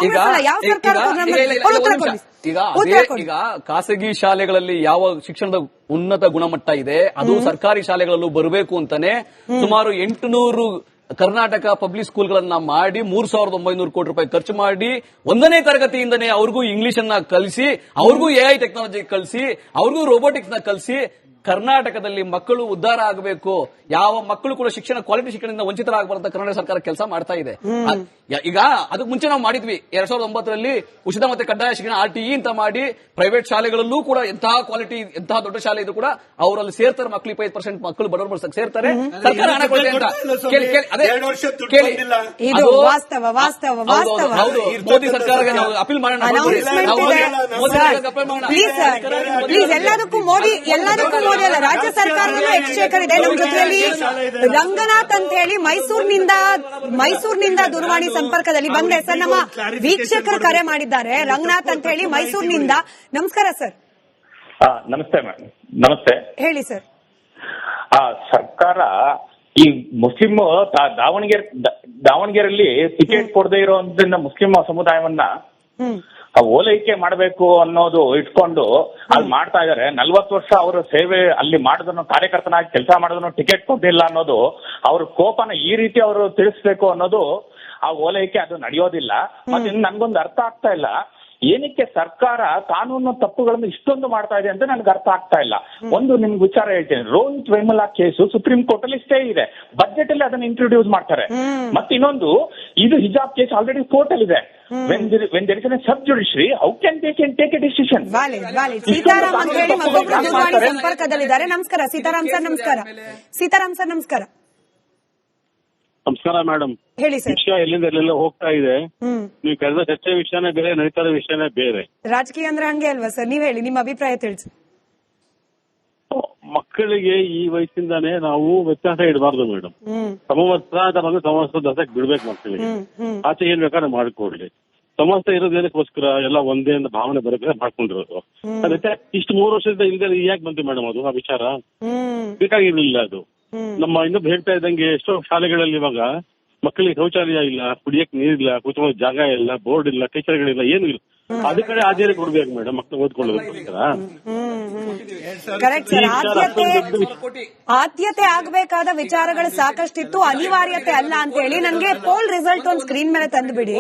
ಈಗ ಖಾಸಗಿ ಶಾಲೆಗಳಲ್ಲಿ ಯಾವ ಶಿಕ್ಷಣದ ಉನ್ನತ ಗುಣಮಟ್ಟ ಇದೆ ಅದು ಸರ್ಕಾರಿ ಶಾಲೆಗಳಲ್ಲೂ ಬರಬೇಕು ಅಂತಾನೆ ಸುಮಾರು 800 ಕರ್ನಾಟಕ ಪಬ್ಲಿಕ್ ಸ್ಕೂಲ್ಗಳನ್ನ ಮಾಡಿ 3,900 ಕೋಟಿ ರೂಪಾಯಿ ಖರ್ಚು ಮಾಡಿ 1ನೇ ತರಗತಿಯಿಂದನೇ ಅವ್ರಿಗೂ ಇಂಗ್ಲಿಷ್ ಅನ್ನ ಕಲಿಸಿ, ಅವ್ರಿಗೂ AI ಟೆಕ್ನಾಲಜಿ ಕಲಿಸಿ, ಅವ್ರಿಗೂ ರೋಬೋಟಿಕ್ಸ್ ನ ಕಲಿಸಿ ಕರ್ನಾಟಕದಲ್ಲಿ ಮಕ್ಕಳು ಉದ್ಧಾರ ಆಗಬೇಕು, ಯಾವ ಮಕ್ಕಳು ಕೂಡ ಶಿಕ್ಷಣ ಕ್ವಾಲಿಟಿ ಶಿಕ್ಷಣದಿಂದ ವಂಚಿತರಾಗಬಾರ್ದು ಕರ್ನಾಟಕ ಸರ್ಕಾರ ಕೆಲಸ ಮಾಡ್ತಾ ಇದೆ. ಈಗ ಅದಕ್ಕೆ ಮುಂಚೆ ನಾವು ಮಾಡಿದ್ವಿ 2009ರಲ್ಲಿ ಉಚಿತ ಮತ್ತೆ ಕಡ್ಡಾಯ ಶಿಕ್ಷಣ RTE ಅಂತ ಮಾಡಿ ಪ್ರೈವೇಟ್ ಶಾಲೆಗಳಲ್ಲೂ ಕೂಡ ಎಂತಹ ಕ್ವಾಲಿಟಿ ಎಂತಹ ದೊಡ್ಡ ಶಾಲೆ ಇದ್ರು ಕೂಡ ಅವರಲ್ಲಿ ಸೇರ್ತಾರೆ ಮಕ್ಕಳು 25% ಮಕ್ಕಳು ಬಡವರು ಸೇರ್ತಾರೆ. ಸರ್ಕಾರ ಹಣ ಕೊಡುತ್ತೆ ಅಂತ ಮೋದಿ ಸರ್ಕಾರಕ್ಕೆ ನಾವು ಅಪೀಲ್ ಮಾಡೋಣ.
ಎಲ್ಲದಕ್ಕೂ ಮೋದಿ ಅಲ್ಲ, ರಾಜ್ಯ ಸರ್ಕಾರದಲ್ಲೂ ಎಕ್ಸ್ಚೇಕರ್ ಇದೆ. ನಮ್ಮ ಜೊತೆಯಲ್ಲಿ ರಂಗನಾಥ್ ಅಂತ ಹೇಳಿ ಮೈಸೂರಿನಿಂದ ದೂರವಾಣಿ ಸಂಪರ್ಕದಲ್ಲಿ ಬಂದೆ ಸರ್. ನಮ್ಮ ವೀಕ್ಷಕರು ಕರೆ ಮಾಡಿದ್ದಾರೆ. ರಂಗನಾಥ್ ಅಂತ ಹೇಳಿ ಮೈಸೂರಿನಿಂದ. ನಮಸ್ಕಾರ ಸರ್.
ನಮಸ್ತೆ ಮೇಡಮ್. ನಮಸ್ತೆ, ಹೇಳಿ
ಸರ್.
ಸರ್ಕಾರ ಈ ಮುಸ್ಲಿಂ ದಾವಣಗೆರೆಯಲ್ಲಿ ಟಿಕೆಟ್ ಕೊಡದೇ ಇರುವಂತ ಮುಸ್ಲಿಂ ಸಮುದಾಯವನ್ನ ಓಲೈಕೆ ಮಾಡಬೇಕು ಅನ್ನೋದು ಇಟ್ಕೊಂಡು ಅಲ್ಲಿ ಮಾಡ್ತಾ ಇದಾರೆ. 40 ವರ್ಷ ಅವರ ಸೇವೆ ಅಲ್ಲಿ ಮಾಡೋದನ್ನು, ಕಾರ್ಯಕರ್ತನಾಗಿ ಕೆಲಸ ಮಾಡೋದನ್ನು ಟಿಕೆಟ್ ಕೊಟ್ಟಿಲ್ಲ ಅನ್ನೋದು ಅವ್ರ ಕೋಪನ ಈ ರೀತಿ ಅವರು ತಿಳಿಸ್ಬೇಕು ಅನ್ನೋದು ಆ ಓಲೈಕೆ ಅದು ನಡೆಯೋದಿಲ್ಲ. ಮತ್ತೆ ನನ್ಗೊಂದು ಅರ್ಥ ಆಗ್ತಾ ಇಲ್ಲ, ಏನಕ್ಕೆ ಸರ್ಕಾರ ಕಾನೂನು ತಪ್ಪುಗಳನ್ನು ಇಷ್ಟೊಂದು ಮಾಡ್ತಾ ಇದೆ ಅಂತ ನನ್ಗೆ ಅರ್ಥ ಆಗ್ತಾ ಇಲ್ಲ. ಒಂದು ನಿಮ್ಗೆ ವಿಚಾರ ಹೇಳ್ತೇನೆ, Rohit Vemula case supreme court ಅಲ್ಲಿ ಸ್ಟೇ ಇದೆ, ಬಜೆಟ್ ಅಲ್ಲಿ ಅದನ್ನ ಇಂಟ್ರೊಡ್ಯೂಸ್ ಮಾಡ್ತಾರೆ. ಮತ್ತೆ ಇನ್ನೊಂದು, ಇದು ಹಿಜಾಬ್ ಕೇಸ್ ಆಲ್ರೆಡಿ ಕೋರ್ಟ್ ಅಲ್ಲಿ ಇದೆ. When there is a sub-judiciary, how can they take a decision?
Sitaram ಅಂತ ಹೇಳಿ ಮತ್ತೊಬ್ಬರು ದೂರವಾಣಿ ಸಂಪರ್ಕದಲ್ಲಿದ್ದಾರೆ. ನಮಸ್ಕಾರ ಸೀತಾರಾಮ್ ಸರ್. ಸೀತಾರಾಮ್ ಸರ್ ನಮಸ್ಕಾರ.
ನಮಸ್ಕಾರ ಮೇಡಮ್.
ಹೇಳಿ ಸರ್.
ವಿಷಯ ಎಲ್ಲಿಂದ ಎಲ್ಲೆಲ್ಲ ಹೋಗ್ತಾ ಇದೆ. ನೀವು ಕರೆದ ಚರ್ಚೆ ವಿಷಯನೇ ಬೇರೆ, ನಡೀತಾ ಇರೋ ವಿಷಯನೇ ಬೇರೆ.
ರಾಜಕೀಯ ಅಂದ್ರೆ ಹಂಗೆ ಅಲ್ವಾ ಸರ್? ನೀವ್ ಹೇಳಿ, ನಿಮ್ಮ ಅಭಿಪ್ರಾಯ ತಿಳಿಸಿ.
ಮಕ್ಕಳಿಗೆ ಈ ವಯಸ್ಸಿಂದಾನೇ ನಾವು ವ್ಯತ್ಯಾಸ ಇಡಬಾರ್ದು ಮೇಡಮ್. ಸಮವಸ್ತ್ರ ದಸಕ್ ಬಿಡ್ಬೇಕು ಮಕ್ಕಳಿಗೆ. ಆಚೆ ಏನ್ ಬೇಕಾದ್ರೆ ಮಾಡ್ಕೊಡ್ಲಿ. ಸಮಸ್ಯೆ ಇರೋದು ಏನಕ್ಕೋಸ್ಕರ ಎಲ್ಲ ಒಂದೇ ಅಂತ ಭಾವನೆ ಬರೋಕೆ ಮಾಡ್ಕೊಂಡಿರೋದು. ಅದಕ್ಕೆ ಇಷ್ಟು 3 ವರ್ಷದಿಂದ ಇಲ್ಲದೆ ಯಾಕೆ ಬಂತು ಮೇಡಮ್ ಅದು? ಆ ವಿಚಾರ ಬೇಕಾಗಿರ್ಲಿಲ್ಲ ಅದು. ನಮ್ಮ ಇನ್ನೊಬ್ಬ ಹೇಳ್ತಾ ಇದ್ದಂಗೆ ಎಷ್ಟೋ ಶಾಲೆಗಳಲ್ಲಿ ಇವಾಗ ಮಕ್ಕಳಿಗೆ ಶೌಚಾಲಯ ಇಲ್ಲ, ಕುಡಿಯಕ್ ನೀರಿಲ್ಲ, ಕೂತ್ಕೊಳ್ಳೋ ಜಾಗ ಇಲ್ಲ, ಬೋರ್ಡ್ ಇಲ್ಲ, ಟೀಚರ್ಗಳಿಲ್ಲ, ಏನು ಇಲ್ಲ. ಅದ ಕಡೆ ಆದ್ಯತೆ ಕೊಡ್ಬೇಕು ಮೇಡಮ್, ಮಕ್ಕಳು ಓದ್ಕೊಳ್ಳೋದಕ್ಕೋಸ್ಕರ.
Correct sir. ಆದ್ಯತೆ ಆಗಬೇಕಾದ ವಿಚಾರಗಳು ಸಾಕಷ್ಟಿತ್ತು, ಅನಿವಾರ್ಯತೆ ಅಲ್ಲ ಅಂತ ಹೇಳಿ ನನಗೆ ಪೋಲ್ ರಿಸಲ್ಟ್ ಒಂದು ಸ್ಕ್ರೀನ್ ಮೇಲೆ ತಂದುಬಿಡಿ.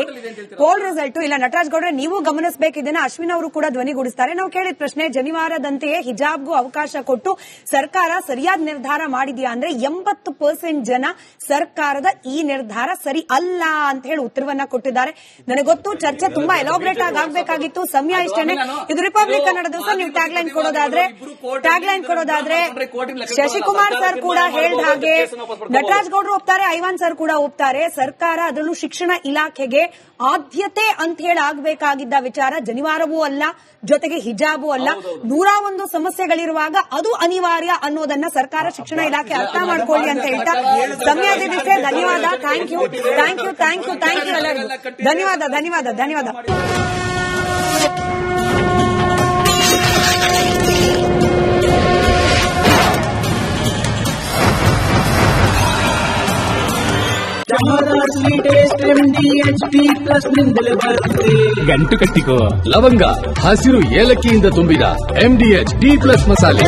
ಪೋಲ್ ರಿಸಲ್ಟ್ ಇಲ್ಲ ನಟರಾಜ್ ಗೌಡ್ರೆ, ನೀವು ಗಮನಿಸಬೇಕು ಇದನ್ನ. ಅಶ್ವಿನ್ ಅವರು ಕೂಡ ಧ್ವನಿಗೂಡಿಸ್ತಾರೆ. ನಾವು ಕೇಳಿದ ಪ್ರಶ್ನೆ, ಜನಿವಾರದಂತೆಯೇ ಹಿಜಾಬ್ಗೂ ಅವಕಾಶ ಕೊಟ್ಟು ಸರ್ಕಾರ ಸರಿಯಾದ ನಿರ್ಧಾರ ಮಾಡಿದ್ಯಾ ಅಂದ್ರೆ 80% ಜನ ಸರ್ಕಾರದ ಈ ನಿರ್ಧಾರ ಸರಿ ಅಲ್ಲ ಅಂತ ಹೇಳಿ ಉತ್ತರವನ್ನ ಕೊಟ್ಟಿದ್ದಾರೆ. ನನಗೆ ಗೊತ್ತು ಚರ್ಚೆ ತುಂಬಾ ಎಲಾಬ್ರೇಟ್ ಆಗಬೇಕಾಗಿತ್ತು, ಸಮಯ ಇಷ್ಟೇನೆ. ಇದು ರಿಪಬ್ಲಿಕ್ ಕನ್ನಡ ದಿವಸ. ನೀವು ಟ್ಯಾಗ್ಲೈನ್ ಕೊಡೋದಾದ್ರೆ ಶಶಿಕುಮಾರ್ ಸರ್ ಕೂಡ ಹೇಳಿದ ಹಾಗೆ, ನಟರಾಜ್ ಗೌಡ್ರು ಒಪ್ತಾರೆ, ಐವಾನ್ ಸರ್ ಕೂಡ ಒಪ್ತಾರೆ. ಸರ್ಕಾರ ಅದರಲ್ಲೂ ಶಿಕ್ಷಣ ಇಲಾಖೆಗೆ ಆದ್ಯತೆ ಅಂತ ಹೇಳಿ ಆಗಬೇಕಾಗಿದ್ದ ವಿಚಾರ ಜನಿವಾರವೂ ಅಲ್ಲ, ಜೊತೆಗೆ ಹಿಜಾಬು ಅಲ್ಲ. 101 ಸಮಸ್ಯೆಗಳಿರುವಾಗ ಅದು ಅನಿವಾರ್ಯ ಅನ್ನೋದನ್ನ ಸರ್ಕಾರ, ಶಿಕ್ಷಣ ಇಲಾಖೆ ಅರ್ಥ ಮಾಡ್ಕೊಳ್ಳಿ ಅಂತ ಹೇಳ್ತಾ ಸಮಯದಿಷ್ಟೇ. ಧನ್ಯವಾದ. ಥ್ಯಾಂಕ್ ಯು ಎಲ್ಲರಿಗೂ. ಧನ್ಯವಾದ.
ಗಂಟು ಕಟ್ಟಿಕೋ ಲವಂಗ, ಹಸಿರು ಏಲಕ್ಕಿಯಿಂದ ತುಂಬಿದ MDH D+ ಮಸಾಲೆ.